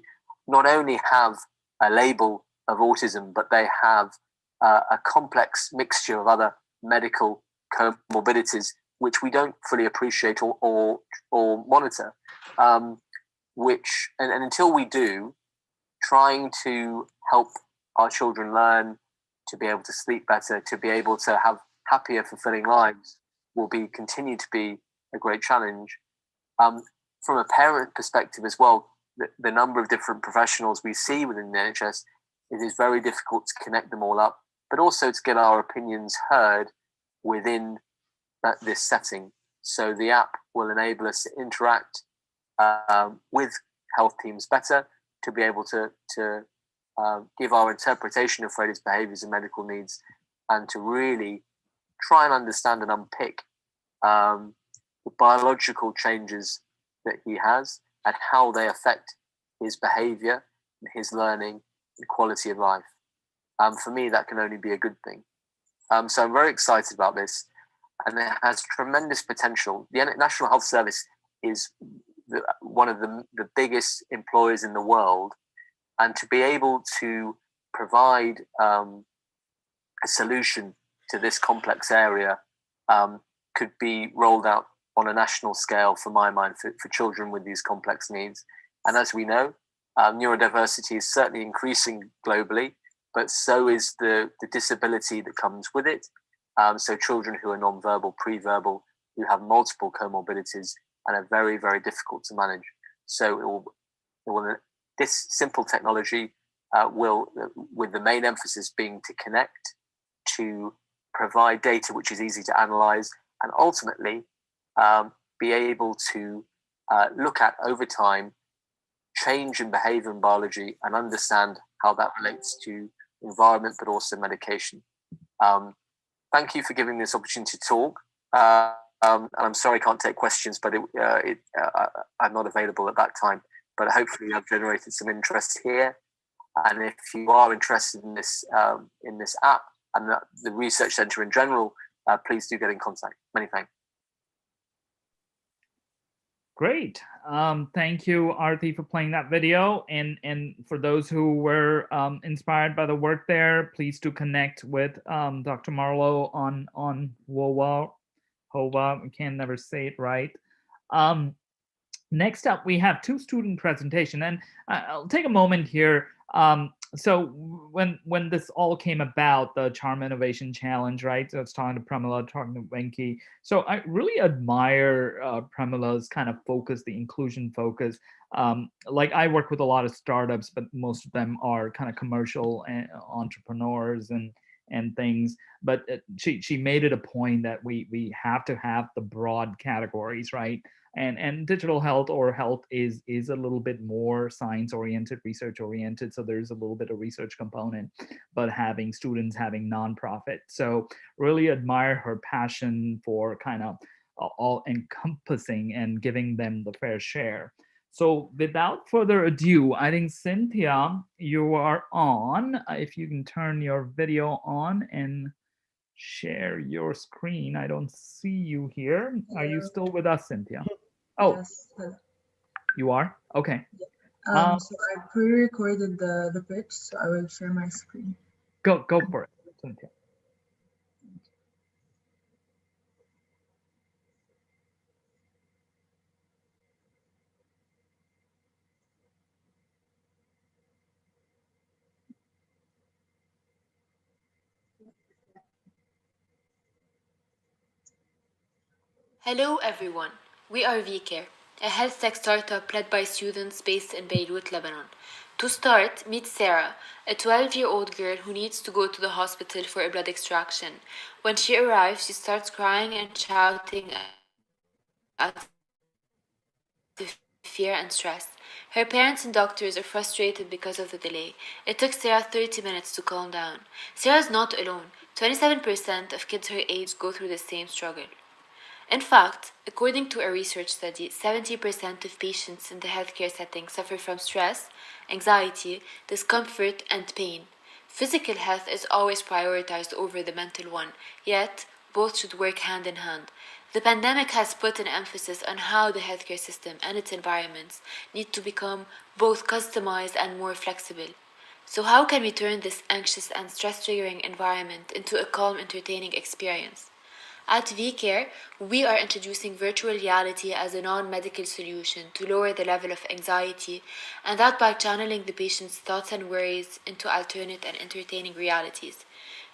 not only have a label of autism, but they have a complex mixture of other medical comorbidities, which we don't fully appreciate or monitor. And until we do, trying to help our children learn to be able to sleep better, to be able to have happier, fulfilling lives, will continue to be a great challenge. From a parent perspective as well, the number of different professionals we see within the NHS, it is very difficult to connect them all up, but also to get our opinions heard within this setting. So the app will enable us to interact with health teams better, to be able to give our interpretation of Freddie's behaviors and medical needs, and to really try and understand and unpick the biological changes that he has and how they affect his behavior and his learning and quality of life. For me, that can only be a good thing. So I'm very excited about this, and it has tremendous potential. The National Health Service is one of the biggest employers in the world, and to be able to provide a solution to this complex area could be rolled out on a national scale, for my mind, for children with these complex needs. And as we know, neurodiversity is certainly increasing globally, but so is the disability that comes with it. So children who are nonverbal, pre-verbal, who have multiple comorbidities and are very, very difficult to manage. So this simple technology will, with the main emphasis being to connect, to provide data which is easy to analyze, and ultimately be able to look at over time change in behavior and biology and understand how that relates to environment, but also medication. Thank you for giving me this opportunity to talk. And I'm sorry I can't take questions, but I'm not available at that time. But hopefully I've generated some interest here. And if you are interested in this app and the research center in general, please do get in contact. Many thanks. Great. Thank you, Arti, for playing that video. And for those who were inspired by the work there, please do connect with Dr. Marlowe on WOWA. I can never say it right. Next up, we have two student presentation, and I'll take a moment here. So when this all came about, the Charm Innovation Challenge, right? So it's talking to Pramila, talking to Venki. So I really admire Pramila's kind of focus, the inclusion focus. Like I work with a lot of startups, but most of them are kind of commercial entrepreneurs and things. But she made it a point that we have to have the broad categories, right? And digital health or health is a little bit more science oriented, research oriented. So there's a little bit of research component, but having students, having nonprofit. So really admire her passion for kind of all encompassing and giving them the fair share. So without further ado, I think Cynthia, you are on. If you can turn your video on and share your screen. I don't see you here. Are you still with us, Cynthia? Oh, yes. You are? Okay. So I pre-recorded the pitch, so I will share my screen. Go for it, Cynthia. Hello everyone, we are VCare, a health tech startup led by students based in Beirut, Lebanon. To start, meet Sarah, a 12-year-old girl who needs to go to the hospital for a blood extraction. When she arrives, she starts crying and shouting out of fear and stress. Her parents and doctors are frustrated because of the delay. It took Sarah 30 minutes to calm down. Sarah's not alone. 27% of kids her age go through the same struggle. In fact, according to a research study, 70% of patients in the healthcare setting suffer from stress, anxiety, discomfort, and pain. Physical health is always prioritized over the mental one, yet both should work hand in hand. The pandemic has put an emphasis on how the healthcare system and its environments need to become both customized and more flexible. So how can we turn this anxious and stress-triggering environment into a calm, entertaining experience? At VCare, we are introducing virtual reality as a non-medical solution to lower the level of anxiety, and that by channeling the patient's thoughts and worries into alternate and entertaining realities.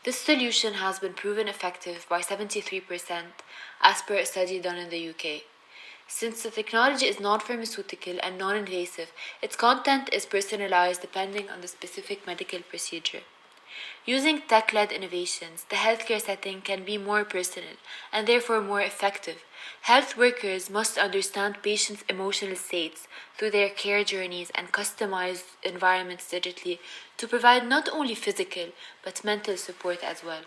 This solution has been proven effective by 73% as per a study done in the UK. Since the technology is non-pharmaceutical and non-invasive, its content is personalized depending on the specific medical procedure. Using tech-led innovations, the healthcare setting can be more personal and therefore more effective. Health workers must understand patients' emotional states through their care journeys and customize environments digitally to provide not only physical but mental support as well.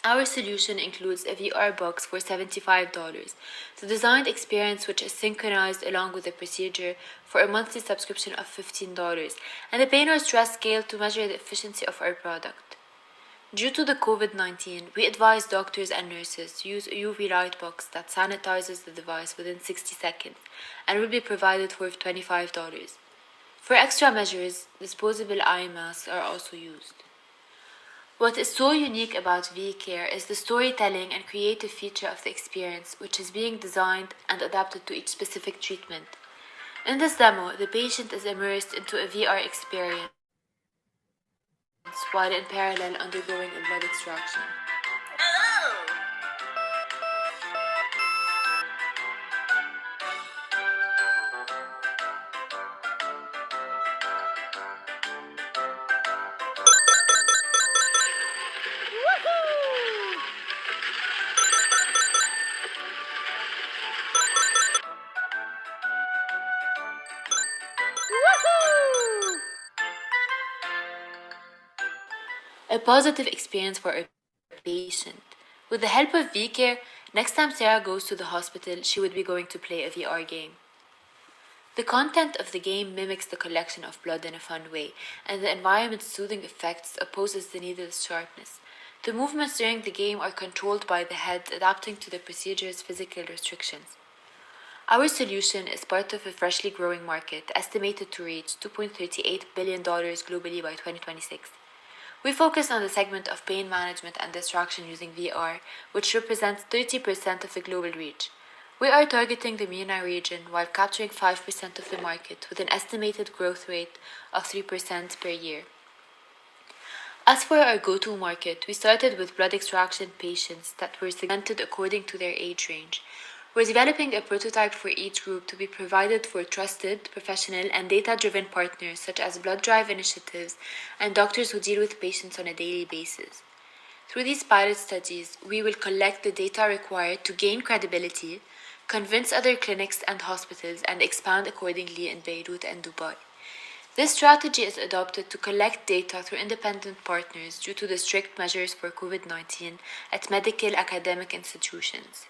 Our solution includes a VR box for $75, the designed experience which is synchronized along with the procedure for a monthly subscription of $15, and a pain or stress scale to measure the efficiency of our product. Due to the COVID-19, we advise doctors and nurses to use a UV light box that sanitizes the device within 60 seconds and will be provided for $25. For extra measures, disposable eye masks are also used. What is so unique about VCare is the storytelling and creative feature of the experience, which is being designed and adapted to each specific treatment. In this demo, the patient is immersed into a VR experience while in parallel undergoing a blood extraction. A positive experience for a patient. With the help of VCare, next time Sarah goes to the hospital, she would be going to play a VR game. The content of the game mimics the collection of blood in a fun way, and the environment's soothing effects opposes the needle's sharpness. The movements during the game are controlled by the head, adapting to the procedure's physical restrictions. Our solution is part of a freshly growing market, estimated to reach $2.38 billion globally by 2026. We focus on the segment of pain management and distraction using VR, which represents 30% of the global reach. We are targeting the MENA region while capturing 5% of the market with an estimated growth rate of 3% per year. As for our go-to market, we started with blood extraction patients that were segmented according to their age range. We're developing a prototype for each group to be provided for trusted, professional, and data-driven partners such as blood drive initiatives and doctors who deal with patients on a daily basis. Through these pilot studies, we will collect the data required to gain credibility, convince other clinics and hospitals, and expand accordingly in Beirut and Dubai. This strategy is adopted to collect data through independent partners due to the strict measures for COVID-19 at medical academic institutions.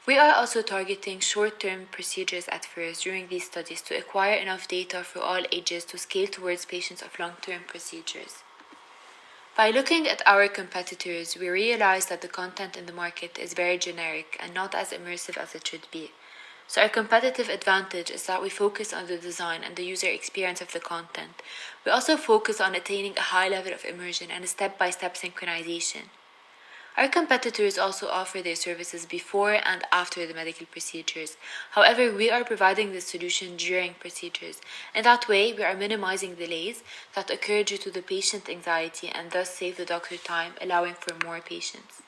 We are also targeting short-term procedures at first during these studies to acquire enough data for all ages to scale towards patients of long-term procedures. By looking at our competitors, we realize that the content in the market is very generic and not as immersive as it should be. So our competitive advantage is that we focus on the design and the user experience of the content. We also focus on attaining a high level of immersion and a step-by-step synchronization. Our competitors also offer their services before and after the medical procedures. However, we are providing the solution during procedures. In that way, we are minimizing delays that occur due to the patient anxiety and thus save the doctor time, allowing for more patients.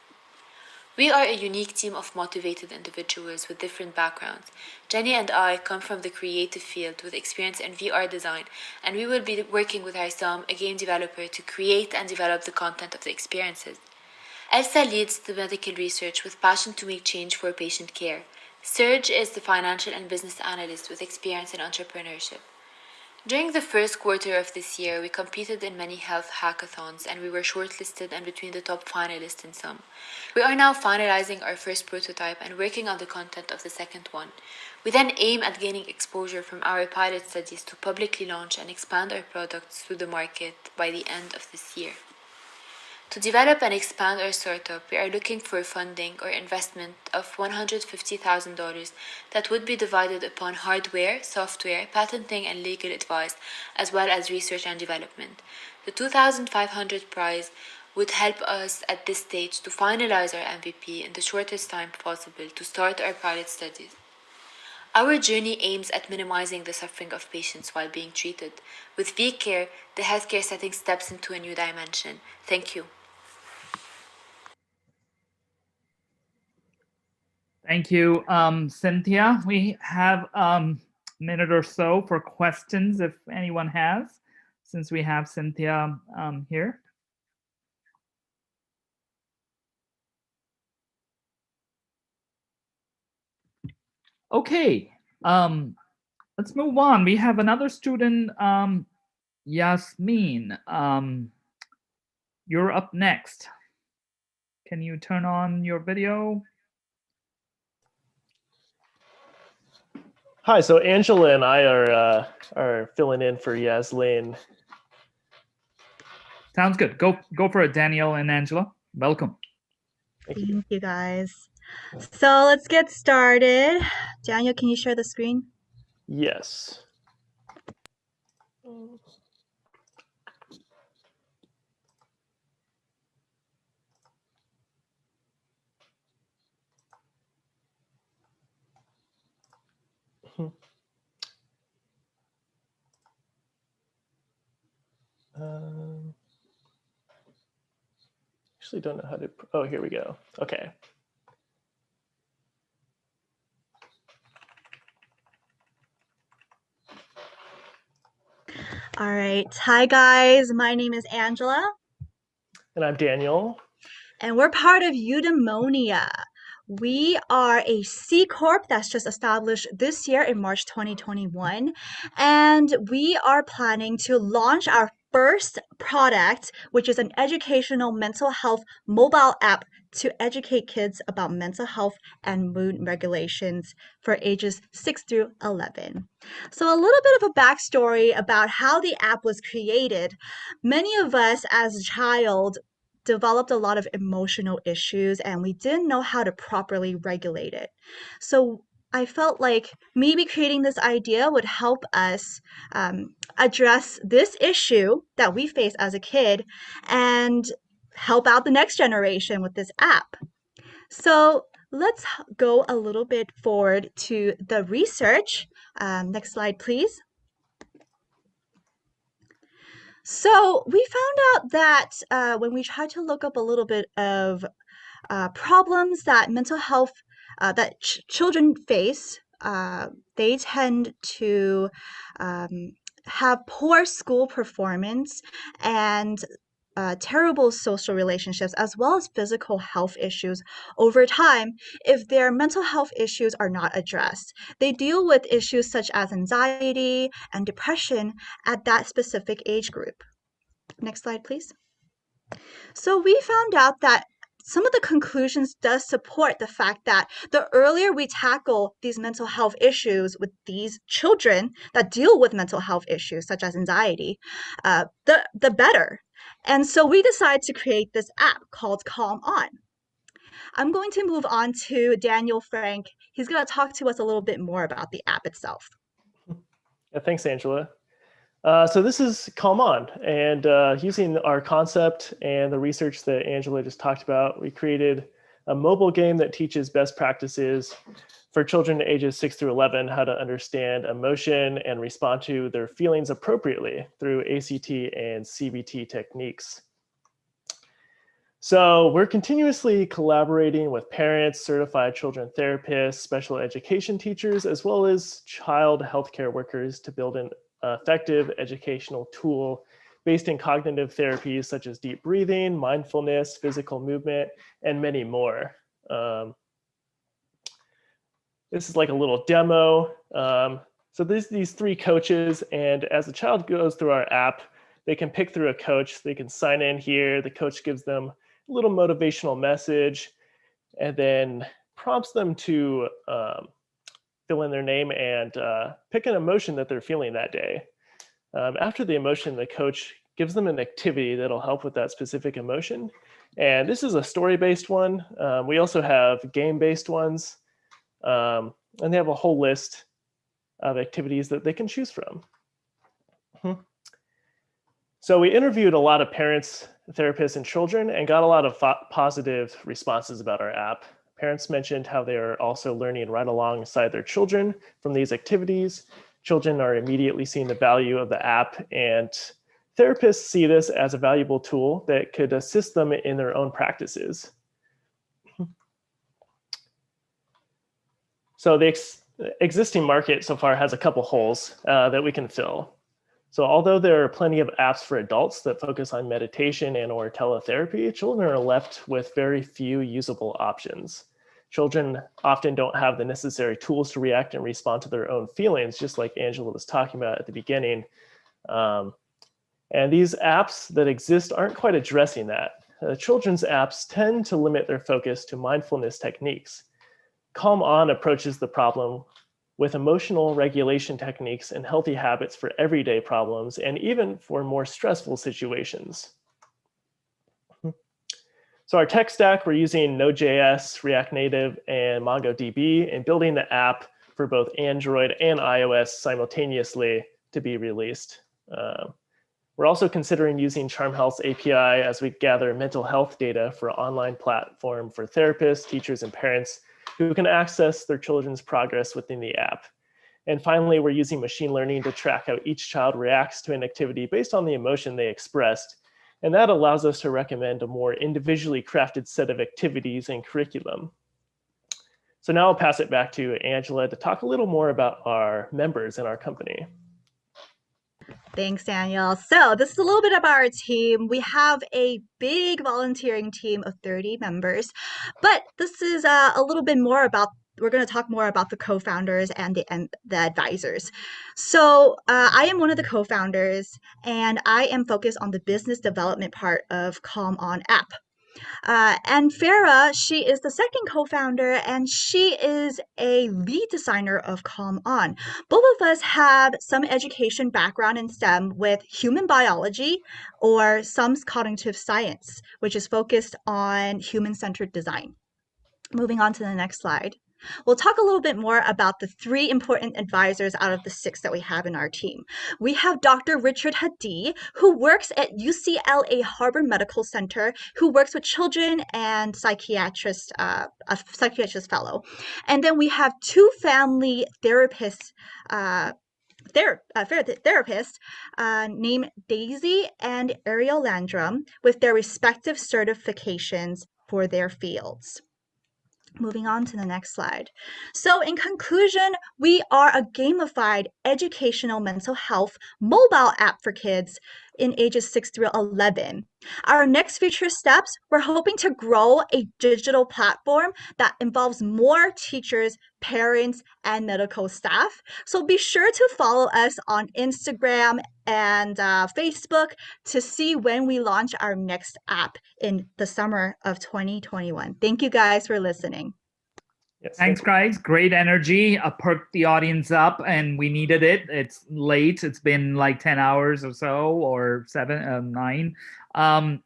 We are a unique team of motivated individuals with different backgrounds. Jenny and I come from the creative field with experience in VR design, and we will be working with Haysam, a game developer, to create and develop the content of the experiences. Elsa leads the medical research with passion to make change for patient care. Serge is the financial and business analyst with experience in entrepreneurship. During the first quarter of this year, we competed in many health hackathons and we were shortlisted and between the top finalists in some. We are now finalizing our first prototype and working on the content of the second one. We then aim at gaining exposure from our pilot studies to publicly launch and expand our products through the market by the end of this year. To develop and expand our startup, we are looking for funding or investment of $150,000 that would be divided upon hardware, software, patenting, and legal advice, as well as research and development. The $2,500 prize would help us at this stage to finalize our MVP in the shortest time possible to start our pilot studies. Our journey aims at minimizing the suffering of patients while being treated. With VCare, the healthcare setting steps into a new dimension. Thank you. Thank you, Cynthia. We have a minute or so for questions if anyone has, since we have Cynthia here. Okay, let's move on. We have another student, Yasmin. You're up next. Can you turn on your video? Hi, so Angela and I are filling in for Yaslin. Sounds good. Go for it, Daniel and Angela. Welcome. Thank you guys. So let's get started. Daniel, can you share the screen? Yes. Actually don't know how to, oh, here we go. Okay. All right. Hi, guys. My name is Angela. And I'm Daniel. And we're part of Eudaimonia. We are a C Corp that's just established this year in March 2021. And we are planning to launch our first product, which is an educational mental health mobile app to educate kids about mental health and mood regulations for ages 6 through 11. So a little bit of a backstory about how the app was created. Many of us as a child developed a lot of emotional issues and we didn't know how to properly regulate it. So I felt like maybe creating this idea would help us address this issue that we face as a kid and help out the next generation with this app. So let's go a little bit forward to the research. Next slide, please. So we found out that when we tried to look up a little bit of problems that mental health that children face, they tend to have poor school performance and terrible social relationships, as well as physical health issues over time if their mental health issues are not addressed. They deal with issues such as anxiety and depression at that specific age group. Next slide, please. So we found out that some of the conclusions does support the fact that the earlier we tackle these mental health issues with these children that deal with mental health issues such as anxiety, the better. And so we decided to create this app called Calm On. I'm going to move on to Daniel Frank. He's going to talk to us a little bit more about the app itself. Yeah, thanks, Angela. So this is Calm On, and using our concept and the research that Angela just talked about, we created a mobile game that teaches best practices for children ages 6 through 11 how to understand emotion and respond to their feelings appropriately through ACT and CBT techniques. So we're continuously collaborating with parents, certified children therapists, special education teachers, as well as child healthcare workers to build an effective educational tool based in cognitive therapies such as deep breathing, mindfulness, physical movement, and many more. This is like a little demo. So there's these 3 coaches, and as the child goes through our app, they can pick through a coach. They can sign in here. The coach gives them a little motivational message and then prompts them to fill in their name and pick an emotion that they're feeling that day. After the emotion, the coach gives them an activity that'll help with that specific emotion. And this is a story-based one. We also have game-based ones, and they have a whole list of activities that they can choose from. So we interviewed a lot of parents, therapists, and children and got a lot of positive responses about our app. Parents mentioned how they are also learning right alongside their children from these activities. Children are immediately seeing the value of the app, and therapists see this as a valuable tool that could assist them in their own practices. So the existing market so far has a couple holes that we can fill. So although there are plenty of apps for adults that focus on meditation and or teletherapy, children are left with very few usable options. Children often don't have the necessary tools to react and respond to their own feelings, just like Angela was talking about at the beginning. And these apps that exist aren't quite addressing that. Children's apps tend to limit their focus to mindfulness techniques. Calm On approaches the problem with emotional regulation techniques and healthy habits for everyday problems and even for more stressful situations. So our tech stack, we're using Node.js, React Native, and MongoDB, and building the app for both Android and iOS simultaneously to be released. We're also considering using CharmHealth's API as we gather mental health data for an online platform for therapists, teachers, and parents who can access their children's progress within the app. And finally, we're using machine learning to track how each child reacts to an activity based on the emotion they expressed. And that allows us to recommend a more individually crafted set of activities and curriculum. So now I'll pass it back to Angela to talk a little more about our members in our company. Thanks, Daniel. So this is a little bit about our team. We have a big volunteering team of 30 members, but this is a little bit more about, we're going to talk more about the co-founders and the advisors. So I am one of the co-founders, and I am focused on the business development part of Calm On app. And Farah, she is the second co-founder, and she is a lead designer of Calm On. Both of us have some education background in STEM with human biology or some cognitive science, which is focused on human-centered design. Moving on to the next slide. We'll talk a little bit more about the 3 important advisors out of the 6 that we have in our team. We have Dr. Richard Hadi, who works at UCLA Harvard Medical Center, who works with children and psychiatrist, a psychiatrist fellow. And then we have 2 family therapists, named Daisy and Ariel Landrum, with their respective certifications for their fields. Moving on to the next slide. So in conclusion, we are a gamified educational mental health mobile app for kids in ages 6 through 11. Our next future steps, we're hoping to grow a digital platform that involves more teachers, parents, and medical staff. So be sure to follow us on Instagram and Facebook to see when we launch our next app in the summer of 2021. Thank you guys for listening. Yes, Thanks, guys. Great energy. Perked the audience up, and we needed it. It's late. It's been like 10 hours or so, or 9.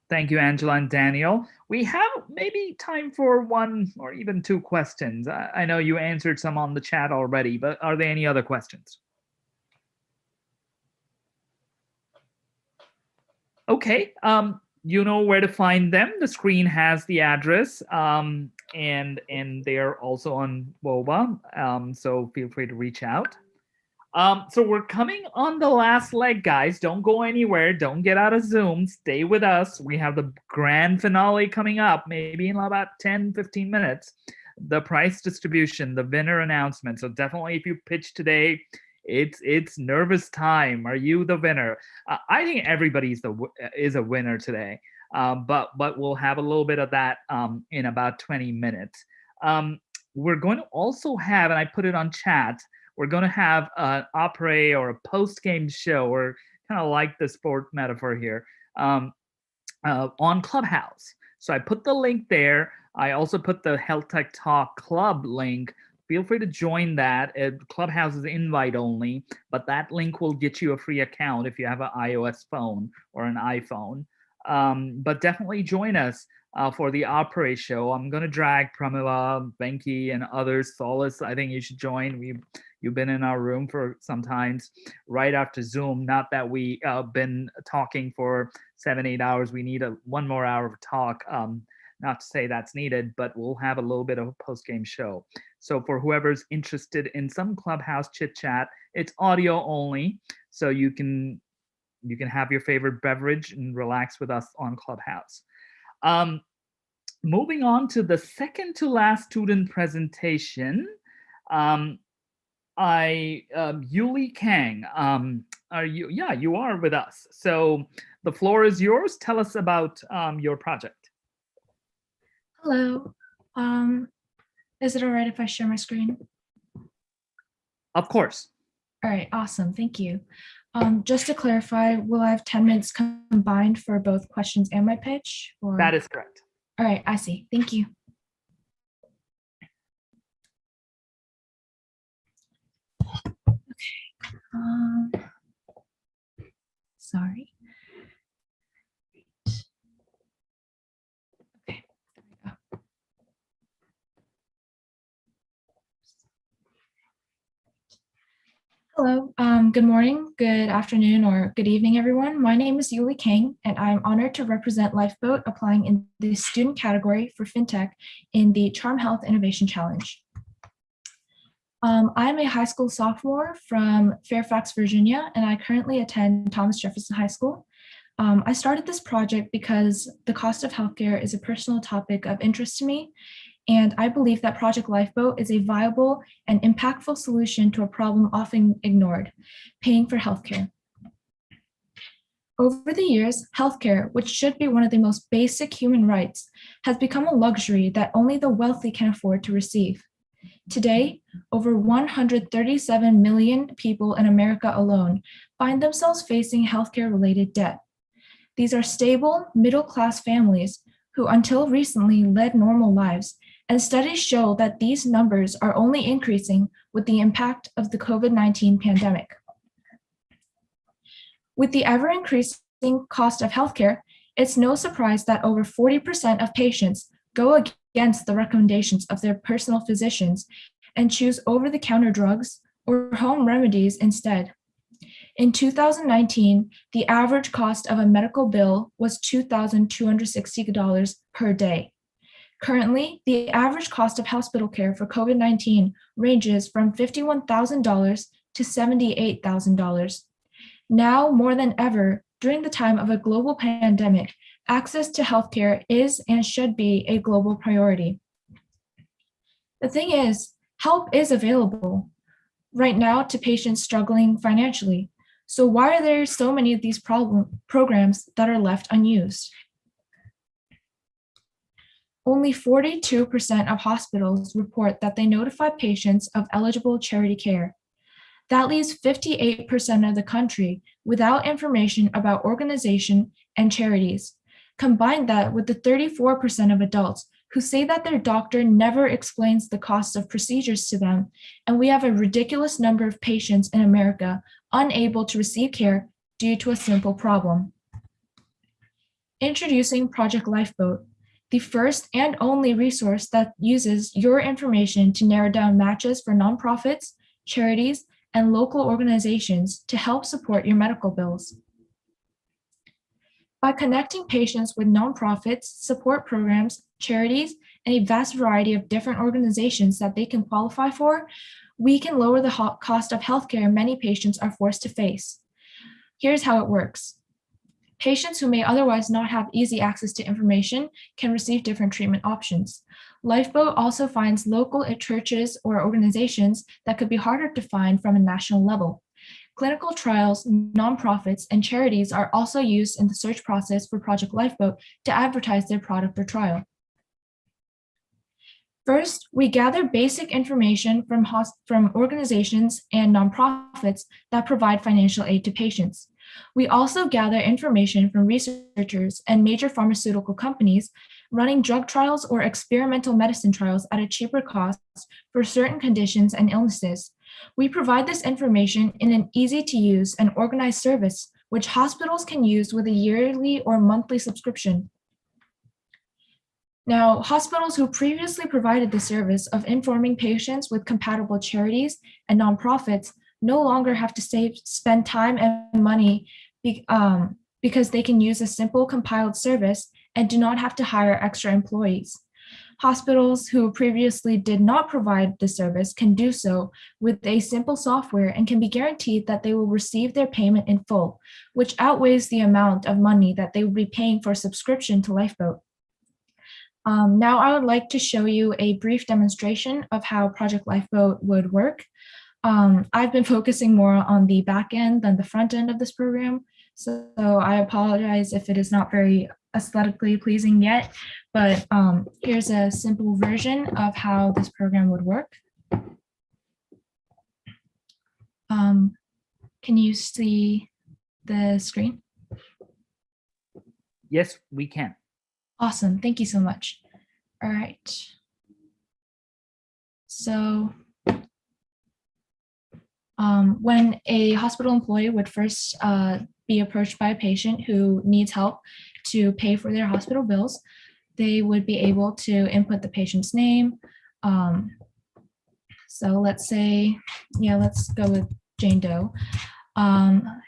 Thank you, Angela and Daniel. We have maybe time for 1 or even 2 questions. I know you answered some on the chat already, but are there any other questions? Okay. You know where to find them. The screen has the address, and they are also on WOBA, so feel free to reach out. So we're coming on the last leg, guys. Don't go anywhere. Don't get out of Zoom. Stay with us. We have the grand finale coming up, maybe in about 10-15 minutes. The price distribution, the winner announcement. So definitely, if you pitch today, it's nervous time. Are you the winner? I think everybody's is a winner today, but we'll have a little bit of that in about 20 minutes. We're going to also have, and I put it on chat, we're going to have an après or a post-game show, or kind of like the sport metaphor here, on Clubhouse. So I put the link there. I also put the Health Tech Talk Club link feel free to join that. Clubhouse is invite only, but that link will get you a free account if you have an iOS phone or an iPhone. But definitely join us for the Opera show. I'm going to drag Pramila, Venki, and others. Solace, I think you should join. You've been in our room for sometimes right after Zoom. Not that we been talking for 7-8 hours. We need one more hour of talk. Not to say that's needed, but we'll have a little bit of a post-game show. So for whoever's interested in some Clubhouse chit chat, it's audio only, so you can have your favorite beverage and relax with us on Clubhouse. Moving on to the second to last student presentation, Uli Kang, are you? Yeah, you are with us. So the floor is yours. Tell us about your project. Hello. Is it all right if I share my screen? Of course. All right, awesome. Thank you. Just to clarify, will I have 10 minutes combined for both questions and my pitch? Or... That is correct. All right, I see. Thank you. Okay. Sorry. Okay, there we go. Hello, good morning, good afternoon, or good evening, everyone. My name is Uli Kang, and I'm honored to represent Lifeboat applying in the student category for FinTech in the CharmHealth Innovation Challenge. I'm a high school sophomore from Fairfax, Virginia, and I currently attend Thomas Jefferson High School. I started this project because the cost of healthcare is a personal topic of interest to me, and I believe that Project Lifeboat is a viable and impactful solution to a problem often ignored, paying for healthcare. Over the years, healthcare, which should be one of the most basic human rights, has become a luxury that only the wealthy can afford to receive. Today, over 137 million people in America alone find themselves facing healthcare-related debt. These are stable, middle-class families who until recently led normal lives, and studies show that these numbers are only increasing with the impact of the COVID-19 pandemic. With the ever-increasing cost of healthcare, it's no surprise that over 40% of patients go against the recommendations of their personal physicians and choose over-the-counter drugs or home remedies instead. In 2019, the average cost of a medical bill was $2,260 per day. Currently, the average cost of hospital care for COVID-19 ranges from $51,000 to $78,000. Now more than ever, during the time of a global pandemic, access to healthcare is and should be a global priority. The thing is, help is available right now to patients struggling financially. So why are there so many of these programs that are left unused? Only 42% of hospitals report that they notify patients of eligible charity care. That leaves 58% of the country without information about organization and charities. Combine that with the 34% of adults who say that their doctor never explains the cost of procedures to them, and we have a ridiculous number of patients in America unable to receive care due to a simple problem. Introducing Project Lifeboat, the first and only resource that uses your information to narrow down matches for nonprofits, charities, and local organizations to help support your medical bills. By connecting patients with nonprofits, support programs, charities, and a vast variety of different organizations that they can qualify for, we can lower the cost of healthcare many patients are forced to face. Here's how it works. Patients who may otherwise not have easy access to information can receive different treatment options. Lifeboat also finds local churches or organizations that could be harder to find from a national level. Clinical trials, nonprofits, and charities are also used in the search process for Project Lifeboat to advertise their product or trial. First, we gather basic information from organizations and nonprofits that provide financial aid to patients. We also gather information from researchers and major pharmaceutical companies running drug trials or experimental medicine trials at a cheaper cost for certain conditions and illnesses. We provide this information in an easy-to-use and organized service, which hospitals can use with a yearly or monthly subscription. Now, hospitals who previously provided the service of informing patients with compatible charities and nonprofits no longer have to spend time and money because they can use a simple compiled service and do not have to hire extra employees. Hospitals who previously did not provide the service can do so with a simple software and can be guaranteed that they will receive their payment in full, which outweighs the amount of money that they would be paying for subscription to Lifeboat. Now I would like to show you a brief demonstration of how Project Lifeboat would work. I've been focusing more on the back end than the front end of this program, so I apologize if it is not very aesthetically pleasing yet, but here's a simple version of how this program would work. Can you see the screen? Yes, we can. Awesome, thank you so much. All right. So when a hospital employee would first be approached by a patient who needs help to pay for their hospital bills, they would be able to input the patient's name. So let's say, let's go with Jane Doe.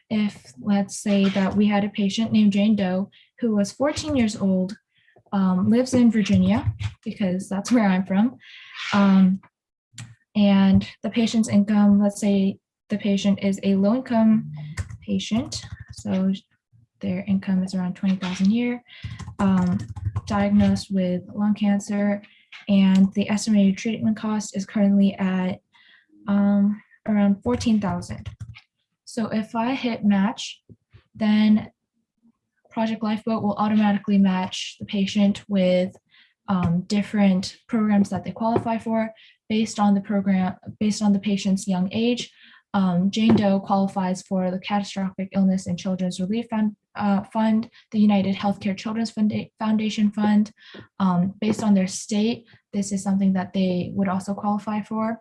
If let's say that we had a patient named Jane Doe who was 14 years old, lives in Virginia, because that's where I'm from. And the patient's income, let's say the patient is a low-income patient, so their income is around $20,000 a year, diagnosed with lung cancer, and the estimated treatment cost is currently at around $14,000. So if I hit match, then Project Lifeboat will automatically match the patient with different programs that they qualify for based on the patient's young age. Jane Doe qualifies for the Catastrophic Illness and Children's Relief Fund, the United Healthcare Children's Foundation Fund. Based on their state, this is something that they would also qualify for,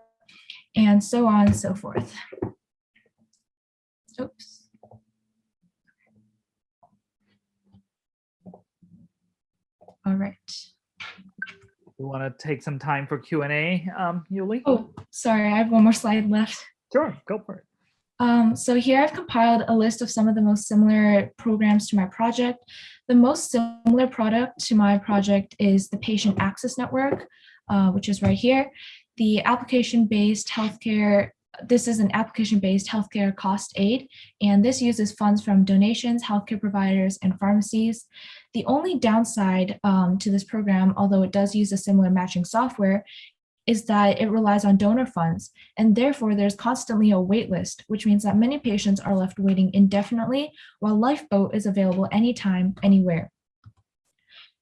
and so on and so forth. Oops. All right. You want to take some time for Q&A, Uli? Oh, sorry, I have one more slide left. Sure, go for it. So here I've compiled a list of some of the most similar programs to my project. The most similar product to my project is the Patient Access Network, which is right here. The application-based healthcare, this is an application-based healthcare cost aid, and this uses funds from donations, healthcare providers, and pharmacies. The only downside to this program, although it does use a similar matching software, is that it relies on donor funds, and therefore there's constantly a wait list, which means that many patients are left waiting indefinitely, while Lifeboat is available anytime, anywhere.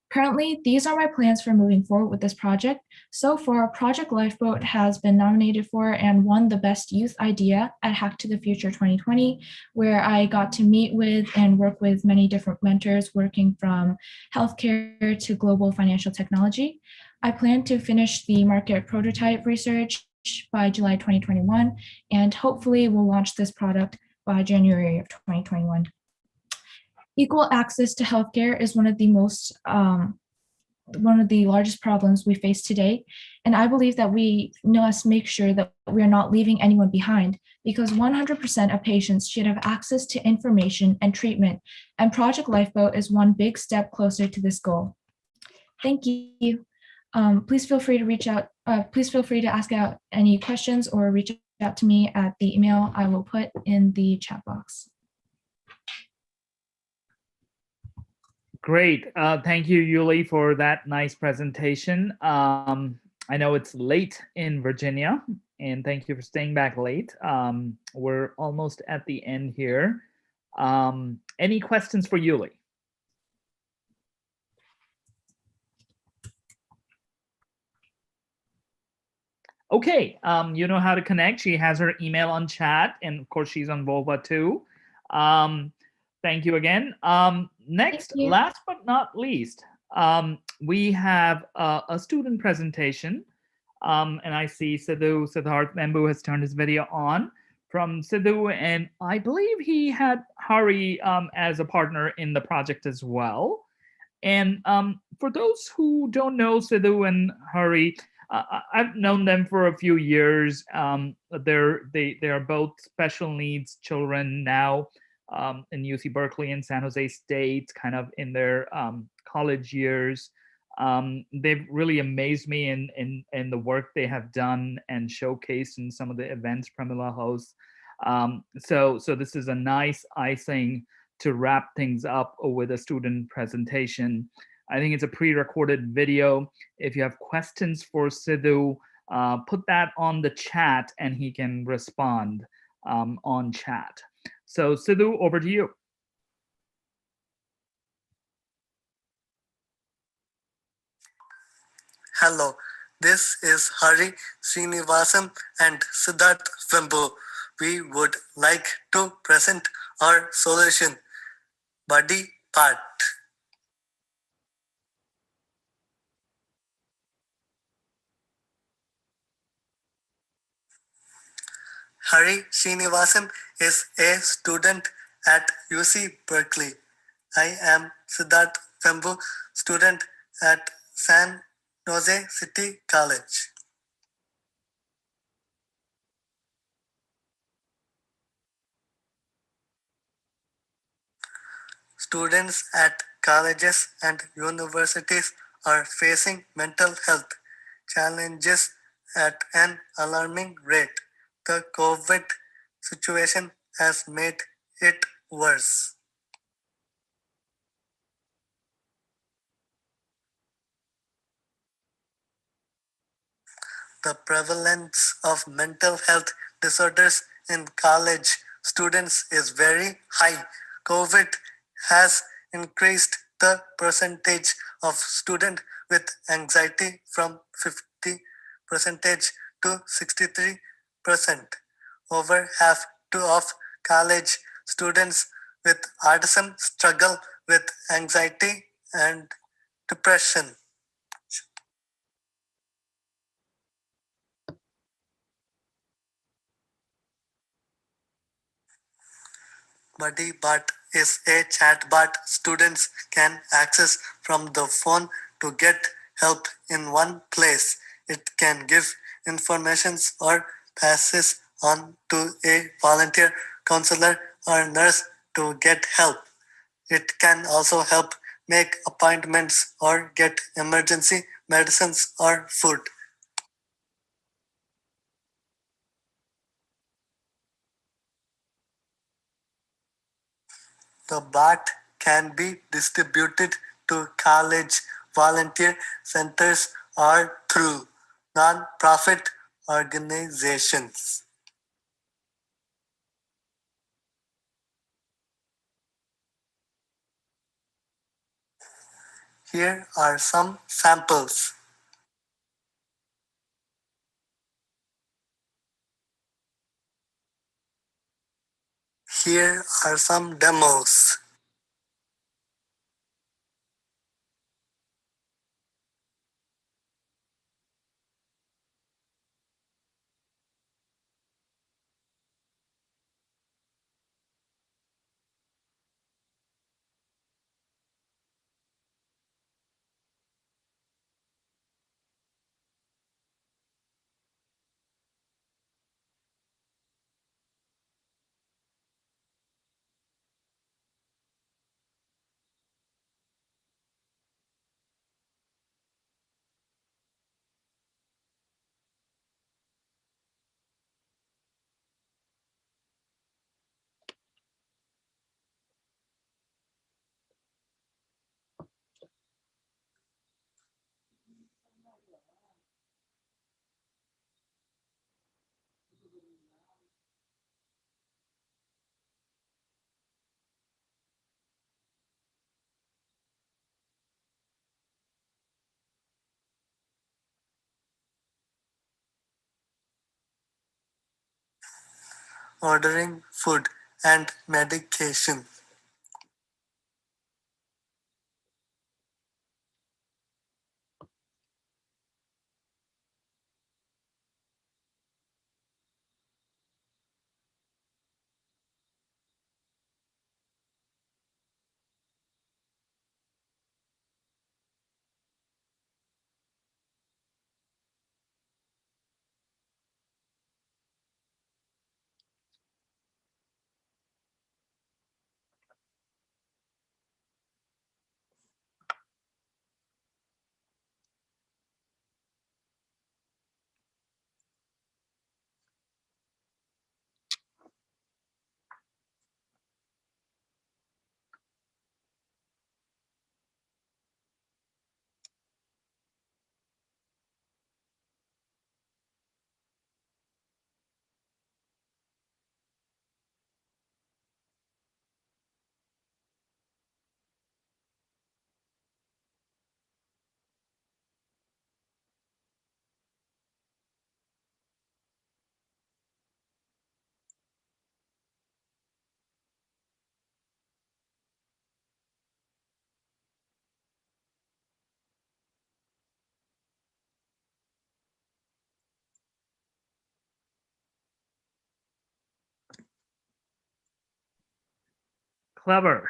Currently, these are my plans for moving forward with this project. So far, Project Lifeboat has been nominated for and won the Best Youth Idea at Hack to the Future 2020, where I got to meet with and work with many different mentors working from healthcare to global financial technology. I plan to finish the market prototype research by July 2021, and hopefully we'll launch this product by January of 2021. Equal access to healthcare is one of the largest problems we face today, and I believe that we must make sure that we are not leaving anyone behind, because 100% of patients should have access to information and treatment, and Project Lifeboat is one big step closer to this goal. Thank you. Please feel free to reach out. Please feel free to ask out any questions or reach out to me at the email I will put in the chat box. Great. Thank you, Uli, for that nice presentation. I know it's late in Virginia, and thank you for staying back late. We're almost at the end here. Any questions for Uli? Okay, you know how to connect. She has her email on chat, and of course she's on Volva too. Thank you again. Next, last but not least, we have a student presentation, and I see Siddharth Membu has turned his video on from Sidhu, and I believe he had Hari as a partner in the project as well. And for those who don't know Sidhu and Hari, I've known them for a few years. They are both special needs children now in UC Berkeley and San Jose State, kind of in their college years. They've really amazed me in the work they have done and showcased in some of the events Pramila hosts. So this is a nice icing to wrap things up with a student presentation. I think it's a pre-recorded video. If you have questions for Sidhu, put that on the chat and he can respond on chat. So Sidhu, over to you. Hello, this is Hari Srinivasan and Siddharth Vembu. We would like to present our solution, Body Part. Hari Srinivasan is a student at UC Berkeley. I am Siddharth Vembu, student at San Jose City College. Students at colleges and universities are facing mental health challenges at an alarming rate. The COVID situation has made it worse. The prevalence of mental health disorders in college students is very high. COVID has increased the percentage of students with anxiety from 50% to 63%. Over half of college students with autism struggle with anxiety and depression. BuddyBot is a chatbot students can access from the phone to get help in one place. It can give information or passes on to a volunteer, counselor, or nurse to get help. It can also help make appointments or get emergency medicines or food. The bot can be distributed to college volunteer centers or through non-profit organizations. Here are some samples. Here are some demos. Ordering food and medication. Clever.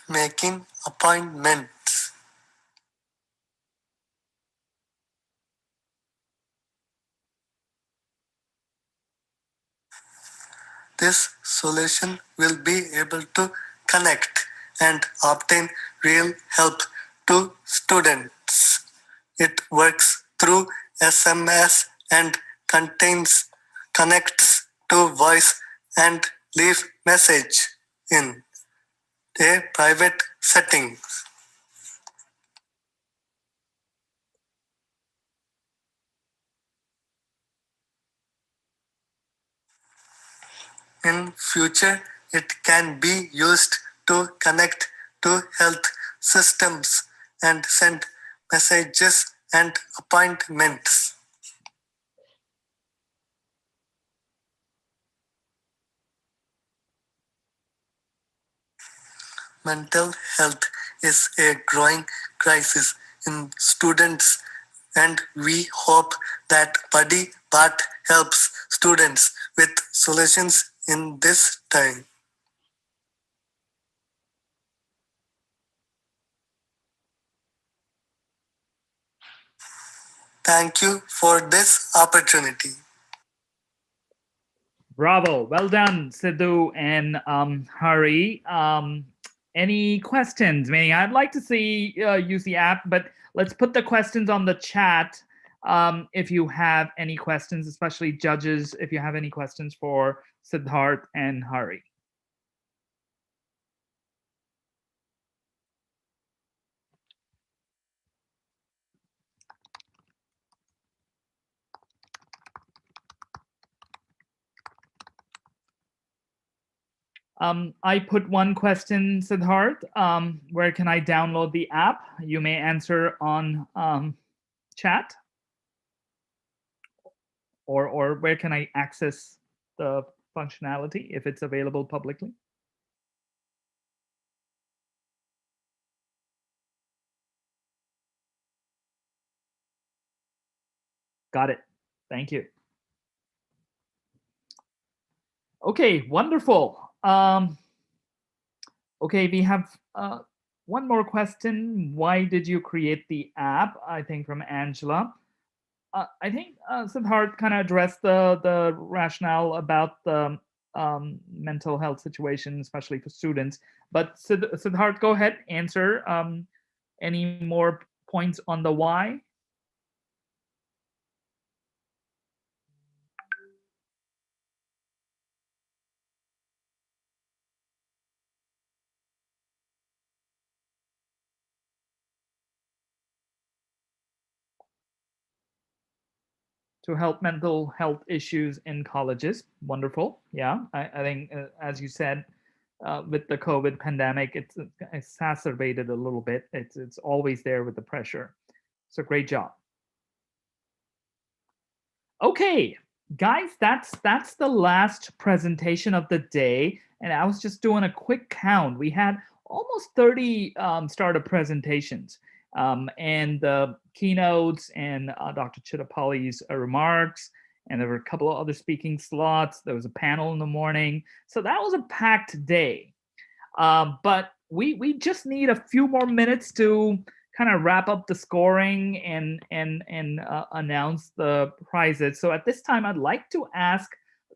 Making appointments. This solution will be able to connect and obtain real help to students. It works through SMS and connects to voice and leave message in a private setting. In future, it can be used to connect to health systems and send messages and appointments. Mental health is a growing crisis in students, and we hope that Buddy Bart helps students with solutions in this time. Thank you for this opportunity. Bravo. Well done, Sidhu and Hari. Any questions? Meaning, I'd like to see use the app, but let's put the questions on the chat if you have any questions, especially judges, if you have any questions for Siddharth and Hari. I put one question, Siddharth. Where can I download the app? You may answer on chat. Or where can I access the functionality if it's available publicly? Got it. Thank you. Okay, wonderful. Okay, we have one more question. Why did you create the app? I think from Angela. I think Siddharth kind of addressed the rationale about the mental health situation, especially for students. But Siddharth, go ahead, answer any more points on the why. To help mental health issues in colleges. Wonderful. Yeah, I think, as you said, with the COVID pandemic, it's exacerbated a little bit. It's always there with the pressure. So great job. Okay, guys, that's the last presentation of the day. And I was just doing a quick count. We had almost 30 startup presentations. And the keynotes and Dr. Chattapali's remarks, and there were a couple of other speaking slots. There was a panel in the morning. So that was a packed day. But we just need a few more minutes to kind of wrap up the scoring and announce the prizes. So at this time, I'd like to ask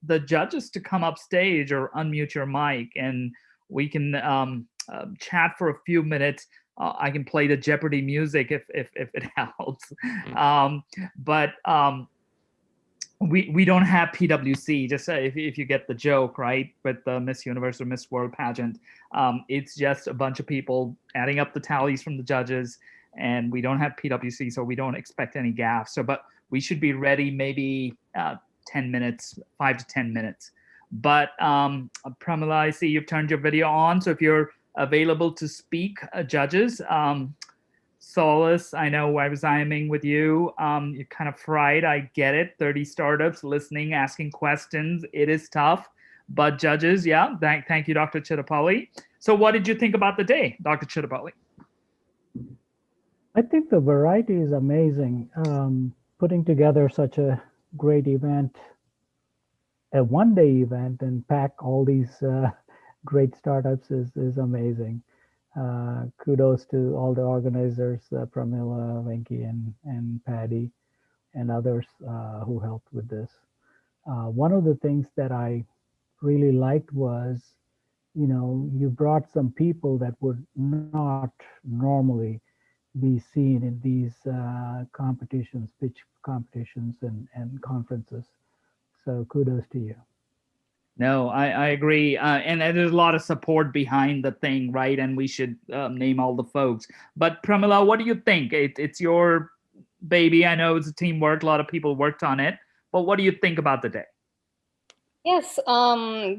the judges to come up stage or unmute your mic, and we can chat for a few minutes. I can play the Jeopardy music if it helps. We don't have PwC, just if you get the joke, right? With the Miss Universe or Miss World pageant, it's just a bunch of people adding up the tallies from the judges, and we don't have PwC, so we don't expect any gaffes. So, but we should be ready maybe 10 minutes, 5 to 10 minutes. But Pramila, I see you've turned your video on, so if you're available to speak, judges, Solace, I know I was IMing with you. You're kind of fried. I get it. 30 startups listening, asking questions. It is tough. But judges, yeah, thank you, Dr. Chattapali. So what did you think about the day, Dr. Chattapali? I think the variety is amazing. Putting together such a great event, a one-day event, and pack all these great startups is amazing. Kudos to all the organizers, Pramila, Venki, and Patty, and others who helped with this. One of the things that I really liked was, you brought some people that would not normally be seen in these competitions, pitch competitions and conferences. So kudos to you. No, I agree. And there's a lot of support behind the thing, right? And we should name all the folks. But Pramila, what do you think? It's your baby. I know it's a teamwork. A lot of people worked on it. But what do you think about the day? Yes,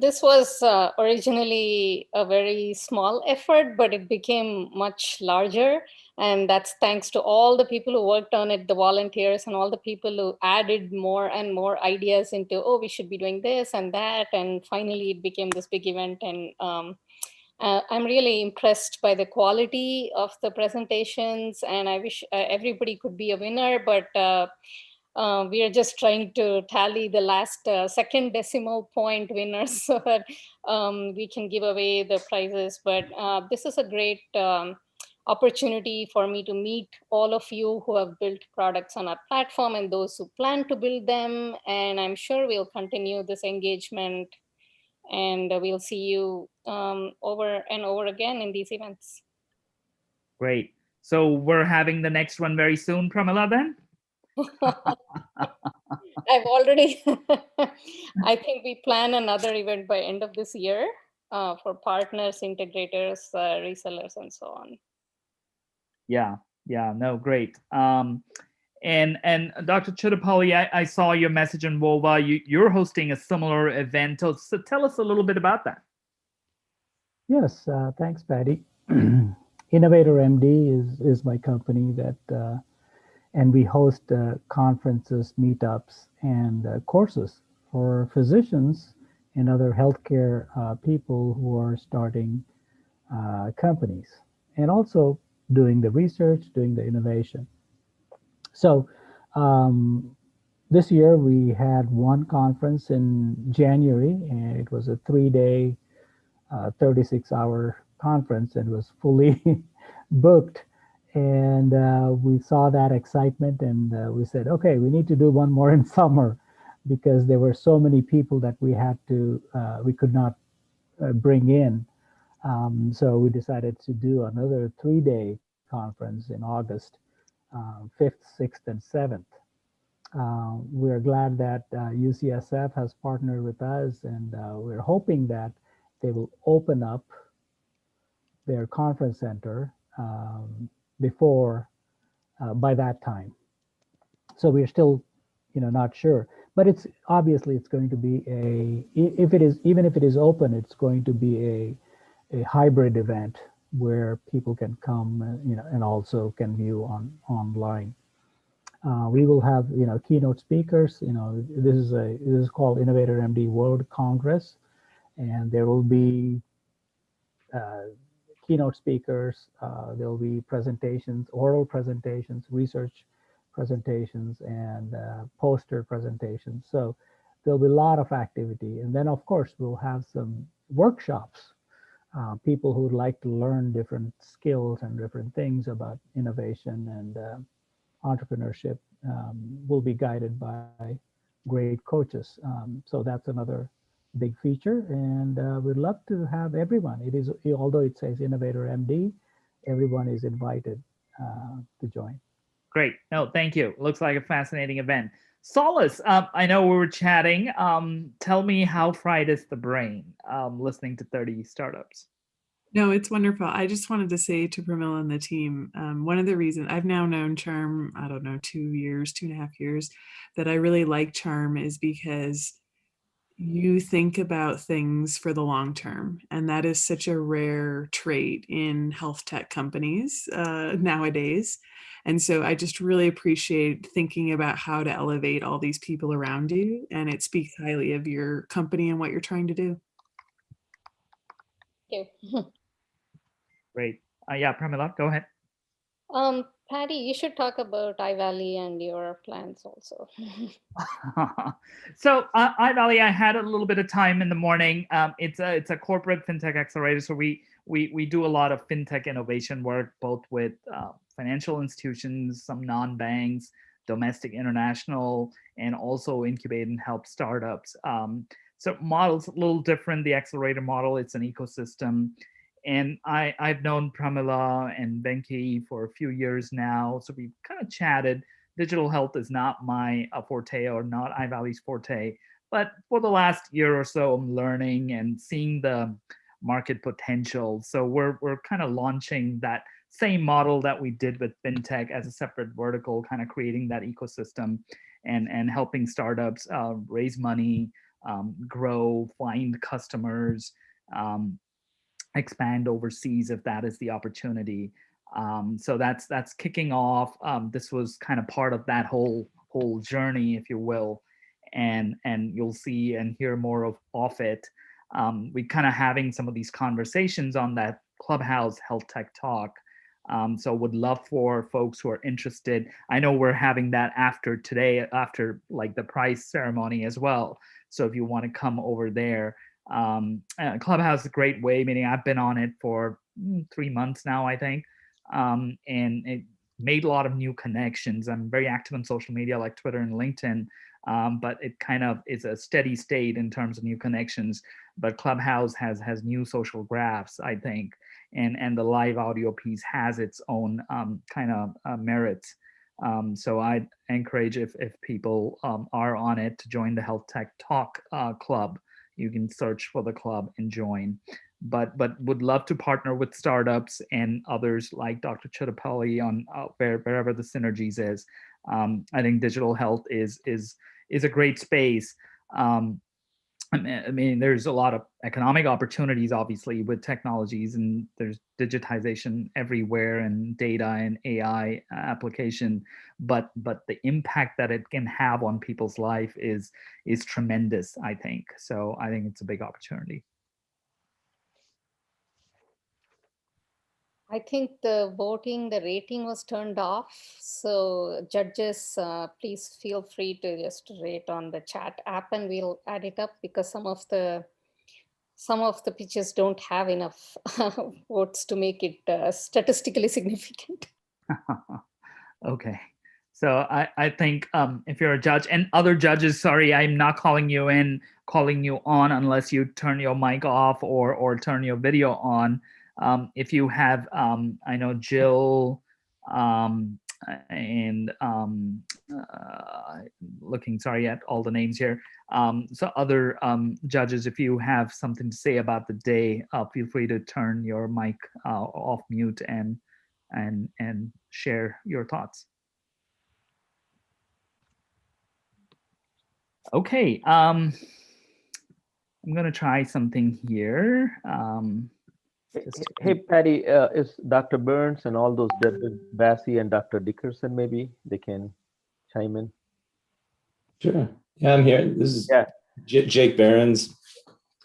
this was originally a very small effort, but it became much larger. And that's thanks to all the people who worked on it, the volunteers and all the people who added more and more ideas into, oh, we should be doing this and that. And finally, it became this big event. And I'm really impressed by the quality of the presentations. And I wish everybody could be a winner, but we are just trying to tally the last second decimal point winners so that we can give away the prizes. But this is a great opportunity for me to meet all of you who have built products on our platform and those who plan to build them. And I'm sure we'll continue this engagement, and we'll see you over and over again in these events. Great. So we're having the next one very soon, Pramila, then? I've already, I think we plan another event by end of this year for partners, integrators, resellers, and so on. Yeah, no, great. And Dr. Chattapali, I saw your message on Volva. You're hosting a similar event. So tell us a little bit about that. Yes, thanks, Patty. Innovatormd is my company that, and we host conferences, meetups, and courses for physicians and other healthcare people who are starting companies, and also doing the research, doing the innovation. So this year we had one conference in January, and it was a 3-day, 36-hour conference, and was fully booked. And we saw that excitement, and we said, okay, we need to do one more in summer, because there were so many people that we could not bring in. So we decided to do another 3-day conference in August, 5th, 6th, and 7th. We're glad that UCSF has partnered with us, and we're hoping that they will open up their conference center before by that time. So we're still, not sure, but it's obviously it's going to be even if it is open, it's going to be a hybrid event where people can come, and also can view online. We will have, keynote speakers. This is called Innovatormd World Congress, and there will be keynote speakers. There will be presentations, oral presentations, research presentations, and poster presentations. So there'll be a lot of activity. And then, of course, we'll have some workshops. People who would like to learn different skills and different things about innovation and entrepreneurship will be guided by great coaches. So that's another big feature, and we'd love to have everyone. It is, although it says Innovatormd, everyone is invited to join. Great. No, thank you. Looks like a fascinating event. Solace, I know we were chatting. Tell me, how fried is the brain listening to 30 startups? No, it's wonderful. I just wanted to say to Pramila and the team, one of the reasons I've now known Charm, I don't know, 2.5 years, that I really like Charm is because you think about things for the long term. And that is such a rare trait in health tech companies nowadays. And so I just really appreciate thinking about how to elevate all these people around you. And it speaks highly of your company and what you're trying to do. Thank you. Great. Yeah, Pramila, go ahead. Patty, you should talk about iValley and your plans also. So iValley, I had a little bit of time in the morning. It's a corporate fintech accelerator. So we do a lot of fintech innovation work, both with financial institutions, some non-banks, domestic, international, and also incubate and help startups. So model's a little different. The accelerator model, it's an ecosystem. And I've known Pramila and Benki for a few years now. So we've kind of chatted. Digital health is not my forte or not iValley's forte. But for the last year or so, I'm learning and seeing the market potential. So we're kind of launching that same model that we did with fintech as a separate vertical, kind of creating that ecosystem and helping startups raise money, grow, find customers, expand overseas if that is the opportunity. So that's kicking off. This was kind of part of that whole journey, if you will, and you'll see and hear more of it. We kind of having some of these conversations on that Clubhouse Health Tech Talk. So would love for folks who are interested. I know we're having that after today, after like the prize ceremony as well. So if you want to come over there, Clubhouse is a great way, meaning I've been on it for 3 months now, I think, and it made a lot of new connections. I'm very active on social media like Twitter and LinkedIn, but it kind of is a steady state in terms of new connections. But Clubhouse has new social graphs, I think, and the live audio piece has its own kind of merits. So I encourage if people are on it to join the Health Tech Talk Club. You can search for the club and join, but would love to partner with startups and others like Dr. Chattapali on wherever the synergies is. I think digital health is a great space. I mean, there's a lot of economic opportunities, obviously, with technologies, and there's digitization everywhere, and data and AI application. But the impact that it can have on people's life is tremendous, I think. So I think it's a big opportunity. I think the rating was turned off. So judges, please feel free to just rate on the chat app and we'll add it up, because some of the pitches don't have enough votes to make it statistically significant. Okay. So I think if you're a judge and other judges, sorry, I'm not calling you on unless you turn your mic off or turn your video on. If you have, I know Jill and looking, sorry, at all the names here. So other judges, if you have something to say about the day, feel free to turn your mic off mute and share your thoughts. Okay, I'm gonna try something here. Hey, Patty, is Dr. Burns and all those judges, Bassi and Dr. Dickerson, maybe they can chime in? Sure. Yeah, I'm here. This is Jake Behrens.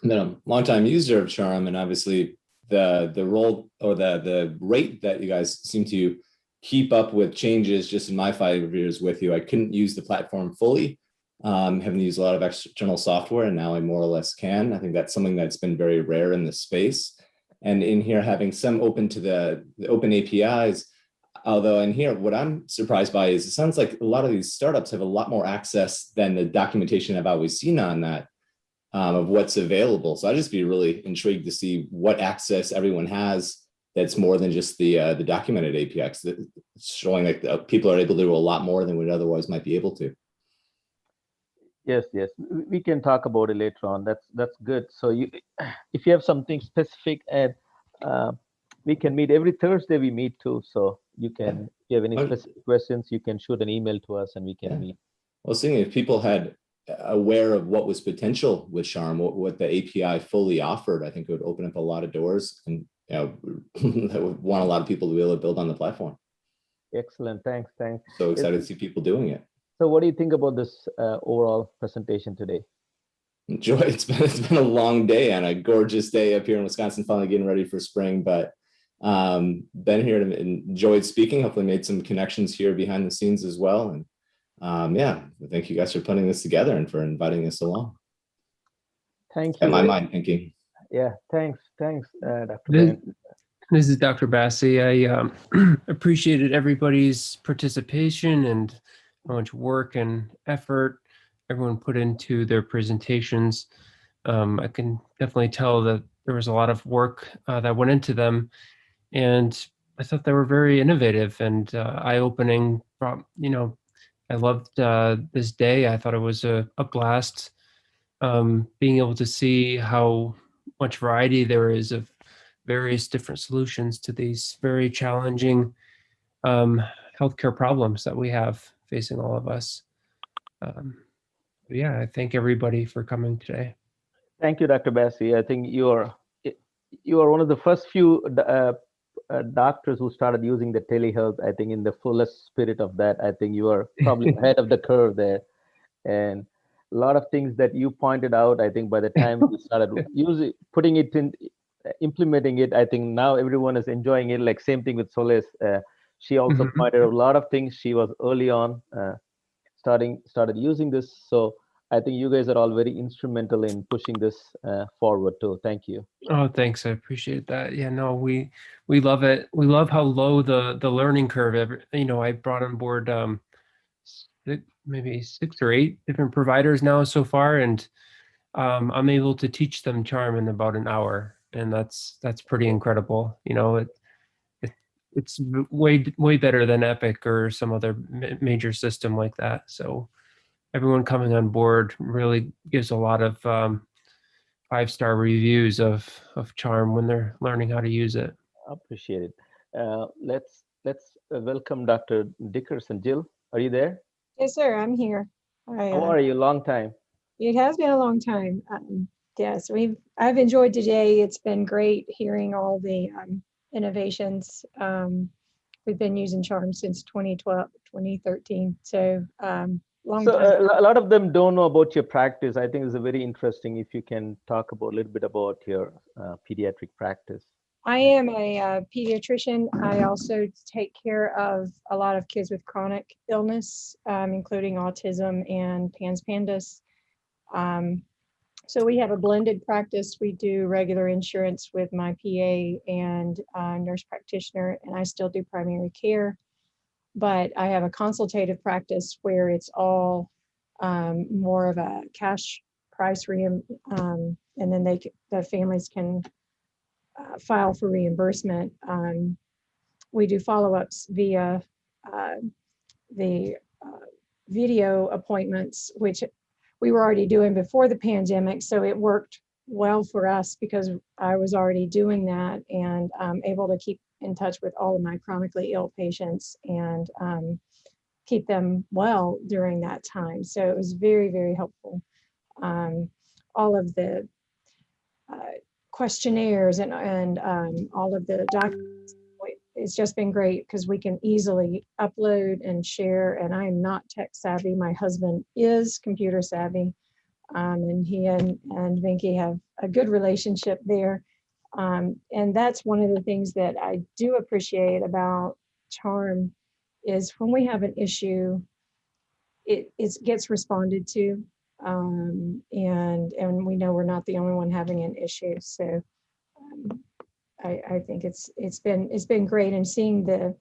I'm a longtime user of Charm, and obviously the role or the rate that you guys seem to keep up with changes just in my 5 years with you. I couldn't use the platform fully. Haven't used a lot of external software, and now I more or less can. I think that's something that's been very rare in this space. And in here, having some open to the open APIs, although in here, what I'm surprised by is it sounds like a lot of these startups have a lot more access than the documentation I've always seen on that of what's available. So I'd just be really intrigued to see what access everyone has that's more than just the documented APIs, showing that people are able to do a lot more than we otherwise might be able to. Yes, we can talk about it later on. That's good. So if you have something specific, and we can meet every Thursday. We meet too. So you can, if you have any specific questions, you can shoot an email to us, and we can meet. Well, seeing if people had aware of what was potential with Charm, what the API fully offered, I think it would open up a lot of doors, and that would want a lot of people to be able to build on the platform. Excellent. Thanks. So excited to see people doing it. So what do you think about this overall presentation today? Enjoy. It's been a long day and a gorgeous day up here in Wisconsin, finally getting ready for spring, but been here and enjoyed speaking, hopefully made some connections here behind the scenes as well. And yeah, thank you guys for putting this together and for inviting us along. Thank you. In my mind thinking. Yeah, thanks, Dr. This is Dr. Bassi. I appreciated everybody's participation and how much work and effort everyone put into their presentations. I can definitely tell that there was a lot of work that went into them, and I thought they were very innovative and eye-opening. I loved this day. I thought it was a blast being able to see how much variety there is of various different solutions to these very challenging healthcare problems that we have facing all of us. Yeah, I thank everybody for coming today. Thank you, Dr. Bassi. I think you are one of the first few doctors who started using the telehealth, I think, in the fullest spirit of that. I think you are probably ahead of the curve there. And a lot of things that you pointed out, I think by the time you started putting it in, implementing it, I think now everyone is enjoying it. Like same thing with Solis. She also pointed out a lot of things. She was early on started using this. So I think you guys are all very instrumental in pushing this forward too. Thank you. Oh, thanks. I appreciate that. Yeah, no, we love it. We love how low the learning curve. I brought on board maybe 6 or 8 different providers now so far, and I'm able to teach them Charm in about an hour, and that's pretty incredible. It's way better than Epic or some other major system like that. So everyone coming on board really gives a lot of 5-star reviews of Charm when they're learning how to use it. I appreciate it. Let's welcome Dr. Dickerson. Jill, are you there? Yes, sir. I'm here. How are you? Long time. It has been a long time. Yes, I've enjoyed today. It's been great hearing all the innovations. We've been using Charm since 2013. So long time. A lot of them don't know about your practice. I think it's very interesting if you can talk a little bit about your pediatric practice. I am a pediatrician. I also take care of a lot of kids with chronic illness, including autism and PANS PANDAS. So we have a blended practice. We do regular insurance with my PA and nurse practitioner, and I still do primary care. But I have a consultative practice where it's all more of a cash price, and then the families can file for reimbursement. We do follow-ups via the video appointments, which we were already doing before the pandemic. So it worked well for us because I was already doing that and able to keep in touch with all of my chronically ill patients and keep them well during that time. So it was very, very helpful. All of the questionnaires and all of the documents, it's just been great because we can easily upload and share. And I'm not tech savvy. My husband is computer savvy, and he and Vinky have a good relationship there. And that's one of the things that I do appreciate about Charm is when we have an issue, it gets responded to. And we know we're not the only one having an issue. So I think it's been great, and seeing the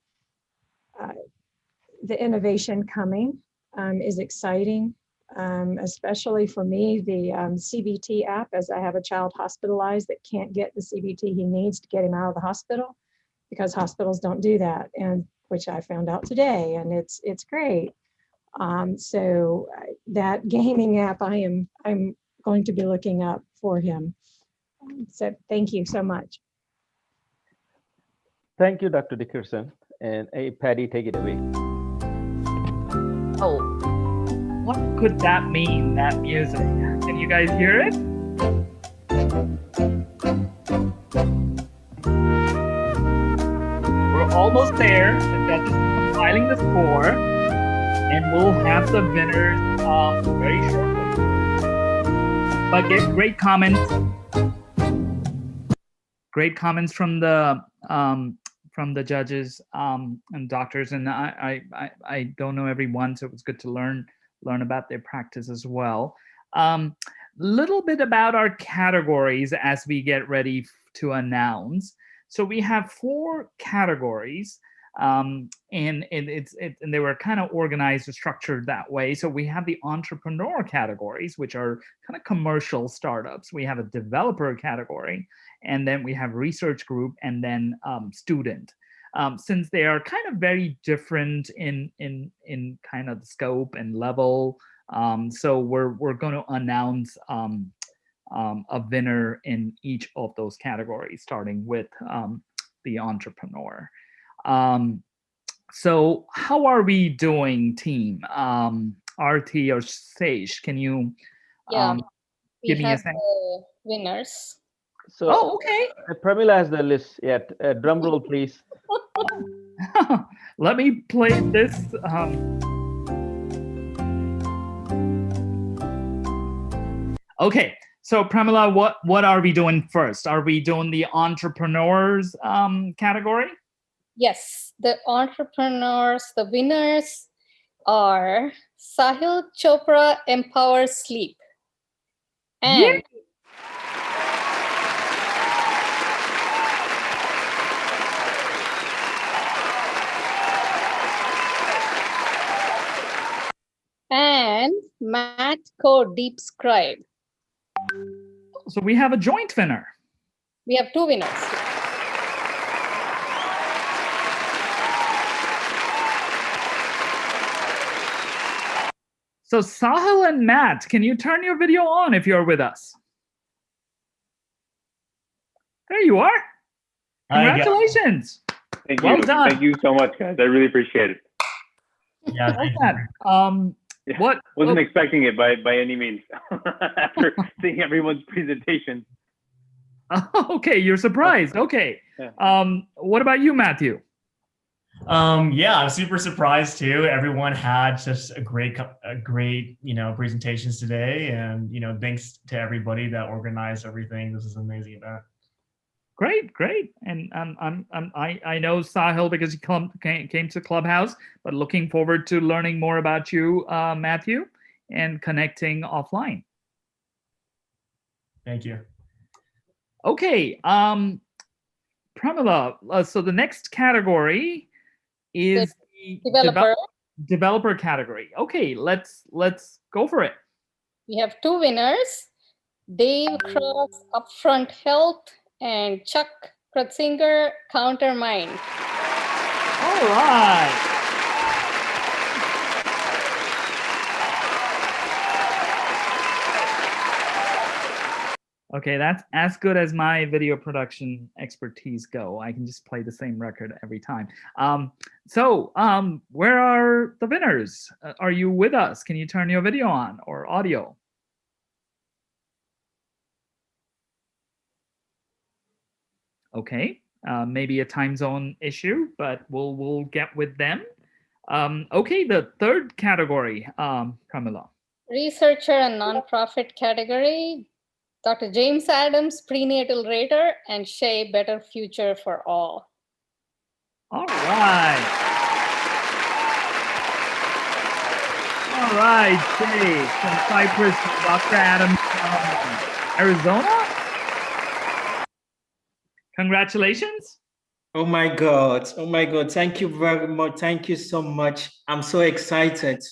innovation coming is exciting, especially for me. The CBT app, as I have a child hospitalized that can't get the CBT he needs to get him out of the hospital, because hospitals don't do that, and which I found out today, and it's great. So that gaming app, I'm going to be looking up for him. So thank you so much. Thank you, Dr. Dickerson. And hey, Patty, take it away. Oh, what could that mean, that music? Can you guys hear it? We're almost there. The judges are compiling the score, and we'll have the winners very shortly. But get great comments. Great comments from the judges and doctors, and I don't know everyone, so it was good to learn about their practice as well. Little bit about our categories as we get ready to announce. So we have 4 categories, and they were kind of organized or structured that way. So we have the entrepreneur categories, which are kind of commercial startups. We have a developer category, and then we have research group, and then student. Since they are kind of very different in kind of the scope and level, so we're going to announce a winner in each of those categories, starting with the entrepreneur. So how are we doing, team? RT or Sage, can you give me a second? Winners. So, okay. Pramila has the list yet. Drum roll, please. Let me play this. Okay, so Pramila, what are we doing first? Are we doing the entrepreneurs category? Yes, the entrepreneurs, the winners are Sahil Chopra Empowers Sleep. And and Matt Co Deep Scribe. So we have a joint winner. We have 2 winners. So Sahil and Matt, can you turn your video on if you're with us? There you are. Congratulations. Thank you. Well done. Thank you so much, guys. I really appreciate it. Yeah. Wasn't expecting it by any means after seeing everyone's presentation. Okay, you're surprised. Okay. What about you, Matthew? Yeah, I'm super surprised too. Everyone had just a great, presentations today, and thanks to everybody that organized everything. This is an amazing event. Great, and I know Sahil because he came to Clubhouse, but looking forward to learning more about you, Matthew, and connecting offline. Thank you. Okay, Pramila. So the next category is the developer category. Okay, let's go for it. We have 2 winners, Dave Cross Upfront Health and Chuck Kratzinger Countermind. All right. Okay, that's as good as my video production expertise go. I can just play the same record every time. Where are the winners? Are you with us? Can you turn your video on or audio? Okay, maybe a time zone issue, but we'll get with them. Okay, the third category, Pramila. Researcher and nonprofit category, Dr. James Adams, Prenatal Rater, and Shay, Better Future for All. All right. All right, Shay from Cyprus, Dr. Adams from Arizona. Congratulations. Oh my God. Thank you very much. Thank you so much. I'm so excited.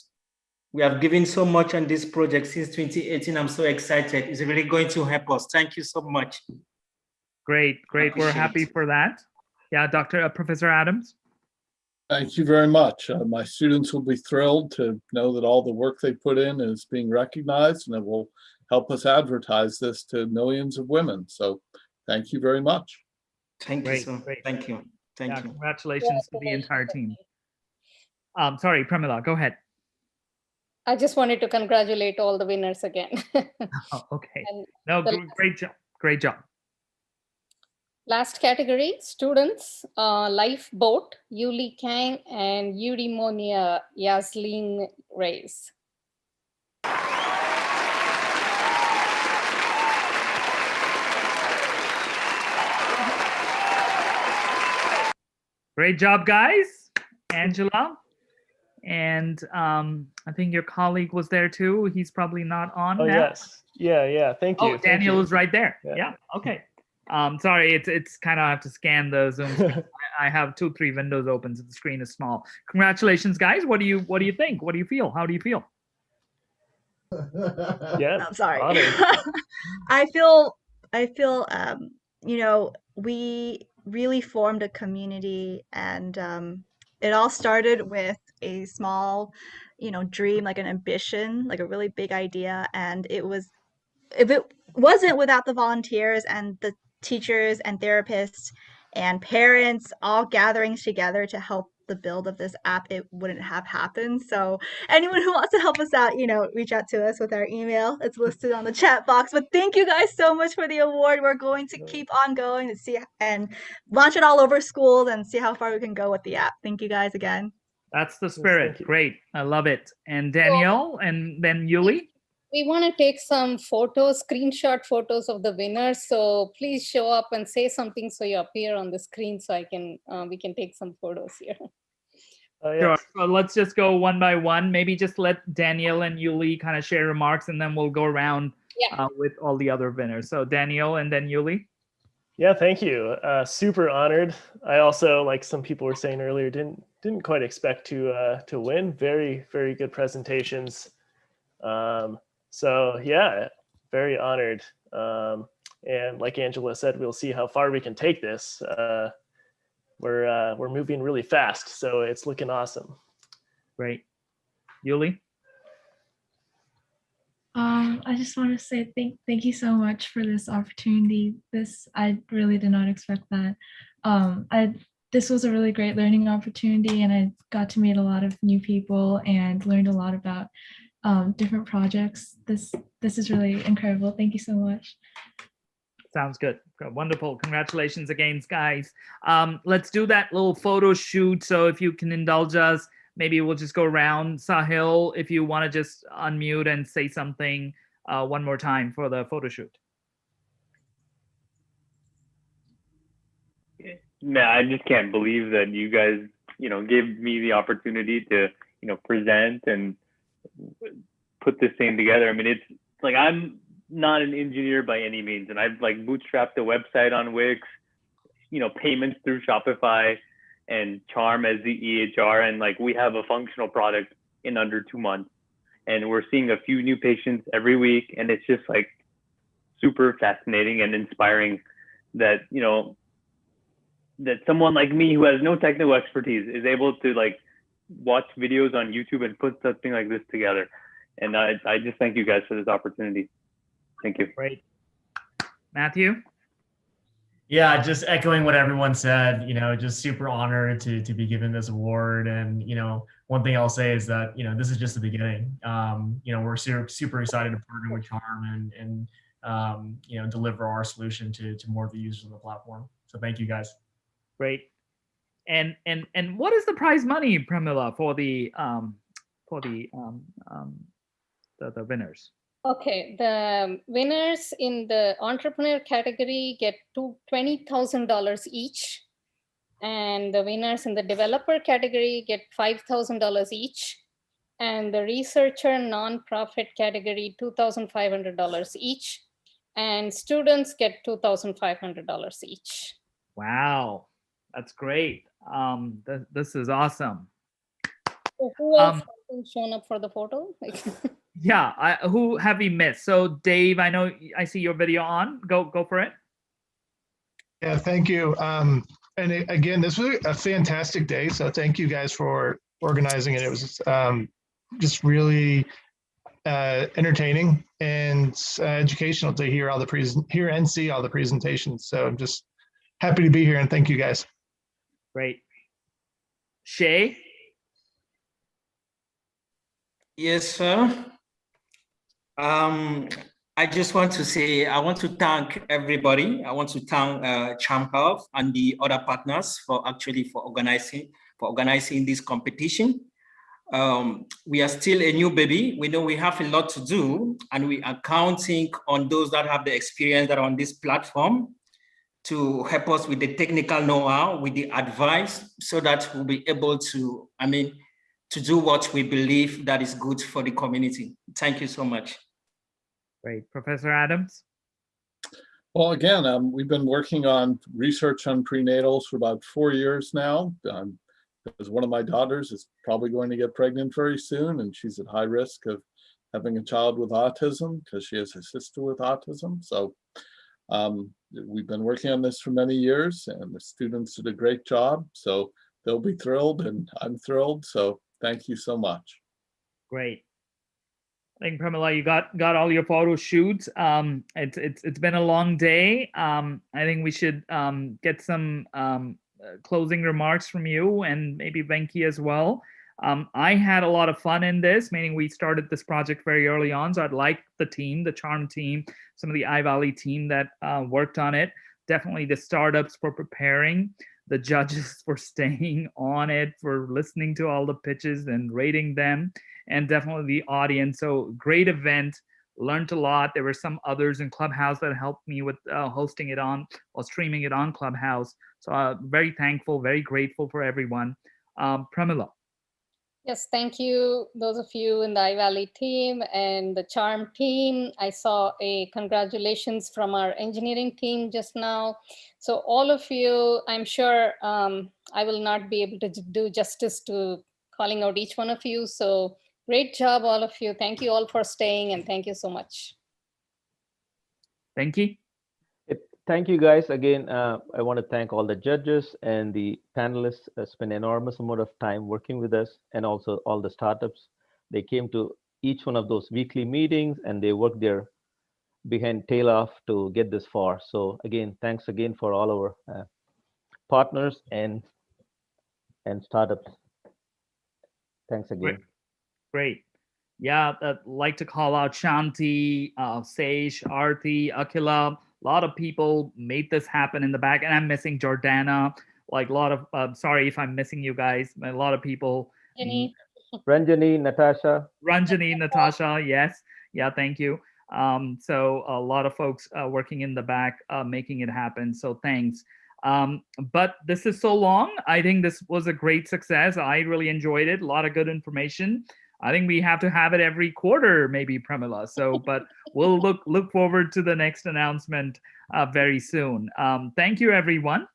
We have given so much on this project since 2018. I'm so excited. It's really going to help us. Thank you so much. Great. We're happy for that. Yeah, Professor Adams. Thank you very much. My students will be thrilled to know that all the work they put in is being recognized, and it will help us advertise this to millions of women. So thank you very much. Thank you, sir. Thank you. Thank you. Congratulations to the entire team. Sorry, Pramila, go ahead. I just wanted to congratulate all the winners again. Oh, okay. And No, the great job. Great job. last category, students, lifeboat, Uli Kang and Eudaimonia Yasleen Reyes. Great job, guys. Angela. And I think your colleague was there too. He's probably not on Oh, now. yes. Yeah. Thank you. Oh, Daniel is right there. Yeah. Yeah. Okay. Sorry, it's kind of, I have to scan the Zoom screen. I have 2-3 windows open, so the screen is small. Congratulations, guys. What do you think? What do you feel? How do you feel? Yeah. I'm sorry. Honored. I feel you know, we really formed a community, and it all started with a small, you know, dream, like an ambition, like a really big idea. And if it wasn't without the volunteers and the teachers and therapists and parents all gathering together to help the build of this app, it wouldn't have happened. So anyone who wants to help us out, you know, reach out to us with our email. It's listed on the chat box. But thank you guys so much for the award. We're going to keep on going to see and launch it all over schools and see how far we can go with the app. Thank you guys again. That's the spirit. Great. I love it. And Danielle, and then Uli. We want to take some photos, screenshot photos of the winners. So please show up and say something so you appear on the screen so I can we can take some photos here. Sure. So let's just go one by one. Maybe just let Danielle and Uli kind of share remarks, and then we'll go around with all the other winners. So Danielle and then Uli. Yeah, thank you. Super honored. I also, like some people were saying earlier, didn't quite expect to win. Very, very good presentations. So yeah, very honored. And like Angela said, we'll see how far we can take this. We're moving really fast, so it's looking awesome. Great. Uli? I just want to say thank you so much for this opportunity. I really did not expect that. This was a really great learning opportunity, and I got to meet a lot of new people and learned a lot about different projects. This is really incredible. Thank you so much. Sounds good. Wonderful. Congratulations again, guys. Let's do that little photo shoot. So if you can indulge us, maybe we'll just go around. Sahil, if you want to just unmute and say something one more time for the photo shoot. No, I just can't believe that you guys, gave me the opportunity to, present and put this thing together. I mean, it's like, I'm not an engineer by any means, and I've like bootstrapped a website on Wix, payments through Shopify, and Charm as the EHR, and like we have a functional product in under 2 months, and we're seeing a few new patients every week, and it's just like super fascinating and inspiring that that someone like me who has no technical expertise is able to like watch videos on YouTube and put something like this together. And I just thank you guys for this opportunity. Thank you. Great. Matthew? Yeah, just echoing what everyone said, just super honored to be given this award. And, one thing I'll say is that, this is just the beginning. We're super excited to partner with Charm and deliver our solution to more of the users on the platform. So thank you guys. Great. And what is the prize money, Pramila, for the winners? Okay, the winners in the entrepreneur category get $20,000 each, and the winners in the developer category get $5,000 each, and the researcher nonprofit category $2,500 each, and students get $2,500 each. Wow, that's great. This is awesome. So who else hasn't shown up for the photo? Yeah, who have we missed? So Dave, I see your video on. Go for it. Yeah, thank you. And again, this was a fantastic day. So thank you guys for organizing it. It was just really entertaining and educational to hear and see all the presentations. So I'm just happy to be here, and thank you guys. Great. Shay? Yes, sir. I just want to say, I want to thank everybody. I want to thank CharmHealth and the other partners for organizing this competition. We are still a new baby. We know we have a lot to do, and we are counting on those that have the experience that are on this platform to help us with the technical know-how, with the advice, so that we'll be able to, to do what we believe that is good for the community. Thank you so much. Great. Professor Adams? Well, again, we've been working on research on prenatals for about 4 years now. Because one of my daughters is probably going to get pregnant very soon, and she's at high risk of having a child with autism because she has a sister with autism. So we've been working on this for many years, and the students did a great job. So they'll be thrilled, and I'm thrilled. So thank you so much. Great. I think, Pramila, you got all your photo shoots. It's been a long day. I think we should get some closing remarks from you, and maybe Venki as well. I had a lot of fun in this, meaning we started this project very early on. So I'd like the team, the Charm team, some of the iValley team that worked on it. Definitely the startups for preparing, the judges for staying on it, for listening to all the pitches and rating them, and definitely the audience. So great event, learned a lot. There were some others in Clubhouse that helped me with hosting it on or streaming it on Clubhouse. So very thankful, very grateful for everyone. Pramila. Yes, thank you, those of you in the iValley team and the Charm team. I saw a congratulations from our engineering team just now. So all of you, I'm sure I will not be able to do justice to calling out each one of you. So great job, all of you. Thank you all for staying, and thank you so much. Thank you. Thank you, guys. Again, I want to thank all the judges and the panelists that spent an enormous amount of time working with us, and also all the startups. They came to each one of those weekly meetings, and they worked their behind tail off to get this far. So again, thanks again for all our partners and startups. Thanks again. Great. Yeah, I'd like to call out Shanti, Sage, Arti, Akila. A lot of people made this happen in the back, and I'm missing Jordana. Like a lot of, sorry if I'm missing you guys. A lot of people. Ranjani, Natasha. Ranjani, Natasha, yes. Yeah, thank you. So a lot of folks working in the back, making it happen. So thanks. But this is so long. I think this was a great success. I really enjoyed it. A lot of good information. I think we have to have it every quarter, maybe, Pramila. So, but we'll look forward to the next announcement very soon. Thank you, everyone.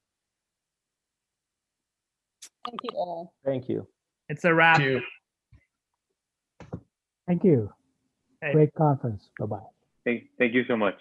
Thank you all. Thank you. It's a wrap. Thank you. Thank you. Okay. Great conference. Bye-bye. Thank you so much.